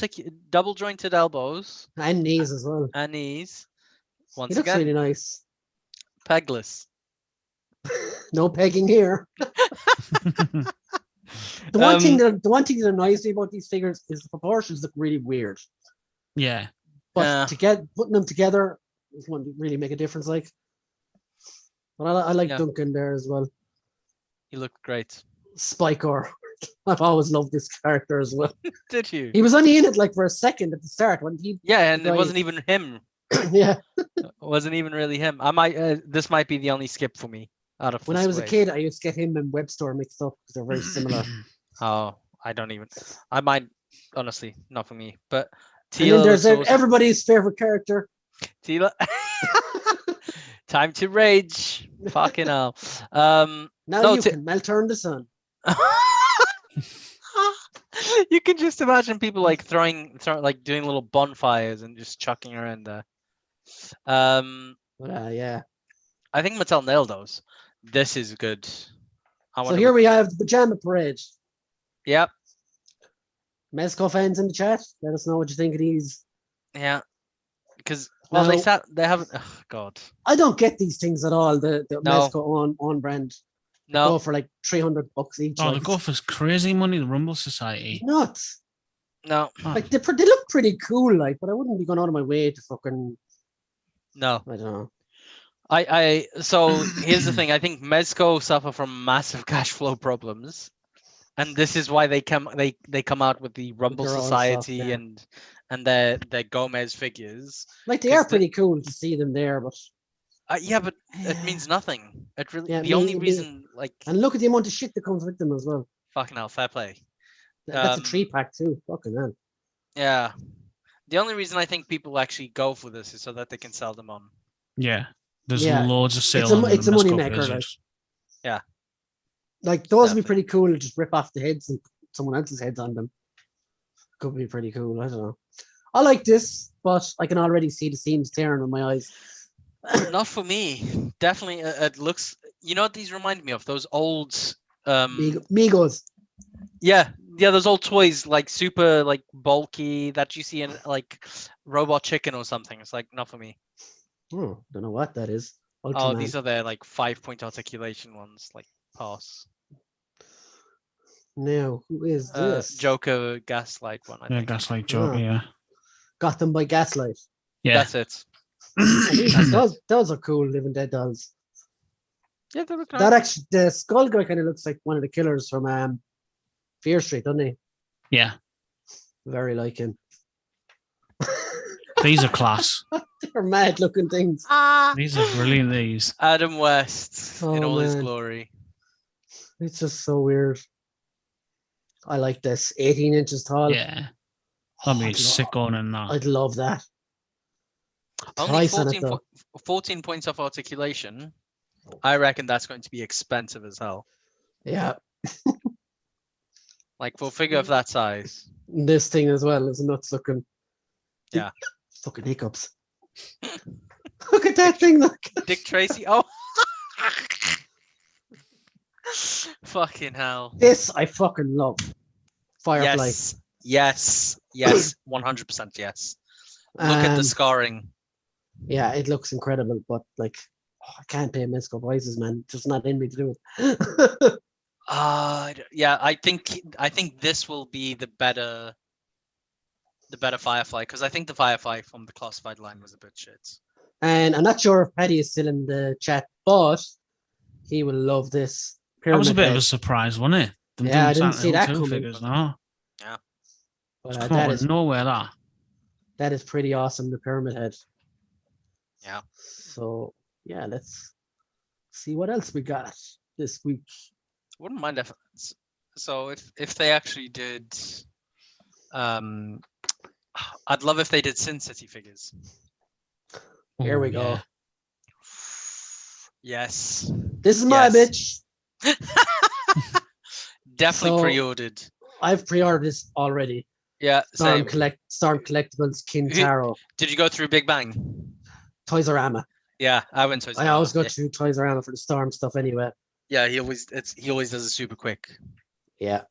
jointed elbows and knees as well. And knees. Once he looks again, really nice. Pegless. No pegging here. The one thing that annoys me about these figures is the proportions look really weird. Yeah. But putting them together wouldn't really make a difference. Like, but I like Duncan there as well. He looked great. Spikor. I've always loved this character as well. Did you? He was only in it like for a second at the start when he. Yeah, and it wasn't even him. Yeah. It wasn't even really him. I might. This might be the only skip for me out of. When I was a kid, I used to get him and Webstore mixed up because they're very similar. Oh, I don't even. I might honestly not for me, but. And then there's everybody's favorite character. Tila. Time to rage. Fucking hell. Now you can turn the sun. You can just imagine people like throwing like doing little bonfires and just chucking around there. Yeah. I think Mattel nailed those. This is good. So here we have the pajama parade. Yep. Mezco fans in the chat, let us know what you think of these. Yeah, because they haven't. Oh, God, I don't get these things at all. The Mezco on brand. No, go for like $300 each. Oh, they go for crazy money. The Rumble Society. Nuts. No, like they look pretty cool, like, but I wouldn't be going out of my way to fucking. No, I don't know. So here's the thing. I think Mezco suffer from massive cash flow problems. And this is why they come out with the Rumble Society stuff, and their Gomez figures. Like they are pretty cool to see them there, but but it means nothing. It really the only reason like. And look at the amount of shit that comes with them as well. Fucking hell, fair play. That's a 3-pack too. Fucking hell. Yeah, the only reason I think people actually go for this is so that they can sell them on. Yeah, there's loads of sales. It's a money maker. Like. Yeah. Like those would be pretty cool to just rip off the heads and put someone else's heads on them. Could be pretty cool. I don't know. I like this, but I can already see the seams tearing in my eyes. Not for me. Definitely, it looks. You know what these remind me of? Those old Migos. Yeah, those old toys like super like bulky that you see in like Robot Chicken or something. It's like not for me. Don't know what that is. Ultraman. Oh, these are the like 5-point articulation ones, like pass. Now, who is this? Joker Gaslight one, I think. Gaslight Joker, yeah. Got them by Gaslight. Yeah. That's it. those are cool Living Dead dolls. Yeah, they look nice. That actually, the Skull guy kind of looks like one of the killers from Fear Street, doesn't he? Yeah. Very like him. These are class. They're mad looking things. These are brilliant, these. Adam West in all his glory. It's just so weird. I like this. 18 inches tall. Yeah. That'd be sick going in that. I'd love that. Only 14 points off articulation. I reckon that's going to be expensive as hell. Yeah. Like for a figure of that size. This thing as well is nuts looking. Yeah. Fucking hiccups. Look at that thing. Look. Dick Tracy. Oh. Fucking hell. This I fucking love. Firefly. Yes. 100% yes. Look at the scarring. Yeah, it looks incredible, but like, I can't pay Mesco prices, man. Just not in me to do it. Yeah, I think this will be the better Firefly, because I think the Firefly from the classified line was a bit shit. And I'm not sure if Paddy is still in the chat, but he will love this. That was a bit of a surprise, wasn't it? Yeah, I didn't see that coming. Figures, no. Yeah. But that is nowhere that. That is pretty awesome, the Pyramid Head. Yeah. So yeah, let's see what else we got this week. Wouldn't mind if if they actually did I'd love if they did Sin City figures. Here we go. Yes. This is my bitch. Definitely pre-ordered. I've pre-ordered this already. Yeah. Storm Collectibles Kintaro. Did you go through Big Bang? Toys R Us. Yeah, I went Toys R Us. I always go through Toys R Us for the Storm stuff anyway. Yeah, he always does it super quick. Yeah.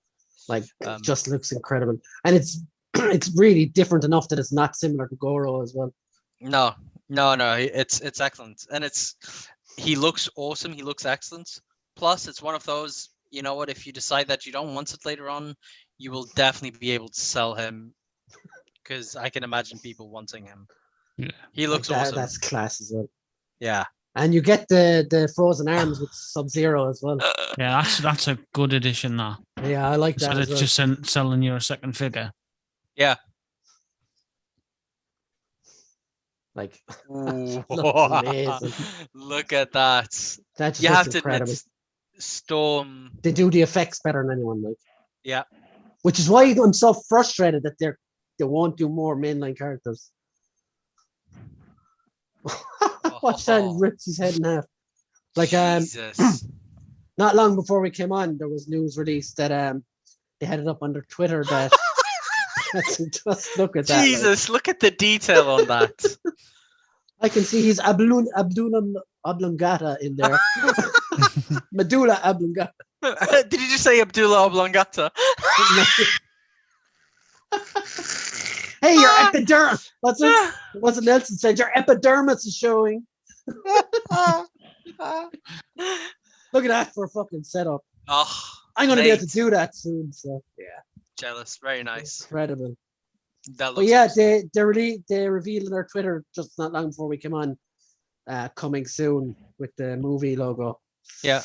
Like it just looks incredible. And it's really different enough that it's not similar to Goro as well. No. It's excellent. And he looks awesome, he looks excellent. Plus it's one of those, you know what, if you decide that you don't want it later on, you will definitely be able to sell him, because I can imagine people wanting him. Yeah. He looks awesome. That's class as well. Yeah. And you get the frozen arms with Sub-Zero as well. Yeah, that's a good addition now. Yeah, I like that. So it's just selling you a second figure. Yeah. Like, amazing. Look at that. That's just incredible. Storm. They do the effects better than anyone, like. Yeah. Which is why I'm so frustrated that they won't do more mainline characters. Watch that, he rips his head in half. Like Jesus. Not long before we came on, there was news released that they had it up on their Twitter that just look at that. Jesus, look at the detail on that. I can see his Abdullah oblongata in there. Medulla oblongata. Did you just say Abdullah oblongata? Hey, your epidermis. What's it Nelson said? Your epidermis is showing. Look at that for a fucking setup. Oh, I'm gonna be able to do that soon. So yeah. Jealous. Very nice. Incredible. That looks but yeah, awesome. they revealed on their Twitter just not long before we came on, coming soon with the movie logo. Yeah.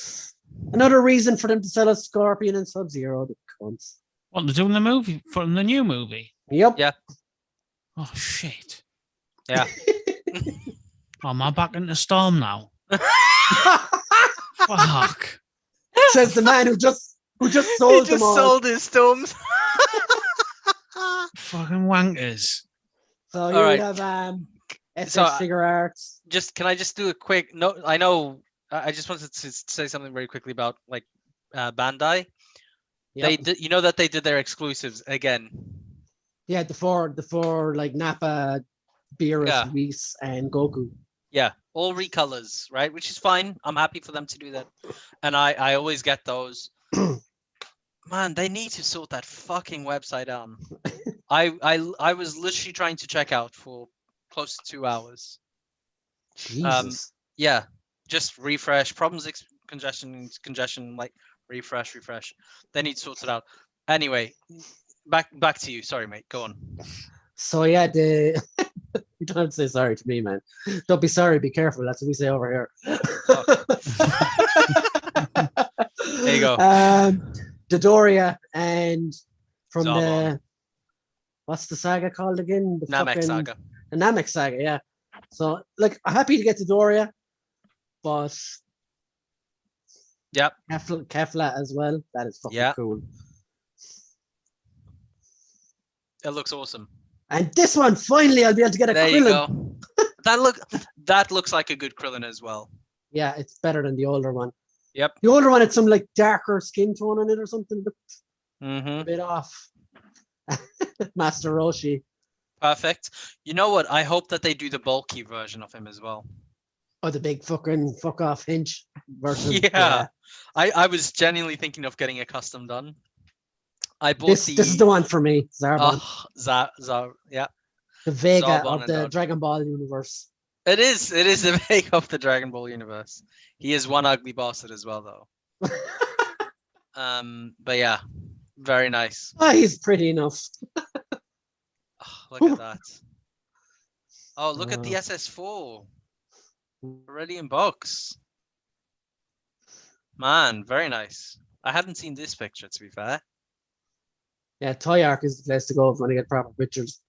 Another reason for them to sell a Scorpion and Sub-Zero. The cunts. What, they're doing the movie for the new movie? Yep. Yeah. Oh shit. Yeah. Oh, am I back into Storm now? Fuck. Says the man who just sold them all. Sold his Storms. Fucking wankers. So here we have SS Figure Arts. Can I just do a quick note? I know. I just wanted to say something very quickly about like Bandai. Yep. They did, you know that they did their exclusives again. Yeah, the four like Nappa, Beerus, Whis, and Goku. Yeah, all recolors, right? Which is fine. I'm happy for them to do that, and I always get those. Man, they need to sort that fucking website out. I was literally trying to check out for close to 2 hours. Jesus. Yeah, just refresh. Problems, congestion, like refresh. They need to sort it out. Anyway, back to you. Sorry, mate. Go on. So yeah, you don't have to say sorry to me, man. Don't be sorry. Be careful. That's what we say over here. There you go. Dodoria and from Zarbon. the what's the saga called again? The Namek saga. The Namek saga, yeah. So like, I'm happy to get Dodoria, but yep, Kefla as well. That is fucking cool. It looks awesome. And this one, finally, I'll be able to get a There Krillin. you go. That looks like a good Krillin as well. Yeah, it's better than the older one. Yep. The older one had some like darker skin tone on it or something. Mm-hmm. A bit off. Master Roshi. Perfect. You know what? I hope that they do the bulky version of him as well. Oh, the big fucking fuck off hinge version. Yeah. I was genuinely thinking of getting a custom done. I bought This is the one for me, Zarbon. Yeah. The Vega Zarbon of and the Dodge. Dragon Ball universe. It is a make of the Dragon Ball universe. He is one ugly bastard as well, though. But yeah, very nice. Oh, he's pretty enough. Look at that. Oh, look at the SS4 already in box. Man, very nice. I hadn't seen this picture, to be fair. Yeah, Toy Arc is the place to go when I get proper pictures.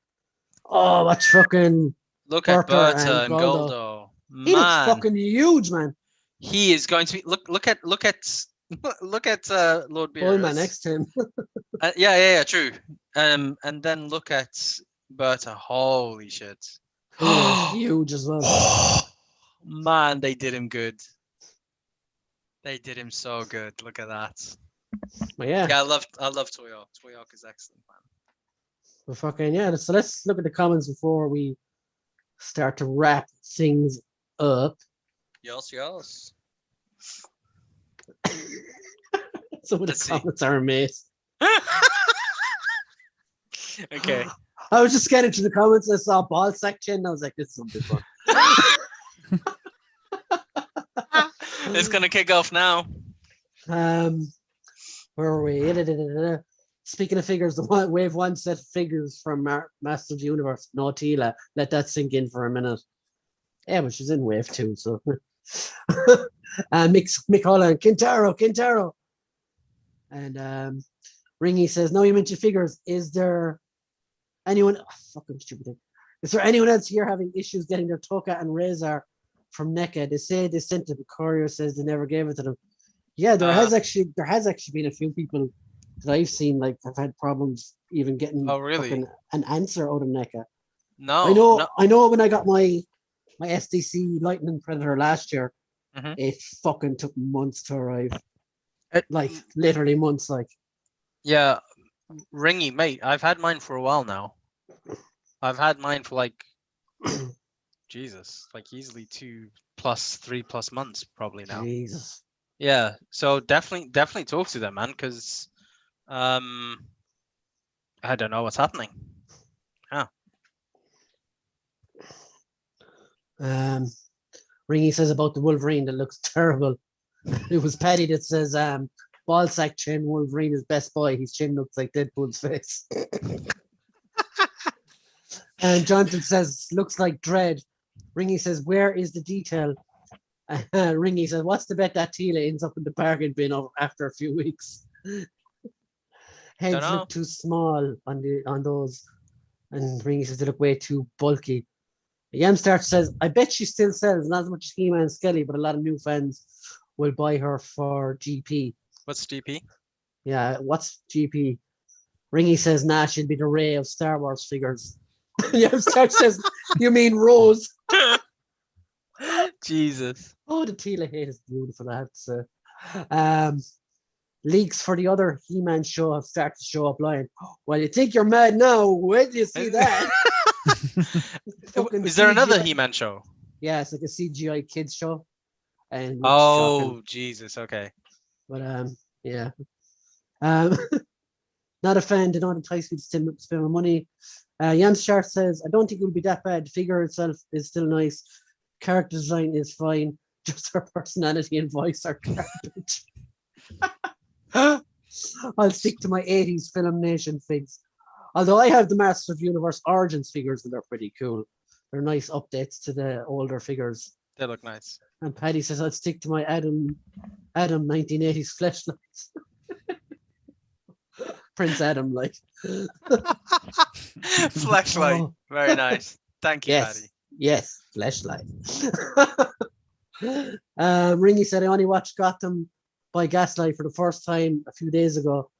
Oh, watch fucking Look at Berta and Goldo. Goldo. He looks Man, fucking huge, man. he is going to be. Look at Lord Beerus. Bullman next to him. Yeah, true. And then look at Berta. Holy shit. He's huge as well. Man, they did him good. They did him so good. Look at that. But yeah. Yeah, I love Toy Arc. Toy Arc is excellent, man. Well, fucking yeah. So let's look at the comments before we start to wrap things up. Yes. Some of the comments are amazing. Okay. I was just getting to the comments. I saw ball section. And I was like, this is something fun. It's gonna kick off now. Where are we? Speaking of figures, the wave one set of figures from Master of the Universe. No, Tila. Let that sink in for a minute. Yeah, but she's in wave two, so. Mick Holland, Kintaro. And Ringy says, no, you mentioned figures. Is there anyone? Oh, fucking stupid thing. Is there anyone else here having issues getting their Toka and Razor from NECA? They say they sent it, the courier says they never gave it to them. Yeah, there has actually been a few people that I've seen like have had problems even getting an answer out of NECA. No, I know when I got my SDC Lightning Predator last year, it fucking took months to arrive. Like literally months, like. Yeah, Ringy, mate, I've had mine for a while now. I've had mine for like Jesus, like easily 2+, 3+ months probably now. Jesus. Yeah, so definitely talk to them, man, because I don't know what's happening. Ringy says about the Wolverine that looks terrible. It was Paddy that says ballsack chin Wolverine is best boy. His chin looks like Deadpool's face. And Jonathan says looks like Dread. Ringy says where is the detail? Ringy says what's the bet that Tila ends up in the bargain bin after a few weeks? Heads look too small on those, and Ringy says they look way too bulky. Yamstar says, I bet she still sells, not as much as He-Man and Skelly, but a lot of new fans will buy her for GP. What's GP? Yeah, what's GP? Ringy says, nah, she'll be the Rey of Star Wars figures. Yamstar says, you mean Rose? Jesus. Oh, the Tila hate is beautiful, I have to say. Leaks for the other He-Man show have started to show up line. Well, you think you're mad now. Where do you see that? Is there another He-Man show? Yeah, it's like a CGI kids show. And Jesus, okay. But yeah. Not a fan, did not entice me to spend my money. Jan Sharp says, I don't think it will be that bad. The figure itself is still nice. Character design is fine. Just her personality and voice are garbage. I'll stick to my 80s Filmation figs. Although I have the Master of Universe Origins figures that are pretty cool. They're nice updates to the older figures. They look nice. And Paddy says I'd stick to my Adam 1980s fleshlights. Prince Adam, like. Flashlight. Oh. Very nice. Thank you, Paddy. Yes, flashlight. Ringy said I only watched Gotham by Gaslight for the first time a few days ago.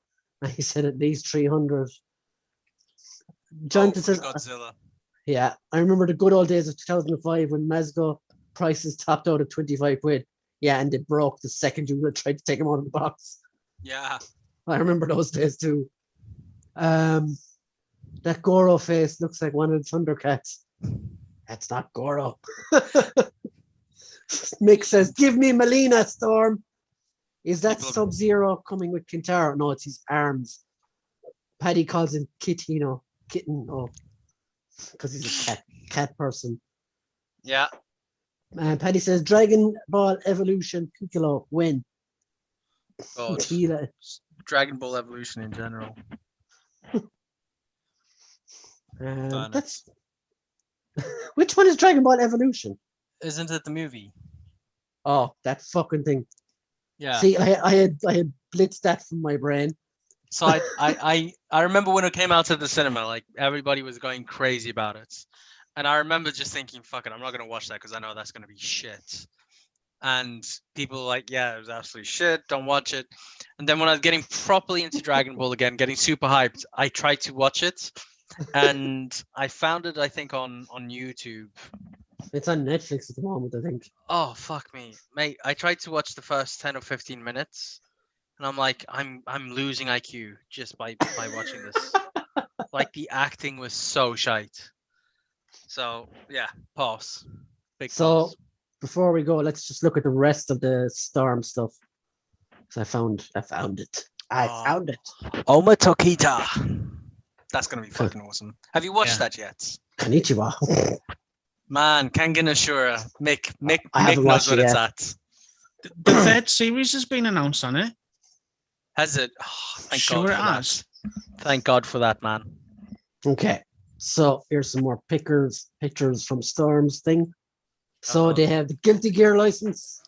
And he said at least 300. Jonathan says, Godzilla. yeah, I remember the good old days of 2005 when Mezco prices topped out at 25 quid. Yeah, and it broke the second you tried to take them out of the box. Yeah. I remember those days too. That Goro face looks like one of the Thundercats. That's not Goro. Mick says, give me Melina, Storm. Is that Sub-Zero coming with Kintaro? No, it's his arms. Paddy calls him Kitten, because he's a cat person. Yeah. And Paddy says, Dragon Ball Evolution Piccolo, when? God. Dragon Ball Evolution in general. That's which one is Dragon Ball Evolution? Isn't it the movie? Oh, that fucking thing. Yeah. See, I had blitzed that from my brain. So I remember when it came out to the cinema, like everybody was going crazy about it. And I remember just thinking, fuck it, I'm not gonna watch that because I know that's gonna be shit. And people were like, yeah, it was absolutely shit, don't watch it. And then when I was getting properly into Dragon Ball again, getting super hyped, I tried to watch it. And I found it, I think, on YouTube. It's on Netflix at the moment, I think. Oh, fuck me. Mate, I tried to watch the first 10 or 15 minutes. And I'm like, I'm losing IQ just by watching this. Like, the acting was so shite. So, yeah, pause. Big pause. Before we go, let's just look at the rest of the Storm stuff. So I found it. I found it. Oma Tokita. That's going to be fucking awesome. Have you watched that yet? Konnichiwa. Man, Kangen Ashura. Mick knows what it's at. The third series has been announced on it. Has it? Oh, thank sure God it for has. that. Thank God for that, man. Okay. So here's some more pictures from Storm's thing. So they have the Guilty Gear license.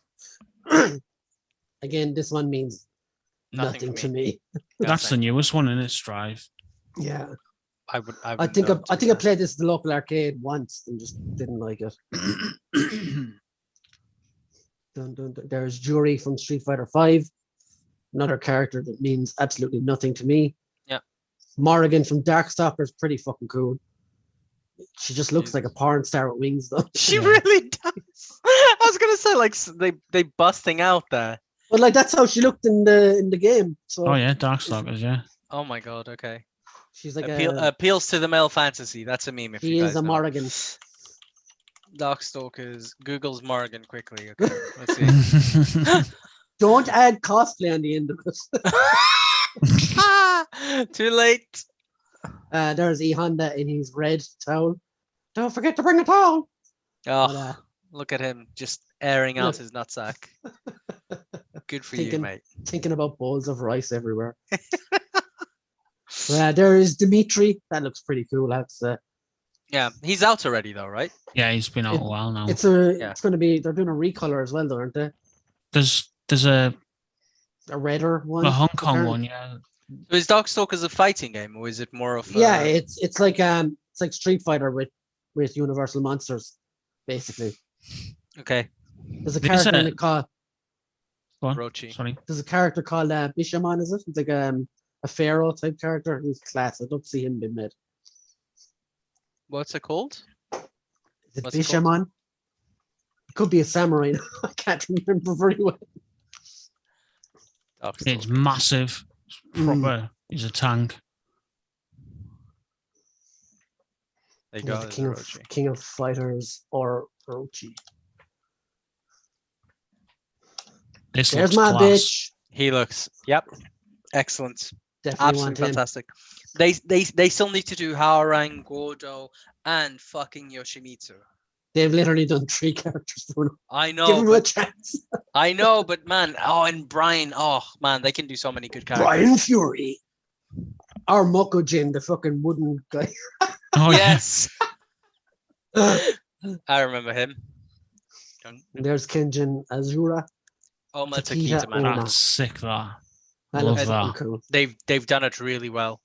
Again, this one means nothing to me. That's the newest one in its drive. Yeah. I think I played this at the local arcade once and just didn't like it. There's Jury from Street Fighter V, another character that means absolutely nothing to me. Yeah. Morrigan from Darkstalker is pretty fucking cool. She just looks like a porn star with wings, though. She really does. I was gonna say, like, they busting out there. But like that's how she looked in the game. So oh yeah, Darkstalkers, yeah. Oh my God. Okay. She's like appeals to the male fantasy. That's a meme. If she you is guys a know. Morrigan. Darkstalkers. Google's Morrigan quickly. Okay. Let's see. Don't add cosplay on the end of it. Too late. There's E Honda in his red towel. Don't forget to bring a towel. Oh, But, look at him just airing out his nutsack. Good for you, mate. Thinking about bowls of rice everywhere. There is Dimitri. That looks pretty cool. That's yeah, he's out already though, right? Yeah, he's been out a while now. It's going to be. They're doing a recolor as well, though, aren't they? There's a redder one. A Hong Kong one, yeah. So is Darkstalkers a fighting game, or is it more of? Yeah, it's like Street Fighter with Universal Monsters, basically. Okay. There's a character in it called Rochi. Sorry. There's a character called Bishamon, is it? It's like a pharaoh type character. He's class. I'd love to see him being made. What's it called? Is it Bishamon? It could be a samurai. I can't remember very well. It's massive. It's proper. He's a tank. There you go. The King of Fighters or Orochi. There's my class. bitch. He looks. Yep. Excellent. Definitely absolutely fantastic. They still need to do Harang, Gordo, and fucking Yoshimitsu. They've literally done 3 characters. I know. Give them a chance. I know, but man, and Brian, man, they can do so many good characters. Brian Fury. Or Mokujin, the fucking wooden guy. Oh yes. I remember him. There's Kenjin Azura. Oh my Takita, man. That's sick, that. That looks cool. They've done it really well.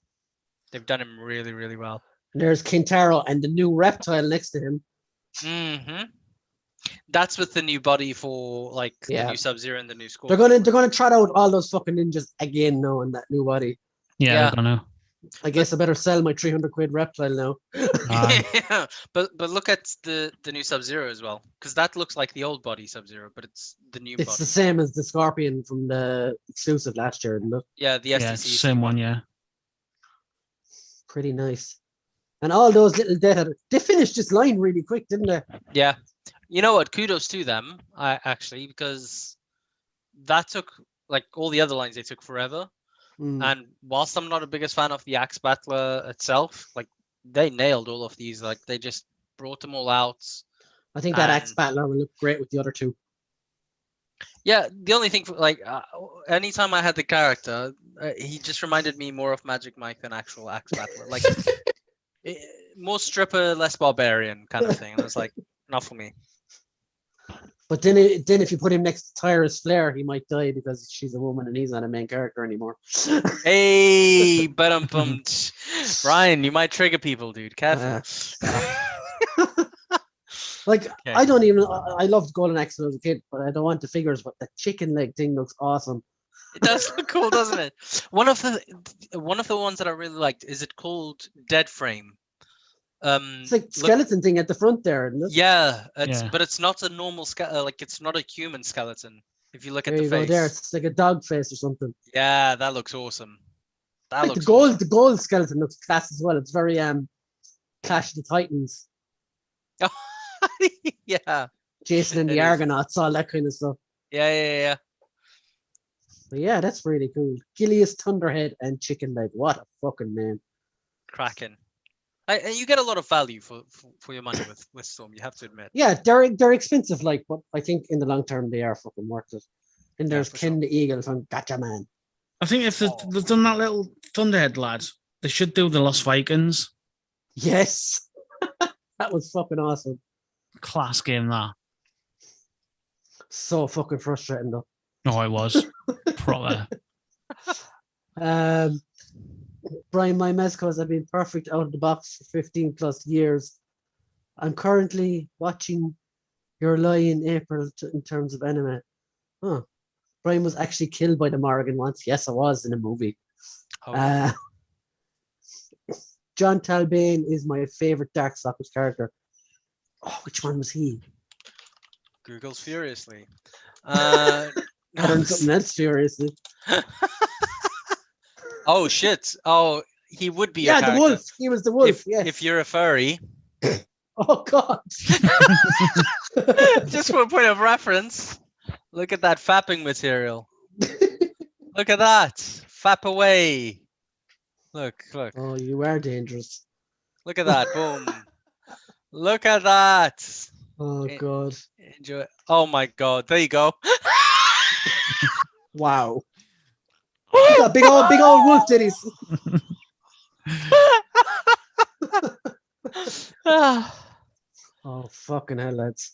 They've done him really, really well. And there's Kintaro and the new reptile next to him. Mm-hmm. That's with the new body for the new Sub-Zero and the new score. They're gonna trot out all those fucking ninjas again now in that new body. Yeah. They're gonna. I guess I better sell my 300 quid reptile now. Yeah, but look at the new Sub-Zero as well, because that looks like the old body Sub-Zero, but it's the new It's body. the same as the Scorpion from the exclusive last year, isn't it? Yeah, the Yeah, STC same one. Yeah. Pretty nice. And all those little data, they finished this line really quick, didn't they? Yeah, you know what? Kudos to them, actually, because that took like all the other lines. They took forever. And whilst I'm not the biggest fan of the Axe Battler itself, like they nailed all of these. Like they just brought them all out. I think that Axe Battler will look great with the other two. Yeah, the only thing, like, anytime I had the character, he just reminded me more of Magic Mike than actual Axe Battler. Like, more stripper, less barbarian kind of thing. And I was like, not for me. But then if you put him next to Tyrus Flair, he might die because she's a woman and he's not a main character anymore. Hey, but Brian, you might trigger people, dude. Careful. Like, okay. I loved Golden Axe when I was a kid, but I don't want the figures, but the chicken leg thing looks awesome. It does look cool, doesn't it? One of the ones that I really liked, is it called Dead Frame? It's like skeleton thing at the front there, isn't it? Yeah, but it's not a normal like it's not a human skeleton. If you look at the face, there, it's like a dog face or something. Yeah, that looks awesome. That looks awesome. The gold skeleton looks class as well. It's very Clash of the Titans. Yeah. Jason and the Argonauts, all that kind of stuff. Yeah. But yeah, that's really cool. Gilius Thunderhead and Chicken Leg. What a fucking name. Cracking. And you get a lot of value for your money with Storm, you have to admit. Yeah, they're expensive, like, but I think in the long term they are fucking worth it. And there's Ken the Eagle from Gotcha Man. I think if they've done that little Thunderhead lad, they should do the Lost Vikings. Yes. That was fucking awesome. Class game, that. So fucking frustrating, though. No, it was. Proper. Brian, my Mezcos have been perfect out of the box for 15 plus years. I'm currently watching Your Lie in April in terms of anime. Huh. Brian was actually killed by the Morrigan once. Yes, I was in a movie. Oh. John Talbane is my favorite Darkstalkers character. Oh, which one was he? Google's furiously. Something else furiously. Oh shit! Oh, he would be. Yeah, the wolf. He was the wolf. If you're a furry. Oh God! Just for a point of reference, look at that fapping material. Look at that. Fap away. Look. Oh, you are dangerous. Look at that. Boom. Look at that. Oh God. Enjoy. Oh my God. There you go. Wow. Got big old wolf titties. Oh fucking hell, lads.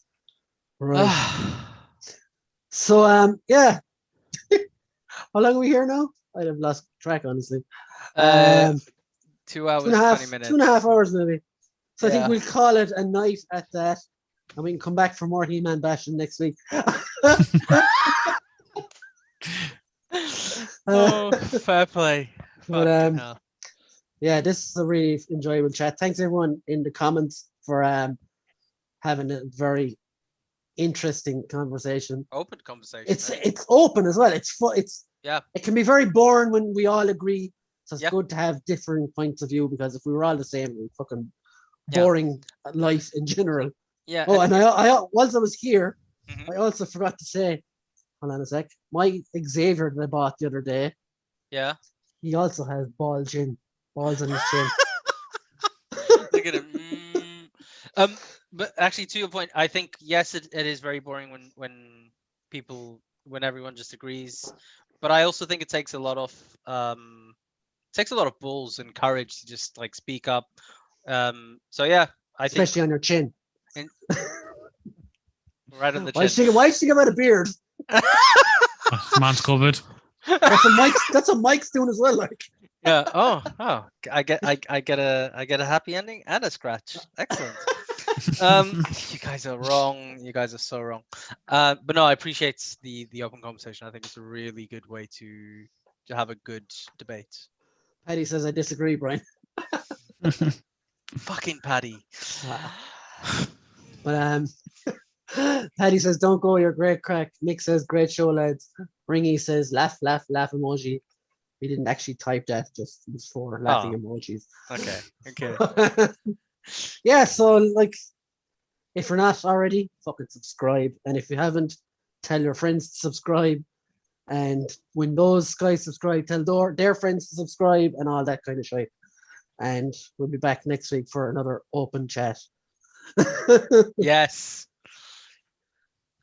Right. So yeah. How long are we here now? I'd have lost track, honestly. 2 hours, 20 minutes. 2.5 hours maybe. So I think we'll call it a night at that. And we can come back for more He-Man bashing next week. Fair play. But yeah, this is a really enjoyable chat. Thanks everyone in the comments for having a very interesting conversation. Open conversation. It's open as well. It can be very boring when we all agree. So it's good to have different points of view, because if we were all the same, we'd fucking boring life in general. Yeah. Oh, and I whilst I was here, I also forgot to say, hold on a sec, my Xavier that I bought the other day. Yeah. He also has balls on his chin. Look at him. But actually, to your point, I think yes, it is very boring when everyone just agrees. But I also think it takes a lot of balls and courage to just like speak up. So yeah, especially on your chin. Right on the chin. Why should you have a beard? Man's covered. That's what Mike's doing as well. Like. Yeah. Oh. I get a happy ending and a scratch. Excellent. You guys are wrong. You guys are so wrong. But no, I appreciate the open conversation. I think it's a really good way to have a good debate. Paddy says I disagree, Brian. Fucking Paddy. But Paddy says, don't go, you're great crack. Nick says, great show, lads. Ringy says, laugh, laugh, laugh emoji. He didn't actually type that, just use 4 laughing emojis. Okay. Yeah, so like, if you're not already, fucking subscribe. And if you haven't, tell your friends to subscribe. And when those guys subscribe, tell their friends to subscribe and all that kind of shit. And we'll be back next week for another open chat. Yes.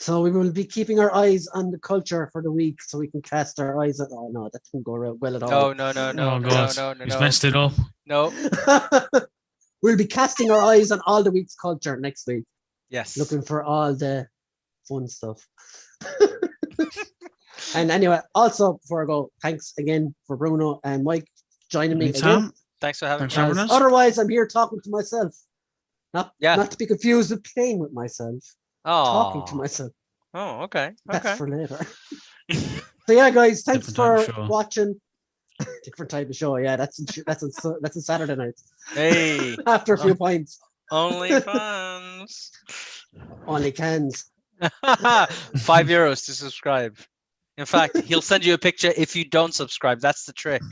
So we will be keeping our eyes on the culture for the week, so we can cast our eyes at. Oh no, that didn't go well at all. No. Oh God, he's messed it up. No. We'll be casting our eyes on all the week's culture next week. Yes. Looking for all the fun stuff. And anyway, also before I go, thanks again for Bruno and Mike joining me again. Thanks for having us. Otherwise, I'm here talking to myself. Not to be confused with playing with myself. Talking to myself. Oh, okay. That's for later. So yeah, guys, thanks for watching. Different type of show. Yeah, that's a Saturday night. Hey. After a few pints. Only fans. Only cans. €5 to subscribe. In fact, he'll send you a picture if you don't subscribe. That's the trick.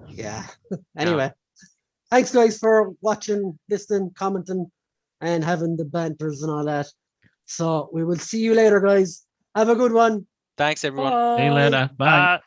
Yeah. Anyway, thanks guys for watching, listening, commenting, and having the banters and all that. So we will see you later, guys. Have a good one. Thanks, everyone. Bye. See you later. Bye.